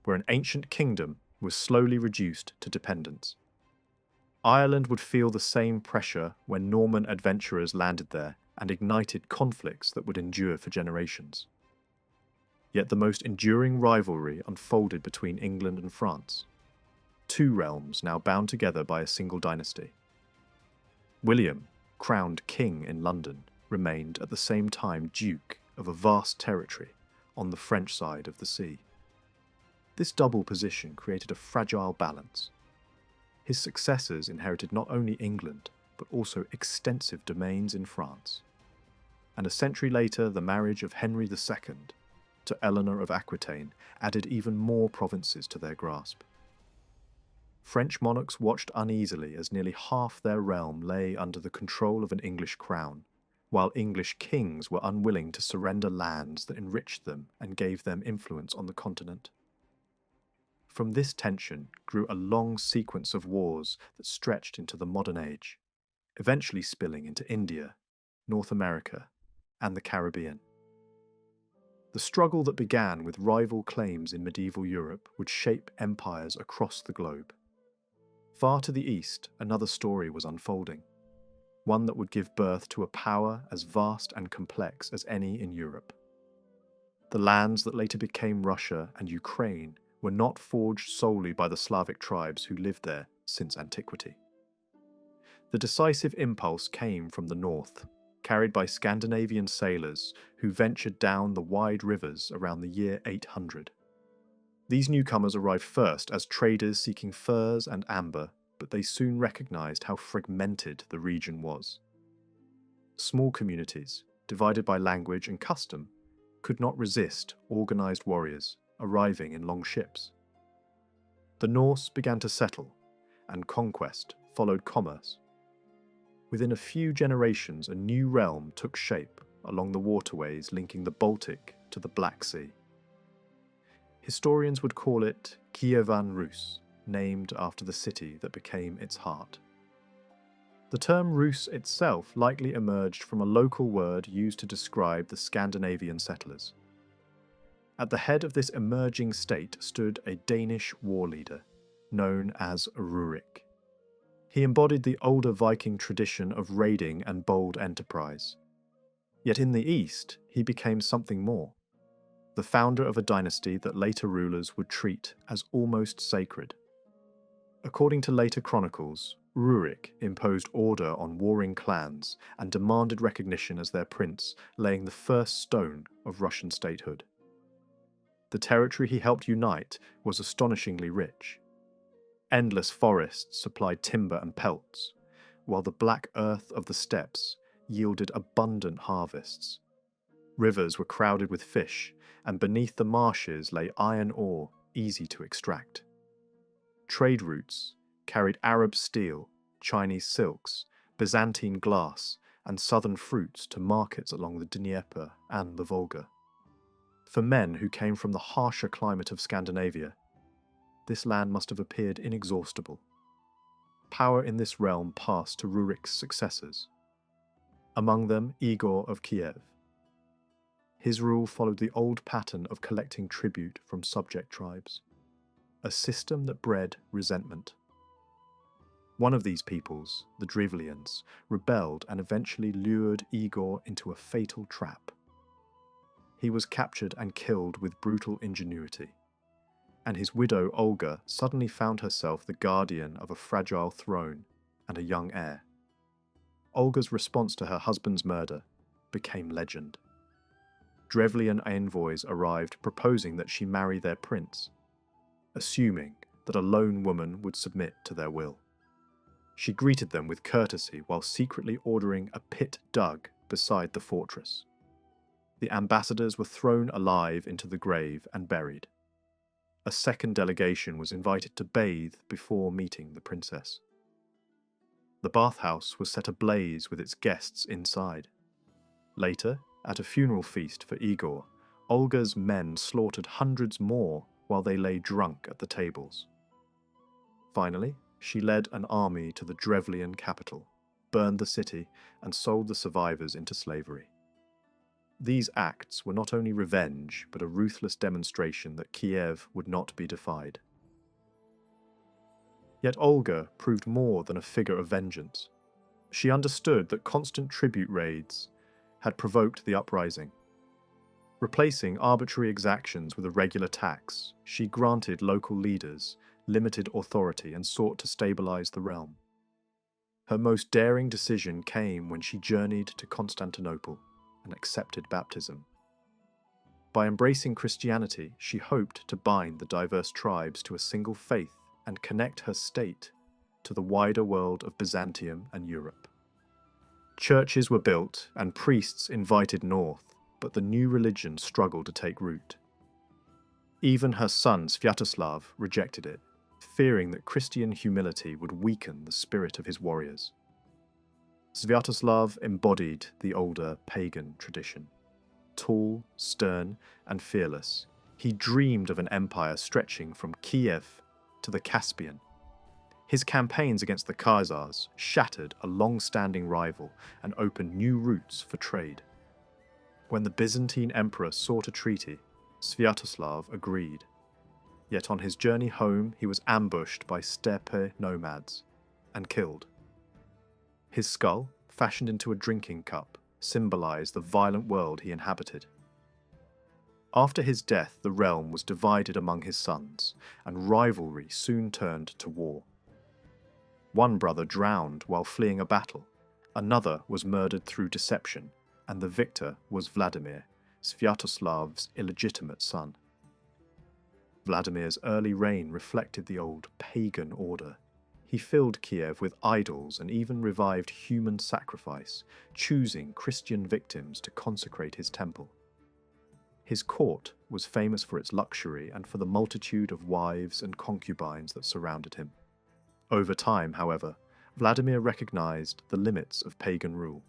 where an ancient kingdom was slowly reduced to dependence. Ireland would feel the same pressure when Norman adventurers landed there and ignited conflicts that would endure for generations. Yet the most enduring rivalry unfolded between England and France, two realms now bound together by a single dynasty. William, crowned king in London, remained at the same time duke of a vast territory on the French side of the sea. This double position created a fragile balance. His successors inherited not only England, but also extensive domains in France. And a century later, the marriage of Henry II to Eleanor of Aquitaine added even more provinces to their grasp. French monarchs watched uneasily as nearly half their realm lay under the control of an English crown, while English kings were unwilling to surrender lands that enriched them and gave them influence on the continent. From this tension grew a long sequence of wars that stretched into the modern age, eventually spilling into India, North America, and the Caribbean. The struggle that began with rival claims in medieval Europe would shape empires across the globe. Far to the east, another story was unfolding, one that would give birth to a power as vast and complex as any in Europe. The lands that later became Russia and Ukraine were not forged solely by the Slavic tribes who lived there since antiquity. The decisive impulse came from the north, carried by Scandinavian sailors who ventured down the wide rivers around the year 800. These newcomers arrived first as traders seeking furs and amber, but they soon recognized how fragmented the region was. Small communities, divided by language and custom, could not resist organized warriors arriving in long ships. The Norse began to settle, and conquest followed commerce. Within a few generations, a new realm took shape along the waterways linking the Baltic to the Black Sea. Historians would call it Kievan Rus, named after the city that became its heart. The term Rus itself likely emerged from a local word used to describe the Scandinavian settlers. At the head of this emerging state stood a Danish war leader, known as Rurik. He embodied the older Viking tradition of raiding and bold enterprise. Yet in the east, he became something more. The founder of a dynasty that later rulers would treat as almost sacred. According to later chronicles, Rurik imposed order on warring clans and demanded recognition as their prince, laying the first stone of Russian statehood. The territory he helped unite was astonishingly rich. Endless forests supplied timber and pelts, while the black earth of the steppes yielded abundant harvests. Rivers were crowded with fish, and beneath the marshes lay iron ore easy to extract. Trade routes carried Arab steel, Chinese silks, Byzantine glass, and southern fruits to markets along the Dnieper and the Volga. For men who came from the harsher climate of Scandinavia, this land must have appeared inexhaustible. Power in this realm passed to Rurik's successors, among them Igor of Kiev. His rule followed the old pattern of collecting tribute from subject tribes, a system that bred resentment. One of these peoples, the Drevlians, rebelled and eventually lured Igor into a fatal trap. He was captured and killed with brutal ingenuity, and his widow Olga suddenly found herself the guardian of a fragile throne and a young heir. Olga's response to her husband's murder became legend. Drevlian envoys arrived proposing that she marry their prince, assuming that a lone woman would submit to their will. She greeted them with courtesy while secretly ordering a pit dug beside the fortress. The ambassadors were thrown alive into the grave and buried. A second delegation was invited to bathe before meeting the princess. The bathhouse was set ablaze with its guests inside. Later, at a funeral feast for Igor, Olga's men slaughtered hundreds more while they lay drunk at the tables. Finally, she led an army to the Drevlian capital, burned the city, and sold the survivors into slavery. These acts were not only revenge, but a ruthless demonstration that Kiev would not be defied. Yet Olga proved more than a figure of vengeance. She understood that constant tribute raids had provoked the uprising. Replacing arbitrary exactions with a regular tax, she granted local leaders limited authority and sought to stabilize the realm. Her most daring decision came when she journeyed to Constantinople and accepted baptism. By embracing Christianity, she hoped to bind the diverse tribes to a single faith and connect her state to the wider world of Byzantium and Europe. Churches were built and priests invited north, but the new religion struggled to take root. Even her son Sviatoslav rejected it, fearing that Christian humility would weaken the spirit of his warriors. Sviatoslav embodied the older pagan tradition. Tall, stern, and fearless, he dreamed of an empire stretching from Kiev to the Caspian. His campaigns against the Khazars shattered a long-standing rival and opened new routes for trade. When the Byzantine emperor sought a treaty, Sviatoslav agreed. Yet on his journey home, he was ambushed by steppe nomads and killed. His skull, fashioned into a drinking cup, symbolized the violent world he inhabited. After his death, the realm was divided among his sons, and rivalry soon turned to war. One brother drowned while fleeing a battle, another was murdered through deception, and the victor was Vladimir, Sviatoslav's illegitimate son. Vladimir's early reign reflected the old pagan order. He filled Kiev with idols and even revived human sacrifice, choosing Christian victims to consecrate his temple. His court was famous for its luxury and for the multitude of wives and concubines that surrounded him. Over time, however, Vladimir recognized the limits of pagan rule.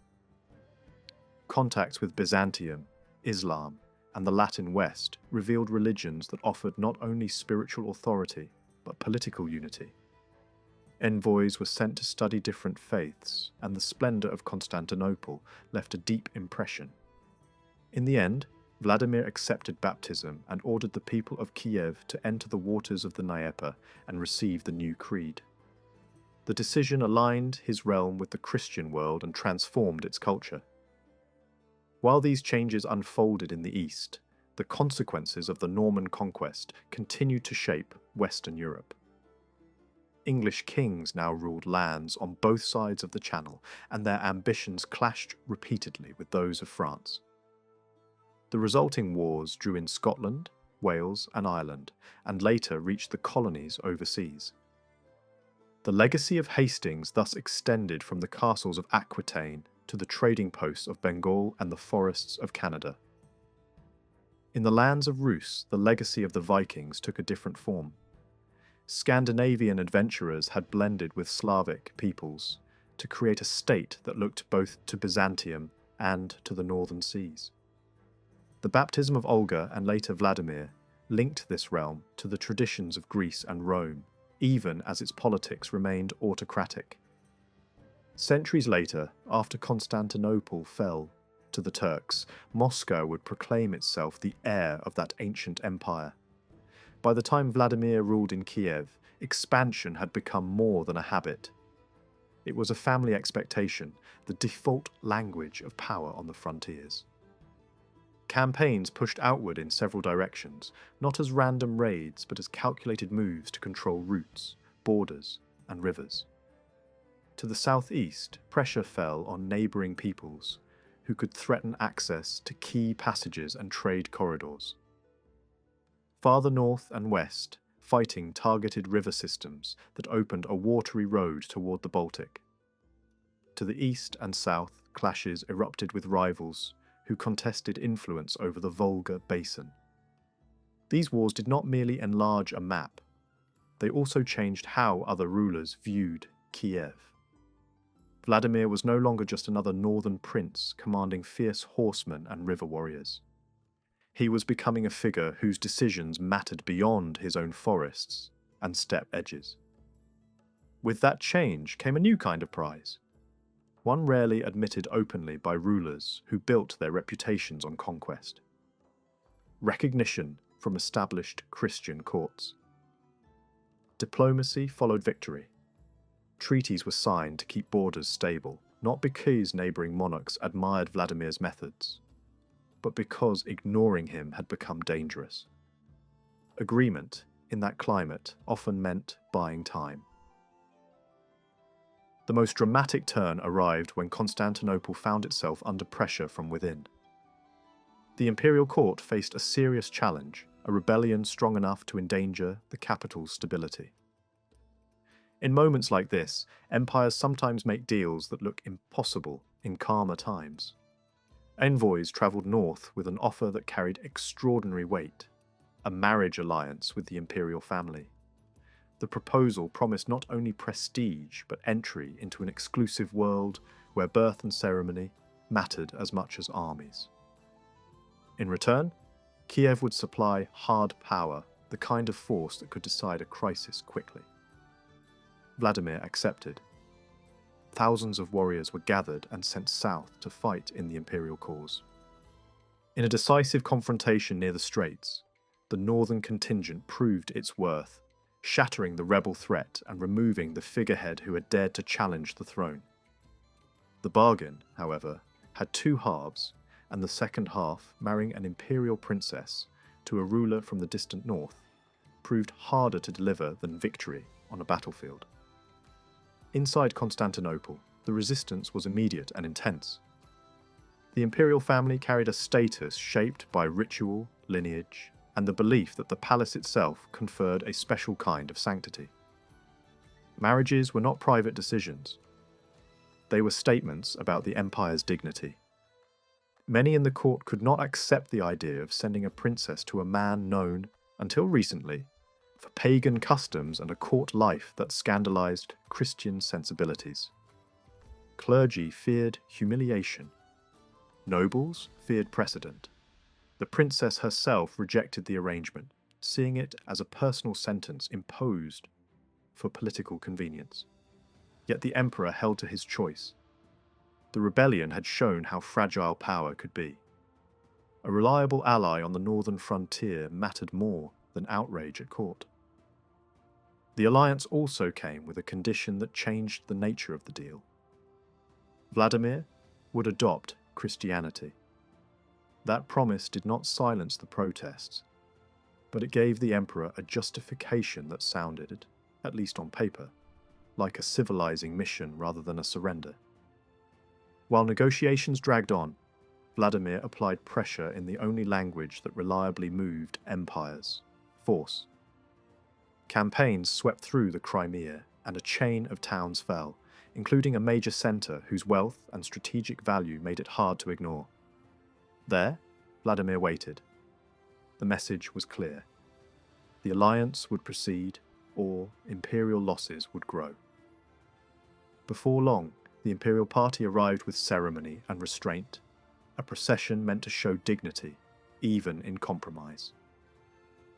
Contacts with Byzantium, Islam, and the Latin West revealed religions that offered not only spiritual authority, but political unity. Envoys were sent to study different faiths, and the splendor of Constantinople left a deep impression. In the end, Vladimir accepted baptism and ordered the people of Kiev to enter the waters of the Dnieper and receive the new creed. The decision aligned his realm with the Christian world and transformed its culture. While these changes unfolded in the East, the consequences of the Norman conquest continued to shape Western Europe. English kings now ruled lands on both sides of the Channel, and their ambitions clashed repeatedly with those of France. The resulting wars drew in Scotland, Wales, and Ireland, and later reached the colonies overseas. The legacy of Hastings thus extended from the castles of Aquitaine to the trading posts of Bengal and the forests of Canada. In the lands of Rus, the legacy of the Vikings took a different form. Scandinavian adventurers had blended with Slavic peoples to create a state that looked both to Byzantium and to the northern seas. The baptism of Olga and later Vladimir linked this realm to the traditions of Greece and Rome, even as its politics remained autocratic. Centuries later, after Constantinople fell to the Turks, Moscow would proclaim itself the heir of that ancient empire. By the time Vladimir ruled in Kiev, expansion had become more than a habit. It was a family expectation, the default language of power on the frontiers. Campaigns pushed outward in several directions, not as random raids but as calculated moves to control routes, borders, and rivers. To the southeast, pressure fell on neighbouring peoples, who could threaten access to key passages and trade corridors. Farther north and west, fighting targeted river systems that opened a watery road toward the Baltic. To the east and south, clashes erupted with rivals who contested influence over the Volga basin. These wars did not merely enlarge a map, they also changed how other rulers viewed Kiev. Vladimir was no longer just another northern prince commanding fierce horsemen and river warriors. He was becoming a figure whose decisions mattered beyond his own forests and steppe edges. With that change came a new kind of prize, one rarely admitted openly by rulers who built their reputations on conquest: recognition from established Christian courts. Diplomacy followed victory. Treaties were signed to keep borders stable, not because neighbouring monarchs admired Vladimir's methods, but because ignoring him had become dangerous. Agreement, in that climate, often meant buying time. The most dramatic turn arrived when Constantinople found itself under pressure from within. The imperial court faced a serious challenge, a rebellion strong enough to endanger the capital's stability. In moments like this, empires sometimes make deals that look impossible in calmer times. Envoys travelled north with an offer that carried extraordinary weight, a marriage alliance with the imperial family. The proposal promised not only prestige but entry into an exclusive world where birth and ceremony mattered as much as armies. In return, Kiev would supply hard power, the kind of force that could decide a crisis quickly. Vladimir accepted. Thousands of warriors were gathered and sent south to fight in the imperial cause. In a decisive confrontation near the Straits, the northern contingent proved its worth, shattering the rebel threat and removing the figurehead who had dared to challenge the throne. The bargain, however, had two halves, and the second half, marrying an imperial princess to a ruler from the distant north, proved harder to deliver than victory on a battlefield. Inside Constantinople, the resistance was immediate and intense. The imperial family carried a status shaped by ritual, lineage, and the belief that the palace itself conferred a special kind of sanctity. Marriages were not private decisions. They were statements about the empire's dignity. Many in the court could not accept the idea of sending a princess to a man known, until recently, for pagan customs and a court life that scandalized Christian sensibilities. Clergy feared humiliation. Nobles feared precedent. The princess herself rejected the arrangement, seeing it as a personal sentence imposed for political convenience. Yet the emperor held to his choice. The rebellion had shown how fragile power could be. A reliable ally on the northern frontier mattered more than outrage at court. The alliance also came with a condition that changed the nature of the deal. Vladimir would adopt Christianity. That promise did not silence the protests, but it gave the emperor a justification that sounded, at least on paper, like a civilizing mission rather than a surrender. While negotiations dragged on, Vladimir applied pressure in the only language that reliably moved empires: force. Campaigns swept through the Crimea, and a chain of towns fell, including a major centre whose wealth and strategic value made it hard to ignore. There, Vladimir waited. The message was clear. The alliance would proceed, or imperial losses would grow. Before long, the imperial party arrived with ceremony and restraint, a procession meant to show dignity, even in compromise.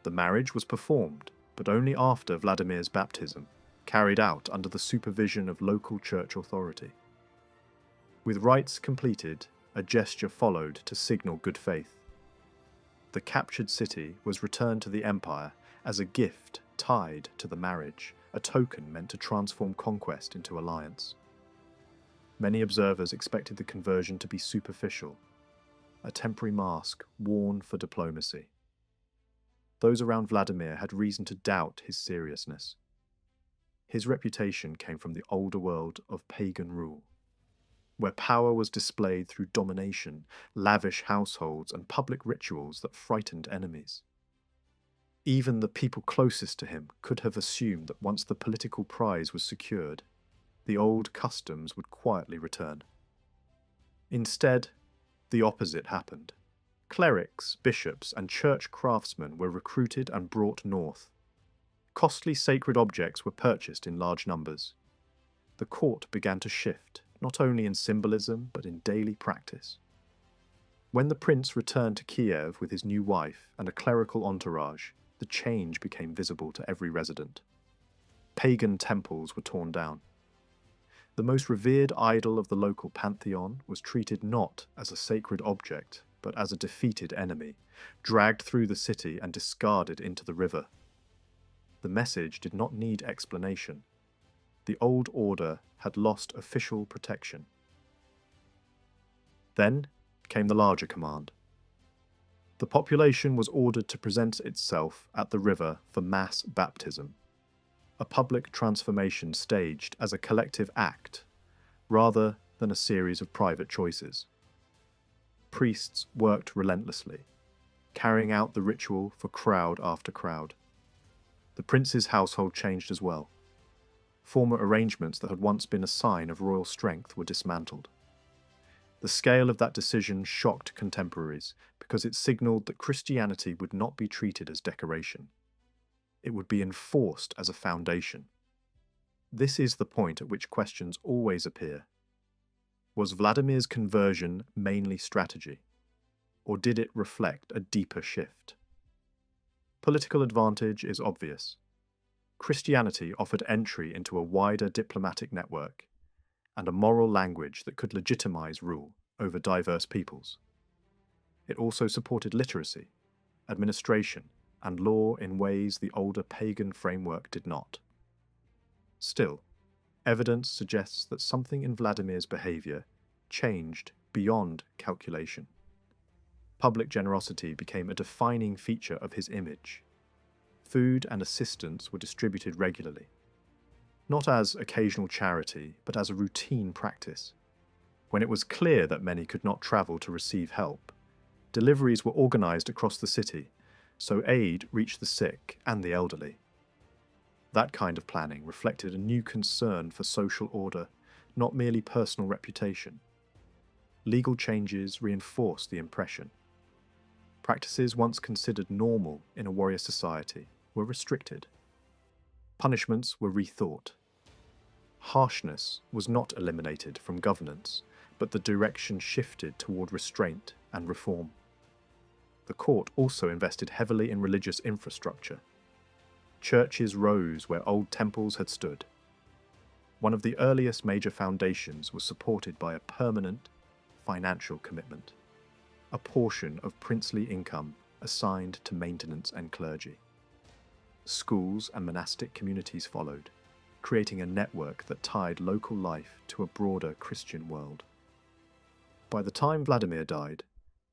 The marriage was performed, but only after Vladimir's baptism, carried out under the supervision of local church authority. With rites completed, a gesture followed to signal good faith. The captured city was returned to the empire as a gift tied to the marriage, a token meant to transform conquest into alliance. Many observers expected the conversion to be superficial, a temporary mask worn for diplomacy. Those around Vladimir had reason to doubt his seriousness. His reputation came from the older world of pagan rule, where power was displayed through domination, lavish households, and public rituals that frightened enemies. Even the people closest to him could have assumed that once the political prize was secured, the old customs would quietly return. Instead, the opposite happened. Clerics, bishops, and church craftsmen were recruited and brought north. Costly sacred objects were purchased in large numbers. The court began to shift, not only in symbolism but in daily practice. When the prince returned to Kiev with his new wife and a clerical entourage, the change became visible to every resident. Pagan temples were torn down. The most revered idol of the local pantheon was treated not as a sacred object, but as a defeated enemy, dragged through the city and discarded into the river. The message did not need explanation. The old order had lost official protection. Then came the larger command. The population was ordered to present itself at the river for mass baptism, a public transformation staged as a collective act, rather than a series of private choices. Priests worked relentlessly, carrying out the ritual for crowd after crowd. The prince's household changed as well. Former arrangements that had once been a sign of royal strength were dismantled. The scale of that decision shocked contemporaries because it signalled that Christianity would not be treated as decoration. It would be enforced as a foundation. This is the point at which questions always appear. Was Vladimir's conversion mainly strategy, or did it reflect a deeper shift? Political advantage is obvious. Christianity offered entry into a wider diplomatic network and a moral language that could legitimize rule over diverse peoples. It also supported literacy, administration, and law in ways the older pagan framework did not. Still, evidence suggests that something in Vladimir's behavior changed beyond calculation. Public generosity became a defining feature of his image. Food and assistance were distributed regularly, not as occasional charity, but as a routine practice. When it was clear that many could not travel to receive help, deliveries were organised across the city, so aid reached the sick and the elderly. That kind of planning reflected a new concern for social order, not merely personal reputation. Legal changes reinforced the impression. Practices once considered normal in a warrior society were restricted. Punishments were rethought. Harshness was not eliminated from governance, but the direction shifted toward restraint and reform. The court also invested heavily in religious infrastructure. Churches rose where old temples had stood. One of the earliest major foundations was supported by a permanent financial commitment, a portion of princely income assigned to maintenance and clergy. Schools and monastic communities followed, creating a network that tied local life to a broader Christian world. By the time Vladimir died,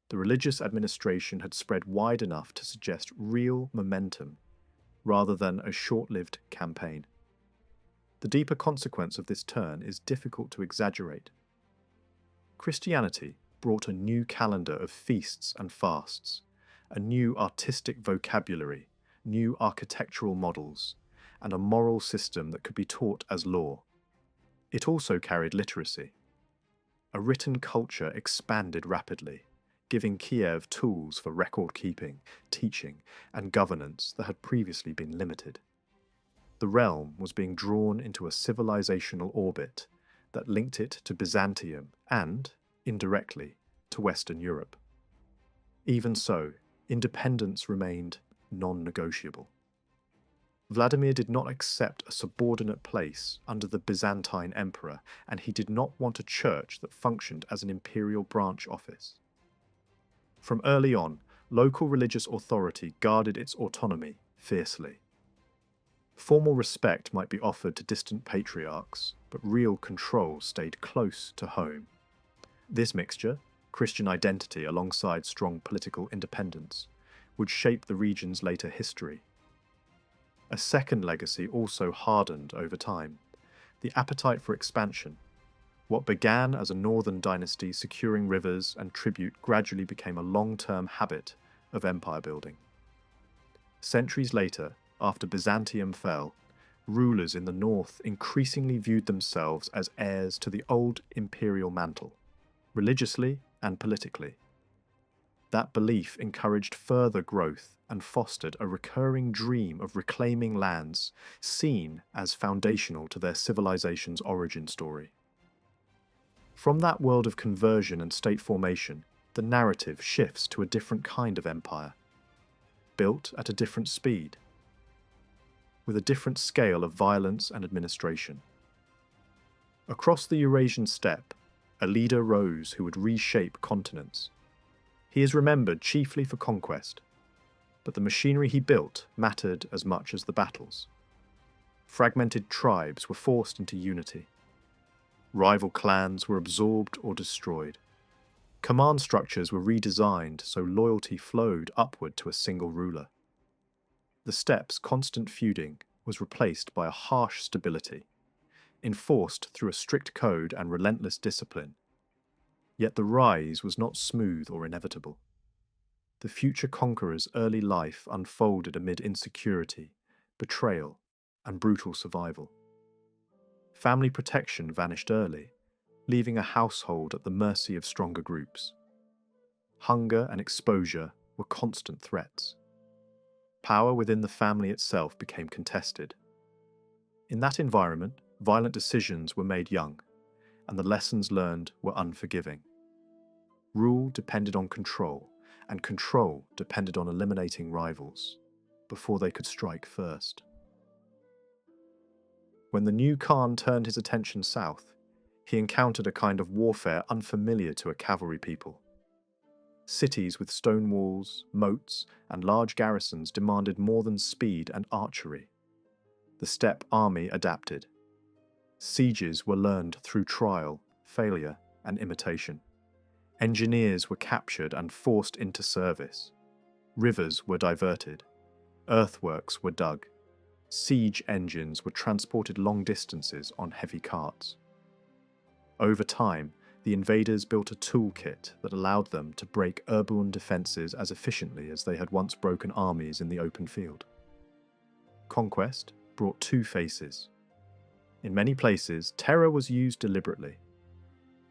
the religious administration had spread wide enough to suggest real momentum rather than a short-lived campaign. The deeper consequence of this turn is difficult to exaggerate. Christianity brought a new calendar of feasts and fasts, a new artistic vocabulary, new architectural models, and a moral system that could be taught as law. It also carried literacy. A written culture expanded rapidly, giving Kiev tools for record-keeping, teaching, and governance that had previously been limited. The realm was being drawn into a civilizational orbit that linked it to Byzantium and, indirectly, to Western Europe. Even so, independence remained non-negotiable. Vladimir did not accept a subordinate place under the Byzantine emperor, and he did not want a church that functioned as an imperial branch office. From early on, local religious authority guarded its autonomy fiercely. Formal respect might be offered to distant patriarchs, but real control stayed close to home. This mixture, Christian identity alongside strong political independence, would shape the region's later history. A second legacy also hardened over time: the appetite for expansion. What began as a northern dynasty securing rivers and tribute gradually became a long-term habit of empire building. Centuries later, after Byzantium fell, rulers in the north increasingly viewed themselves as heirs to the old imperial mantle, religiously and politically. That belief encouraged further growth and fostered a recurring dream of reclaiming lands seen as foundational to their civilization's origin story. From that world of conversion and state formation, the narrative shifts to a different kind of empire, built at a different speed, with a different scale of violence and administration. Across the Eurasian steppe, a leader rose who would reshape continents. He is remembered chiefly for conquest, but the machinery he built mattered as much as the battles. Fragmented tribes were forced into unity. Rival clans were absorbed or destroyed. Command structures were redesigned so loyalty flowed upward to a single ruler. The steppe's constant feuding was replaced by a harsh stability, enforced through a strict code and relentless discipline. Yet the rise was not smooth or inevitable. The future conqueror's early life unfolded amid insecurity, betrayal, and brutal survival. Family protection vanished early, leaving a household at the mercy of stronger groups. Hunger and exposure were constant threats. Power within the family itself became contested. In that environment, violent decisions were made young, and the lessons learned were unforgiving. Rule depended on control, and control depended on eliminating rivals before they could strike first. When the new Khan turned his attention south, he encountered a kind of warfare unfamiliar to a cavalry people. Cities with stone walls, moats, and large garrisons demanded more than speed and archery. The steppe army adapted. Sieges were learned through trial, failure, and imitation. Engineers were captured and forced into service. Rivers were diverted. Earthworks were dug. Siege engines were transported long distances on heavy carts. Over time, the invaders built a toolkit that allowed them to break airborne defences as efficiently as they had once broken armies in the open field. Conquest brought two faces. In many places, terror was used deliberately.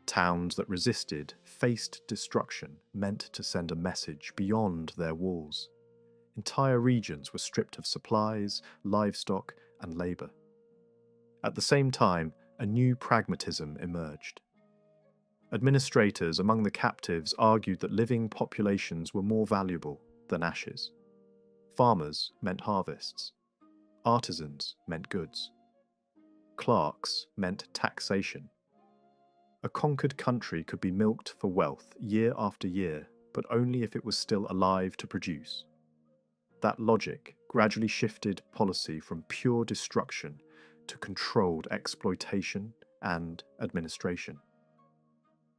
Towns that resisted, faced destruction, meant to send a message beyond their walls. Entire regions were stripped of supplies, livestock, and labour. At the same time, a new pragmatism emerged. Administrators among the captives argued that living populations were more valuable than ashes. Farmers meant harvests. Artisans meant goods. Clerks meant taxation. A conquered country could be milked for wealth year after year, but only if it was still alive to produce. That logic gradually shifted policy from pure destruction to controlled exploitation and administration.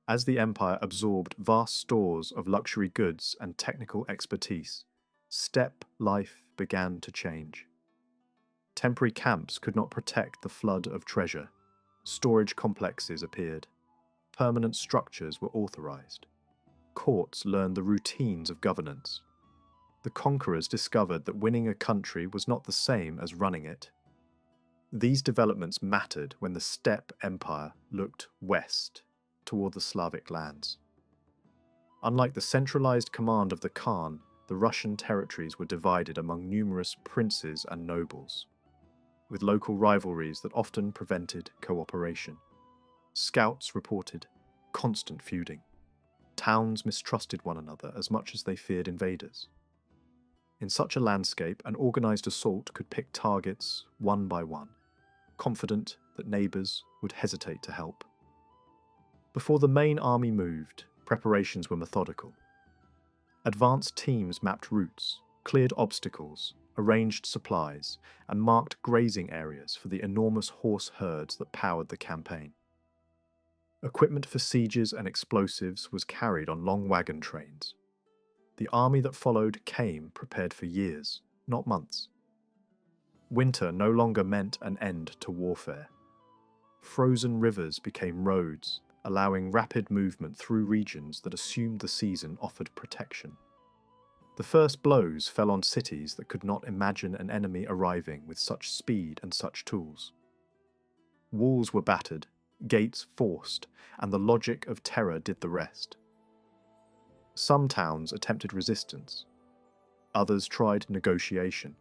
As the empire absorbed vast stores of luxury goods and technical expertise, steppe life began to change. Temporary camps could not protect the flood of treasure. Storage complexes appeared. Permanent structures were authorized. Courts learned the routines of governance. The conquerors discovered that winning a country was not the same as running it. These developments mattered when the steppe empire looked west toward the Slavic lands. Unlike the centralized command of the Khan, the Russian territories were divided among numerous princes and nobles, with local rivalries that often prevented cooperation. Scouts reported constant feuding. Towns mistrusted one another as much as they feared invaders. In such a landscape, an organized assault could pick targets one by one, confident that neighbors would hesitate to help. Before the main army moved, preparations were methodical. Advanced teams mapped routes, cleared obstacles, arranged supplies, and marked grazing areas for the enormous horse herds that powered the campaign. Equipment for sieges and explosives was carried on long wagon trains. The army that followed came prepared for years, not months. Winter no longer meant an end to warfare. Frozen rivers became roads, allowing rapid movement through regions that assumed the season offered protection. The first blows fell on cities that could not imagine an enemy arriving with such speed and such tools. Walls were battered, gates forced, and the logic of terror did the rest. Some towns attempted resistance. Others tried negotiation.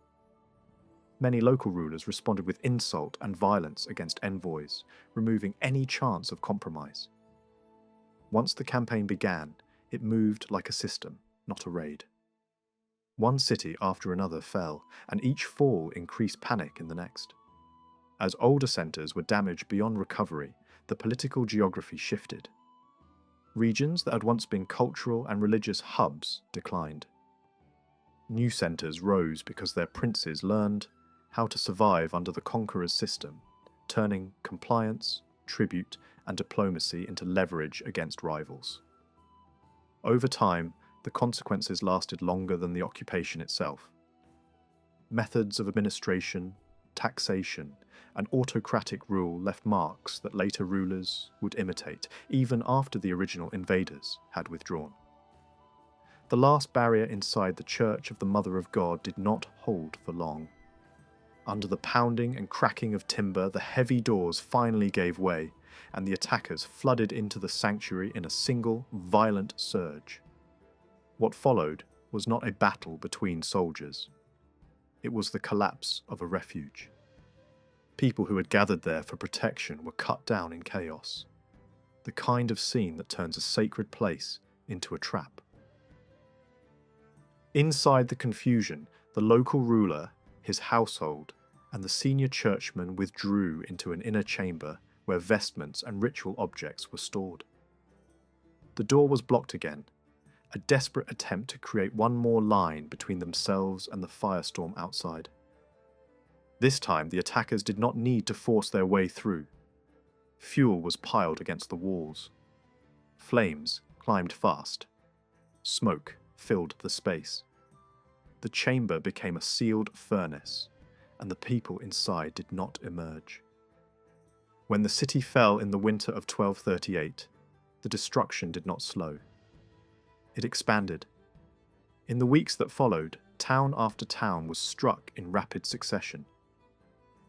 Many local rulers responded with insult and violence against envoys, removing any chance of compromise. Once the campaign began, it moved like a system, not a raid. One city after another fell, and each fall increased panic in the next. As older centres were damaged beyond recovery, the political geography shifted. Regions that had once been cultural and religious hubs declined. New centres rose because their princes learned how to survive under the conqueror's system, turning compliance, tribute, and diplomacy into leverage against rivals. Over time, the consequences lasted longer than the occupation itself. Methods of administration, taxation, and autocratic rule left marks that later rulers would imitate, even after the original invaders had withdrawn. The last barrier inside the Church of the Mother of God did not hold for long. Under the pounding and cracking of timber, the heavy doors finally gave way, and the attackers flooded into the sanctuary in a single, violent surge. What followed was not a battle between soldiers. It was the collapse of a refuge. People who had gathered there for protection were cut down in chaos. The kind of scene that turns a sacred place into a trap. Inside the confusion, the local ruler, his household, and the senior churchman withdrew into an inner chamber where vestments and ritual objects were stored. The door was blocked again, a desperate attempt to create one more line between themselves and the firestorm outside. This time, the attackers did not need to force their way through. Fuel was piled against the walls. Flames climbed fast. Smoke filled the space. The chamber became a sealed furnace, and the people inside did not emerge. When the city fell in the winter of 1238, the destruction did not slow. It expanded. In the weeks that followed, town after town was struck in rapid succession.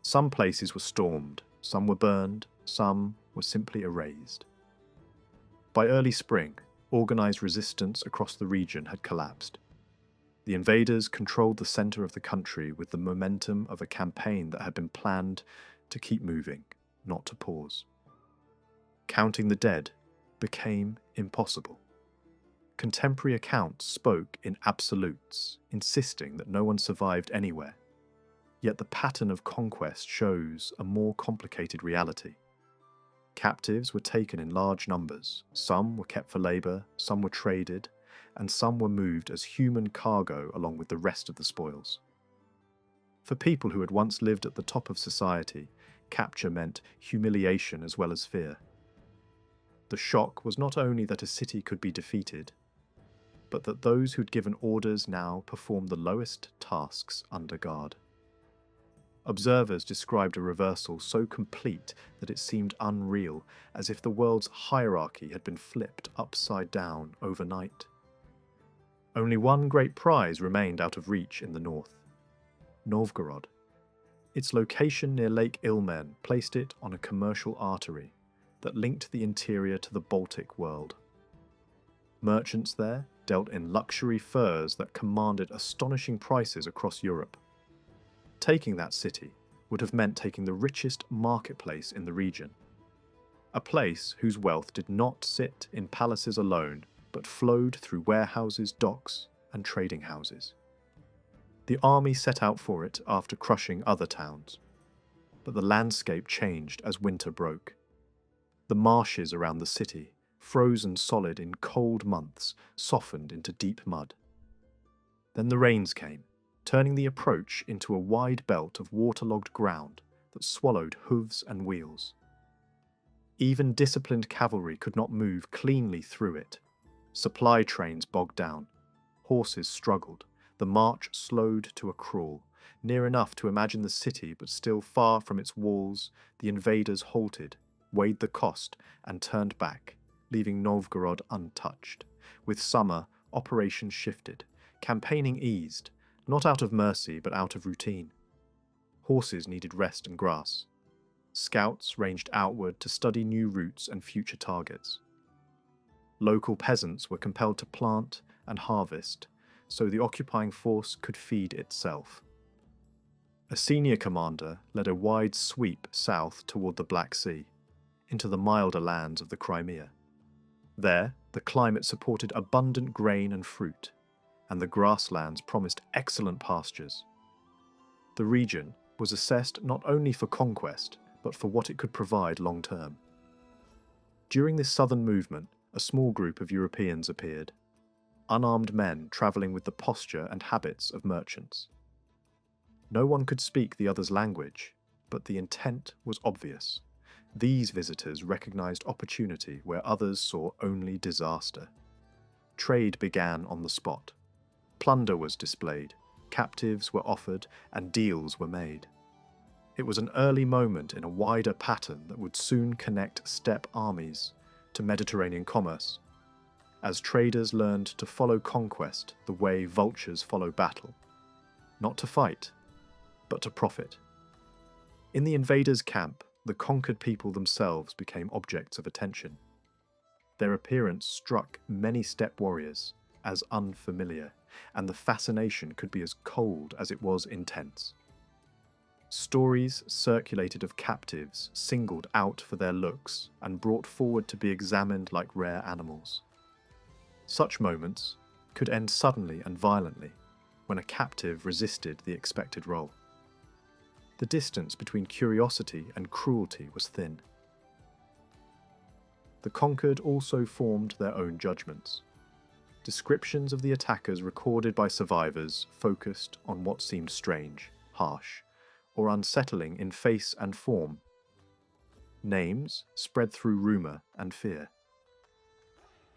Some places were stormed, some were burned, some were simply erased. By early spring, organized resistance across the region had collapsed. The invaders controlled the center of the country with the momentum of a campaign that had been planned to keep moving, not to pause. Counting the dead became impossible. Contemporary accounts spoke in absolutes, insisting that no one survived anywhere. Yet the pattern of conquest shows a more complicated reality. Captives were taken in large numbers, some were kept for labour, some were traded, and some were moved as human cargo along with the rest of the spoils. For people who had once lived at the top of society, capture meant humiliation as well as fear. The shock was not only that a city could be defeated, but that those who'd given orders now performed the lowest tasks under guard. Observers described a reversal so complete that it seemed unreal, as if the world's hierarchy had been flipped upside down overnight. Only one great prize remained out of reach in the north: Novgorod. Its location near Lake Ilmen placed it on a commercial artery that linked the interior to the Baltic world. Merchants there dealt in luxury furs that commanded astonishing prices across Europe. Taking that city would have meant taking the richest marketplace in the region, a place whose wealth did not sit in palaces alone, but flowed through warehouses, docks, and trading houses. The army set out for it after crushing other towns, but the landscape changed as winter broke. The marshes around the city, frozen solid in cold months, softened into deep mud. Then the rains came, turning the approach into a wide belt of waterlogged ground that swallowed hooves and wheels. Even disciplined cavalry could not move cleanly through it. Supply trains bogged down. Horses struggled. The march slowed to a crawl. Near enough to imagine the city, but still far from its walls, the invaders halted, weighed the cost, and turned back, leaving Novgorod untouched. With summer, operations shifted. Campaigning eased, not out of mercy, but out of routine. Horses needed rest and grass. Scouts ranged outward to study new routes and future targets. Local peasants were compelled to plant and harvest, so the occupying force could feed itself. A senior commander led a wide sweep south toward the Black Sea, into the milder lands of the Crimea. There, the climate supported abundant grain and fruit, and the grasslands promised excellent pastures. The region was assessed not only for conquest, but for what it could provide long-term. During this southern movement, a small group of Europeans appeared, unarmed men travelling with the posture and habits of merchants. No one could speak the other's language, but the intent was obvious. These visitors recognised opportunity where others saw only disaster. Trade began on the spot. Plunder was displayed, captives were offered, and deals were made. It was an early moment in a wider pattern that would soon connect steppe armies to Mediterranean commerce, as traders learned to follow conquest the way vultures follow battle, not to fight, but to profit. In the invaders' camp, the conquered people themselves became objects of attention. Their appearance struck many steppe warriors as unfamiliar, and the fascination could be as cold as it was intense. Stories circulated of captives singled out for their looks and brought forward to be examined like rare animals. Such moments could end suddenly and violently when a captive resisted the expected role. The distance between curiosity and cruelty was thin. The conquered also formed their own judgments. Descriptions of the attackers recorded by survivors focused on what seemed strange, harsh, or unsettling in face and form. Names spread through rumour and fear.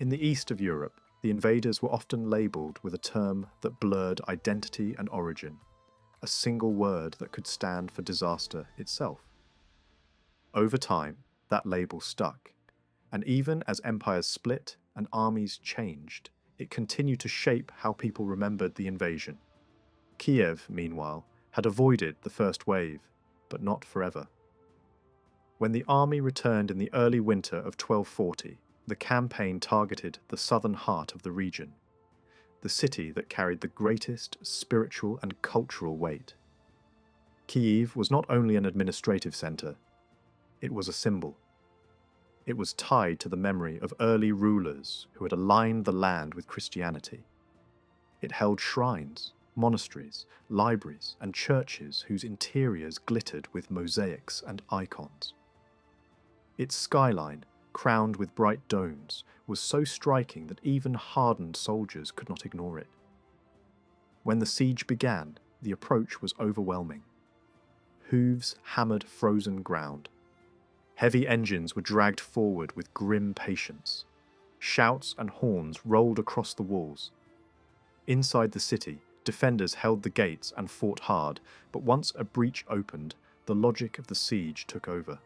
In the east of Europe, the invaders were often labelled with a term that blurred identity and origin, a single word that could stand for disaster itself. Over time, that label stuck, and even as empires split and armies changed, it continued to shape how people remembered the invasion. Kiev, meanwhile, had avoided the first wave, but not forever. When the army returned in the early winter of 1240, the campaign targeted the southern heart of the region, the city that carried the greatest spiritual and cultural weight. Kyiv was not only an administrative centre, it was a symbol. It was tied to the memory of early rulers who had aligned the land with Christianity. It held shrines, monasteries, libraries, and churches whose interiors glittered with mosaics and icons. Its skyline, crowned with bright domes, was so striking that even hardened soldiers could not ignore it. When the siege began, the approach was overwhelming. Hooves hammered frozen ground. Heavy engines were dragged forward with grim patience. Shouts and horns rolled across the walls. Inside the city, defenders held the gates and fought hard, but once a breach opened, the logic of the siege took over.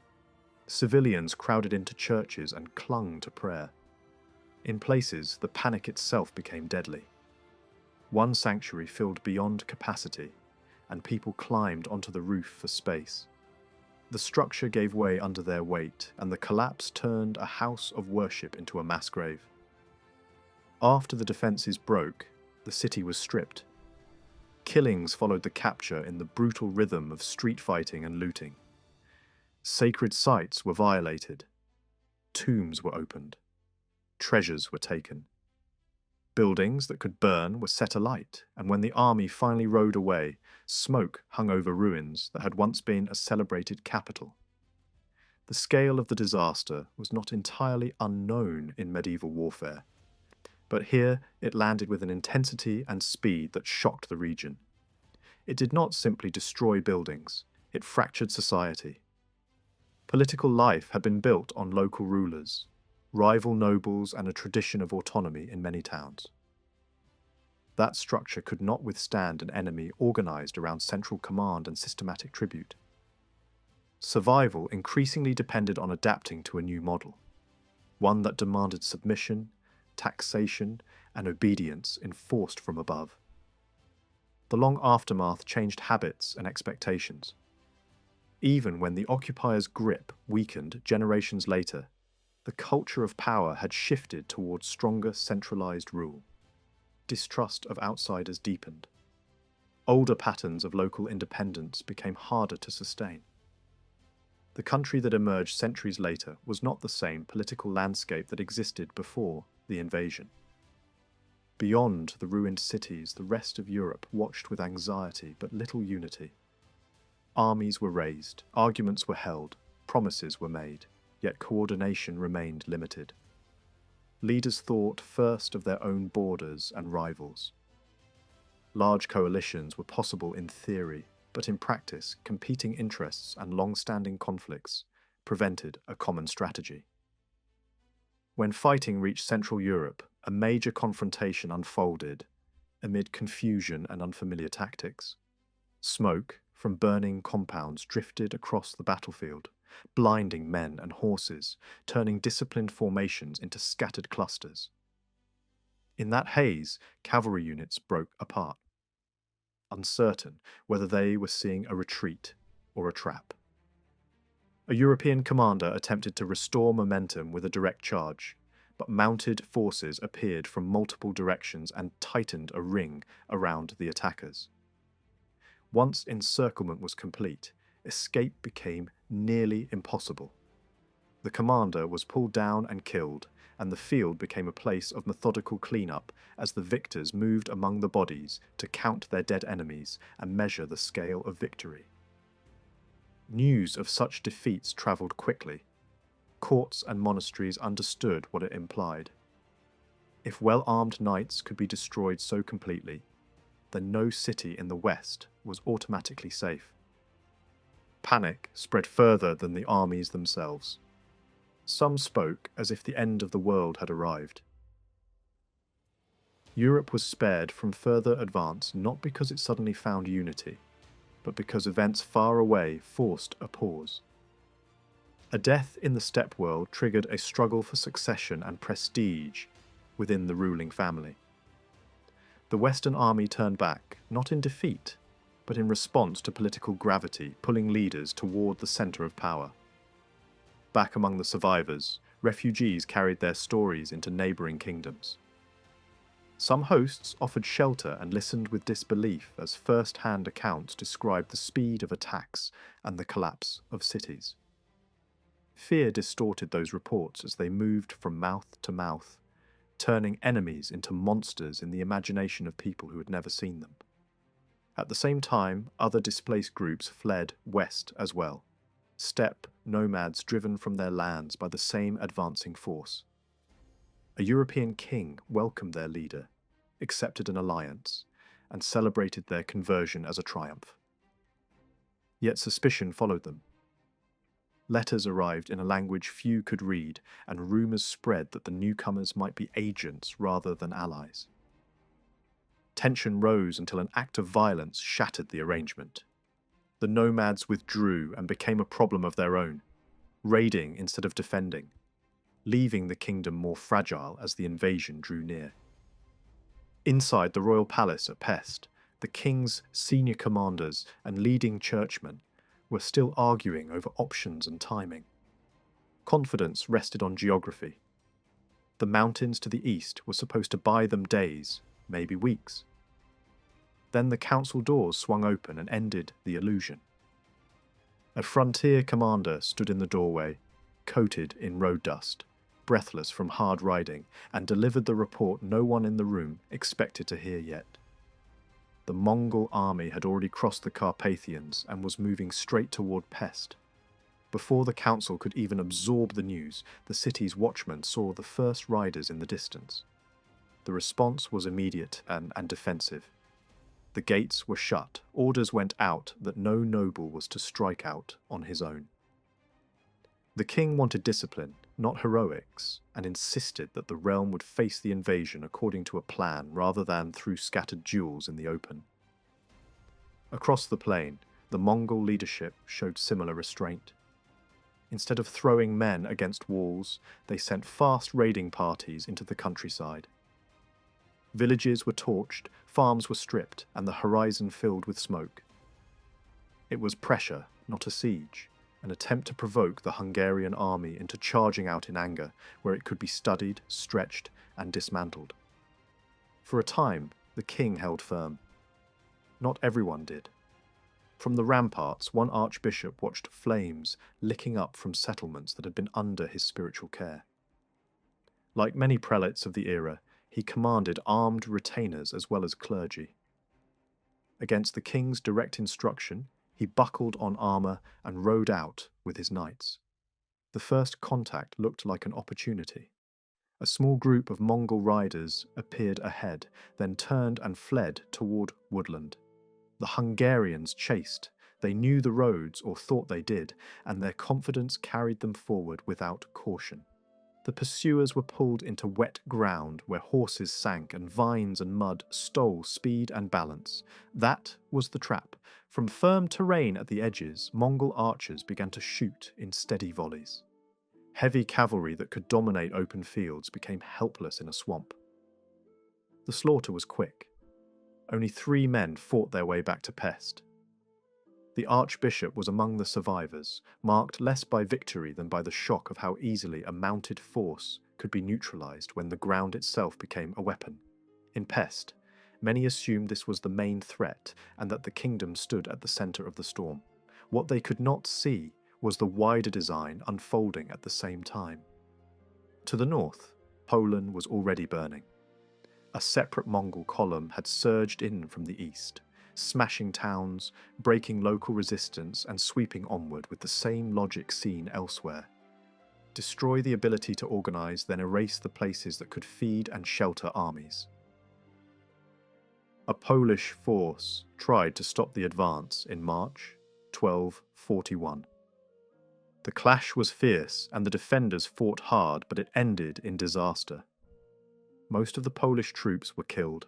Civilians crowded into churches and clung to prayer. In places, the panic itself became deadly. One sanctuary filled beyond capacity, and people climbed onto the roof for space. The structure gave way under their weight, and the collapse turned a house of worship into a mass grave. After the defences broke, the city was stripped. Killings followed the capture in the brutal rhythm of street fighting and looting. Sacred sites were violated. Tombs were opened. Treasures were taken. Buildings that could burn were set alight, and when the army finally rode away, smoke hung over ruins that had once been a celebrated capital. The scale of the disaster was not entirely unknown in medieval warfare, but here it landed with an intensity and speed that shocked the region. It did not simply destroy buildings, it fractured society. Political life had been built on local rulers, rival nobles, and a tradition of autonomy in many towns. That structure could not withstand an enemy organised around central command and systematic tribute. Survival increasingly depended on adapting to a new model, one that demanded submission, taxation, and obedience enforced from above. The long aftermath changed habits and expectations. Even when the occupiers' grip weakened generations later, the culture of power had shifted towards stronger centralized rule. Distrust of outsiders deepened. Older patterns of local independence became harder to sustain. The country that emerged centuries later was not the same political landscape that existed before the invasion. Beyond the ruined cities, the rest of Europe watched with anxiety but little unity. Armies were raised, arguments were held, promises were made, yet coordination remained limited. Leaders thought first of their own borders and rivals. Large coalitions were possible in theory, but in practice, competing interests and long-standing conflicts prevented a common strategy. When fighting reached Central Europe, a major confrontation unfolded amid confusion and unfamiliar tactics. Smoke from burning compounds drifted across the battlefield, blinding men and horses, turning disciplined formations into scattered clusters. In that haze, cavalry units broke apart, uncertain whether they were seeing a retreat or a trap. A European commander attempted to restore momentum with a direct charge, but mounted forces appeared from multiple directions and tightened a ring around the attackers. Once encirclement was complete, escape became nearly impossible. The commander was pulled down and killed, and the field became a place of methodical cleanup as the victors moved among the bodies to count their dead enemies and measure the scale of victory. News of such defeats travelled quickly. Courts and monasteries understood what it implied. If well-armed knights could be destroyed so completely, then no city in the west was automatically safe. Panic spread further than the armies themselves. Some spoke as if the end of the world had arrived. Europe was spared from further advance not because it suddenly found unity, but because events far away forced a pause. A death in the steppe world triggered a struggle for succession and prestige within the ruling family. The Western army turned back, not in defeat, but in response to political gravity, pulling leaders toward the center of power. Back among the survivors, refugees carried their stories into neighboring kingdoms. Some hosts offered shelter and listened with disbelief as first-hand accounts described the speed of attacks and the collapse of cities. Fear distorted those reports as they moved from mouth to mouth, turning enemies into monsters in the imagination of people who had never seen them. At the same time, other displaced groups fled west as well, steppe nomads driven from their lands by the same advancing force. A European king welcomed their leader, accepted an alliance, and celebrated their conversion as a triumph. Yet suspicion followed them. Letters arrived in a language few could read, and rumours spread that the newcomers might be agents rather than allies. Tension rose until an act of violence shattered the arrangement. The nomads withdrew and became a problem of their own, raiding instead of defending, leaving the kingdom more fragile as the invasion drew near. Inside the royal palace at Pest, the king's senior commanders and leading churchmen were still arguing over options and timing. Confidence rested on geography. The mountains to the east were supposed to buy them days, maybe weeks. Then the council doors swung open and ended the illusion. A frontier commander stood in the doorway, coated in road dust, breathless from hard riding, and delivered the report no one in the room expected to hear yet. The Mongol army had already crossed the Carpathians and was moving straight toward Pest. Before the council could even absorb the news, the city's watchmen saw the first riders in the distance. The response was immediate and defensive. The gates were shut, orders went out that no noble was to strike out on his own. The king wanted discipline, not heroics, and insisted that the realm would face the invasion according to a plan rather than through scattered duels in the open. Across the plain, the Mongol leadership showed similar restraint. Instead of throwing men against walls, they sent fast raiding parties into the countryside. Villages were torched, farms were stripped, and the horizon filled with smoke. It was pressure, not a siege, an attempt to provoke the Hungarian army into charging out in anger, where it could be studied, stretched, and dismantled. For a time, the king held firm. Not everyone did. From the ramparts, one archbishop watched flames licking up from settlements that had been under his spiritual care. Like many prelates of the era, he commanded armed retainers as well as clergy. Against the king's direct instruction, he buckled on armour and rode out with his knights. The first contact looked like an opportunity. A small group of Mongol riders appeared ahead, then turned and fled toward woodland. The Hungarians chased. They knew the roads, or thought they did, and their confidence carried them forward without caution. The pursuers were pulled into wet ground where horses sank and vines and mud stole speed and balance. That was the trap. From firm terrain at the edges, Mongol archers began to shoot in steady volleys. Heavy cavalry that could dominate open fields became helpless in a swamp. The slaughter was quick. Only 3 men fought their way back to Pest. The archbishop was among the survivors, marked less by victory than by the shock of how easily a mounted force could be neutralized when the ground itself became a weapon. In Pest, many assumed this was the main threat and that the kingdom stood at the center of the storm. What they could not see was the wider design unfolding at the same time. To the north, Poland was already burning. A separate Mongol column had surged in from the east, smashing towns, breaking local resistance, and sweeping onward with the same logic seen elsewhere. Destroy the ability to organize, then erase the places that could feed and shelter armies. A Polish force tried to stop the advance in March 1241. The clash was fierce and the defenders fought hard, but it ended in disaster. Most of the Polish troops were killed.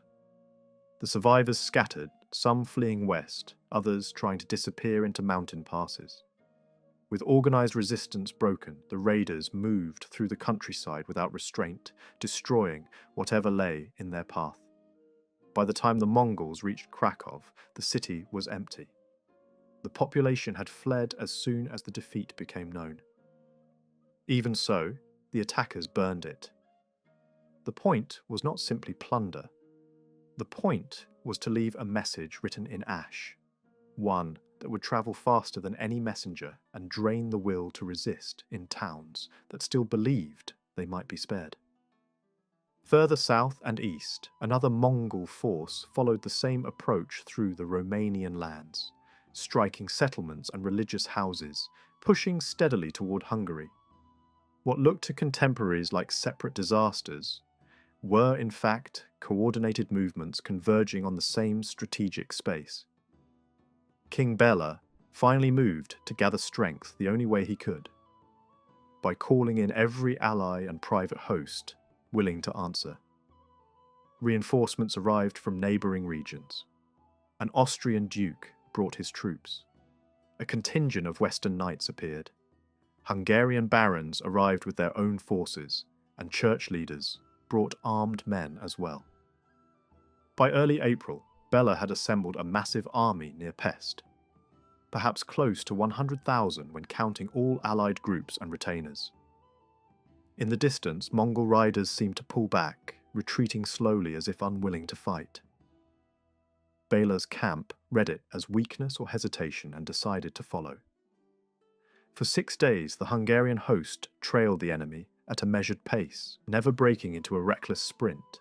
The survivors scattered, some fleeing west, others trying to disappear into mountain passes. With organized resistance broken, the raiders moved through the countryside without restraint, destroying whatever lay in their path. By the time the Mongols reached Krakow, the city was empty. The population had fled as soon as the defeat became known. Even so, the attackers burned it. The point was not simply plunder. The point was to leave a message written in ash, one that would travel faster than any messenger and drain the will to resist in towns that still believed they might be spared. Further south and east, another Mongol force followed the same approach through the Romanian lands, striking settlements and religious houses, pushing steadily toward Hungary. What looked to contemporaries like separate disasters were, in fact, coordinated movements converging on the same strategic space. King Bela finally moved to gather strength the only way he could, by calling in every ally and private host willing to answer. Reinforcements arrived from neighbouring regions. An Austrian duke brought his troops. A contingent of Western knights appeared. Hungarian barons arrived with their own forces, and church leaders brought armed men as well. By early April, Bela had assembled a massive army near Pest, perhaps close to 100,000 when counting all allied groups and retainers. In the distance, Mongol riders seemed to pull back, retreating slowly as if unwilling to fight. Bela's camp read it as weakness or hesitation and decided to follow. For 6 days, the Hungarian host trailed the enemy at a measured pace, never breaking into a reckless sprint,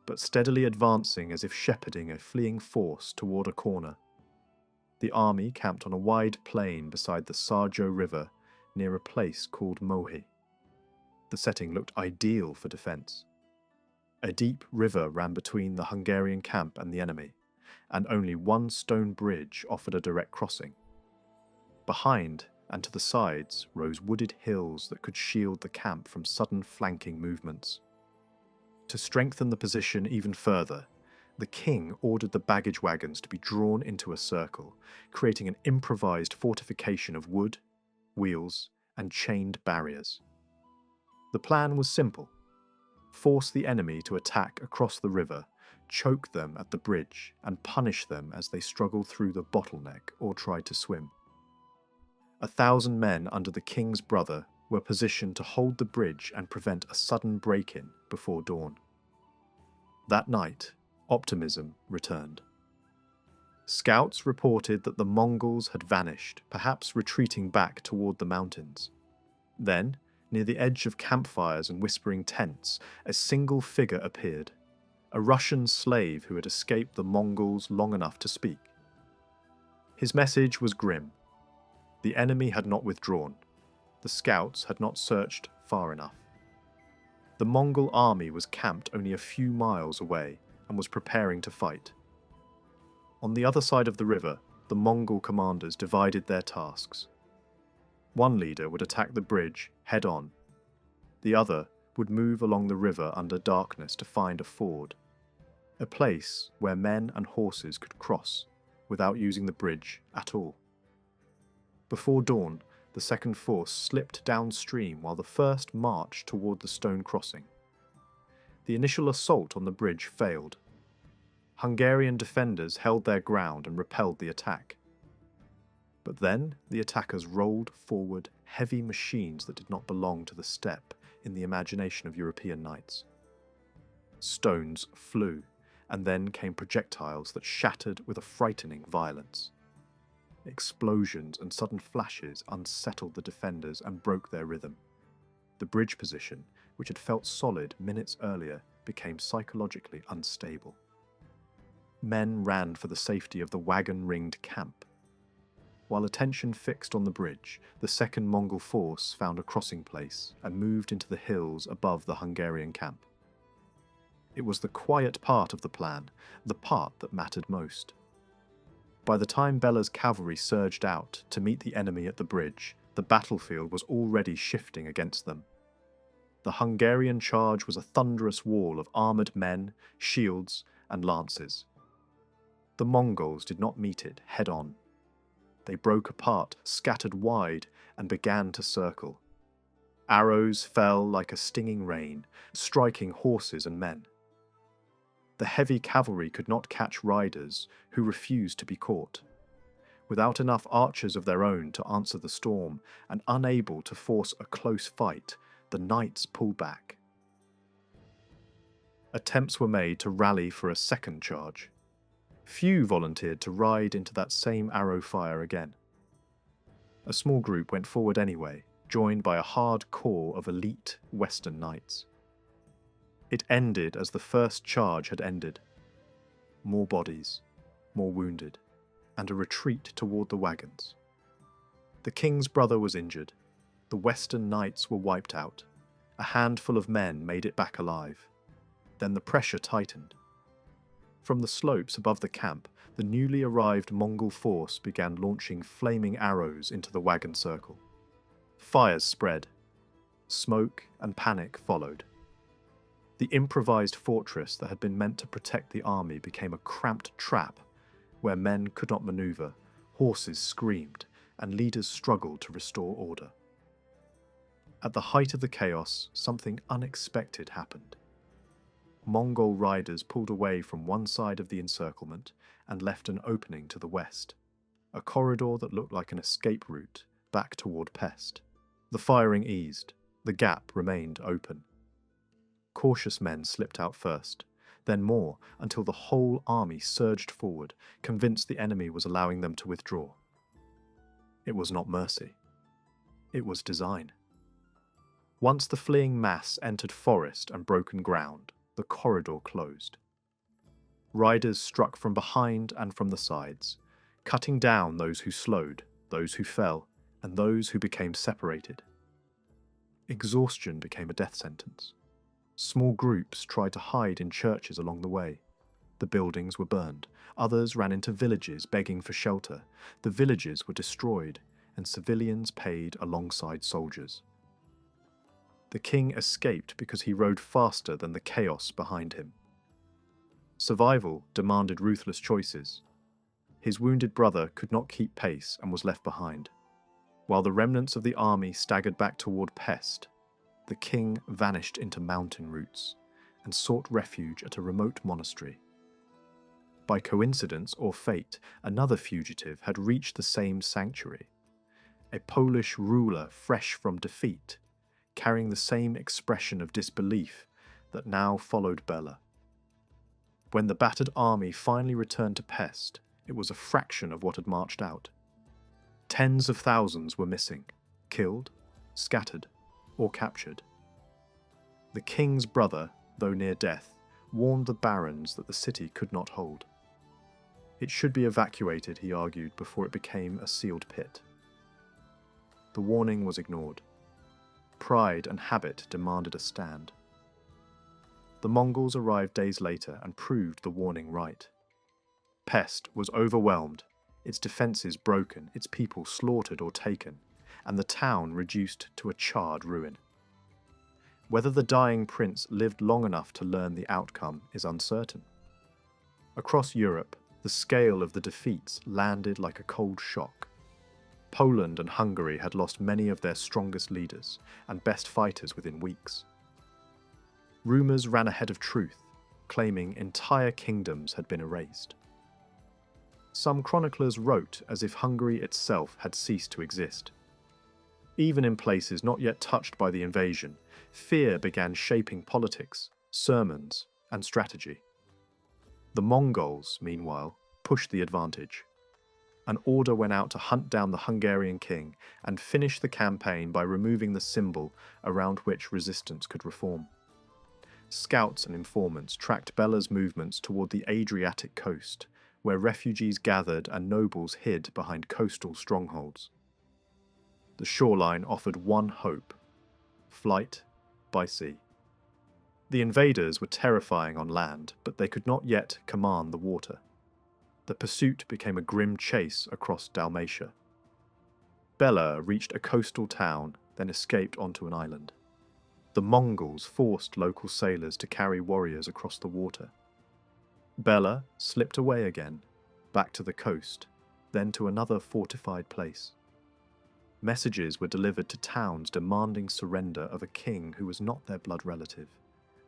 but steadily advancing as if shepherding a fleeing force toward a corner. The army camped on a wide plain beside the Sarjo River near a place called Mohi. The setting looked ideal for defence. A deep river ran between the Hungarian camp and the enemy, and only one stone bridge offered a direct crossing. Behind and to the sides rose wooded hills that could shield the camp from sudden flanking movements. To strengthen the position even further, the king ordered the baggage wagons to be drawn into a circle, creating an improvised fortification of wood, wheels, and chained barriers. The plan was simple: force the enemy to attack across the river, choke them at the bridge, and punish them as they struggled through the bottleneck or tried to swim. 1,000 men under the king's brother were positioned to hold the bridge and prevent a sudden break-in before dawn. That night, optimism returned. Scouts reported that the Mongols had vanished, perhaps retreating back toward the mountains. Then, near the edge of campfires and whispering tents, a single figure appeared, a Russian slave who had escaped the Mongols long enough to speak. His message was grim. The enemy had not withdrawn. The scouts had not searched far enough. The Mongol army was camped only a few miles away and was preparing to fight. On the other side of the river, the Mongol commanders divided their tasks. One leader would attack the bridge head-on. The other would move along the river under darkness to find a ford, a place where men and horses could cross without using the bridge at all. Before dawn, the second force slipped downstream while the first marched toward the stone crossing. The initial assault on the bridge failed. Hungarian defenders held their ground and repelled the attack. But then the attackers rolled forward heavy machines that did not belong to the steppe in the imagination of European knights. Stones flew, and then came projectiles that shattered with a frightening violence. Explosions and sudden flashes unsettled the defenders and broke their rhythm. The bridge position, which had felt solid minutes earlier, became psychologically unstable. Men ran for the safety of the wagon-ringed camp. While attention fixed on the bridge, the second Mongol force found a crossing place and moved into the hills above the Hungarian camp. It was the quiet part of the plan, the part that mattered most. By the time Bella's cavalry surged out to meet the enemy at the bridge, the battlefield was already shifting against them. The Hungarian charge was a thunderous wall of armoured men, shields, and lances. The Mongols did not meet it head-on. They broke apart, scattered wide, and began to circle. Arrows fell like a stinging rain, striking horses and men. The heavy cavalry could not catch riders who refused to be caught. Without enough archers of their own to answer the storm, and unable to force a close fight, the knights pulled back. Attempts were made to rally for a second charge. Few volunteered to ride into that same arrow fire again. A small group went forward anyway, joined by a hard core of elite Western knights. It ended as the first charge had ended. More bodies, more wounded, and a retreat toward the wagons. The king's brother was injured. The Western knights were wiped out. A handful of men made it back alive. Then the pressure tightened. From the slopes above the camp, the newly arrived Mongol force began launching flaming arrows into the wagon circle. Fires spread. Smoke and panic followed. The improvised fortress that had been meant to protect the army became a cramped trap where men could not maneuver, horses screamed, and leaders struggled to restore order. At the height of the chaos, something unexpected happened. Mongol riders pulled away from one side of the encirclement and left an opening to the west, a corridor that looked like an escape route back toward Pest. The firing eased. The gap remained open. Cautious men slipped out first, then more, until the whole army surged forward, convinced the enemy was allowing them to withdraw. It was not mercy. It was design. Once the fleeing mass entered forest and broken ground, the corridor closed. Riders struck from behind and from the sides, cutting down those who slowed, those who fell, and those who became separated. Exhaustion became a death sentence. Small groups tried to hide in churches along the way. The buildings were burned. Others ran into villages begging for shelter. The villages were destroyed, and civilians paid alongside soldiers. The king escaped because he rode faster than the chaos behind him. Survival demanded ruthless choices. His wounded brother could not keep pace and was left behind. While the remnants of the army staggered back toward Pest, the king vanished into mountain routes and sought refuge at a remote monastery. By coincidence or fate, another fugitive had reached the same sanctuary, a Polish ruler fresh from defeat, carrying the same expression of disbelief that now followed Bela. When the battered army finally returned to Pest, it was a fraction of what had marched out. Tens of thousands were missing, killed, scattered, or captured. The king's brother, though near death, warned the barons that the city could not hold. It should be evacuated, he argued, before it became a sealed pit. The warning was ignored. Pride and habit demanded a stand. The Mongols arrived days later and proved the warning right. Pest was overwhelmed, its defences broken, its people slaughtered or taken, and the town reduced to a charred ruin. Whether the dying prince lived long enough to learn the outcome is uncertain. Across Europe, the scale of the defeats landed like a cold shock. Poland and Hungary had lost many of their strongest leaders and best fighters within weeks. Rumours ran ahead of truth, claiming entire kingdoms had been erased. Some chroniclers wrote as if Hungary itself had ceased to exist. Even in places not yet touched by the invasion, fear began shaping politics, sermons, and strategy. The Mongols, meanwhile, pushed the advantage. An order went out to hunt down the Hungarian king and finish the campaign by removing the symbol around which resistance could reform. Scouts and informants tracked Bella's movements toward the Adriatic coast, where refugees gathered and nobles hid behind coastal strongholds. The shoreline offered one hope: flight by sea. The invaders were terrifying on land, but they could not yet command the water. The pursuit became a grim chase across Dalmatia. Bela reached a coastal town, then escaped onto an island. The Mongols forced local sailors to carry warriors across the water. Bela slipped away again, back to the coast, then to another fortified place. Messages were delivered to towns demanding surrender of a king who was not their blood relative,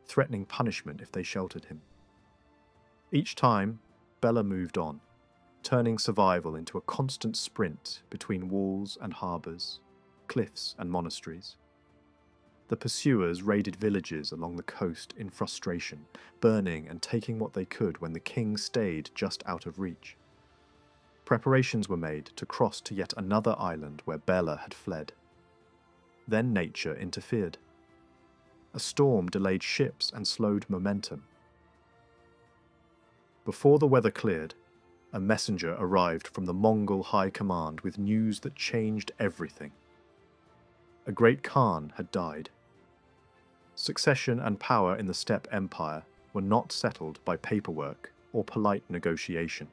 threatening punishment if they sheltered him. Each time, Bela moved on, turning survival into a constant sprint between walls and harbours, cliffs and monasteries. The pursuers raided villages along the coast in frustration, burning and taking what they could when the king stayed just out of reach. Preparations were made to cross to yet another island where Bela had fled. Then nature interfered. A storm delayed ships and slowed momentum. Before the weather cleared, a messenger arrived from the Mongol High Command with news that changed everything. A great Khan had died. Succession and power in the Steppe Empire were not settled by paperwork or polite negotiation.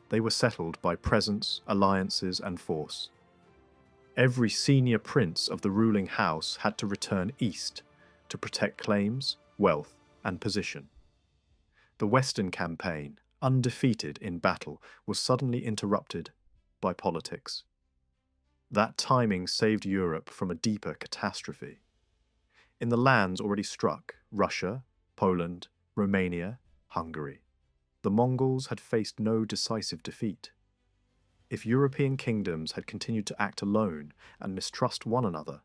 They were settled by presence, alliances, and force. Every senior prince of the ruling house had to return east to protect claims, wealth, and position. The Western campaign, undefeated in battle, was suddenly interrupted by politics. That timing saved Europe from a deeper catastrophe. In the lands already struck, Russia, Poland, Romania, Hungary, the Mongols had faced no decisive defeat. If European kingdoms had continued to act alone and mistrust one another,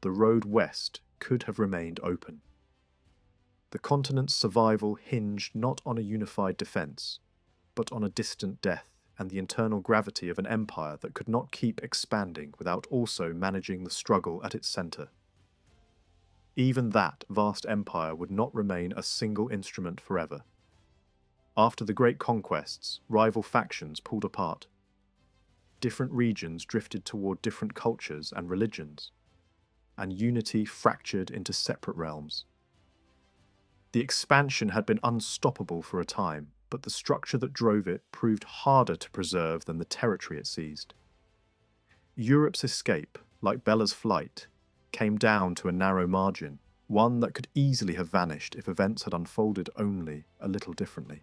the road west could have remained open. The continent's survival hinged not on a unified defence, but on a distant death and the internal gravity of an empire that could not keep expanding without also managing the struggle at its centre. Even that vast empire would not remain a single instrument forever. After the great conquests, rival factions pulled apart. Different regions drifted toward different cultures and religions, and unity fractured into separate realms. The expansion had been unstoppable for a time, but the structure that drove it proved harder to preserve than the territory it seized. Europe's escape, like Bela's flight, came down to a narrow margin, one that could easily have vanished if events had unfolded only a little differently.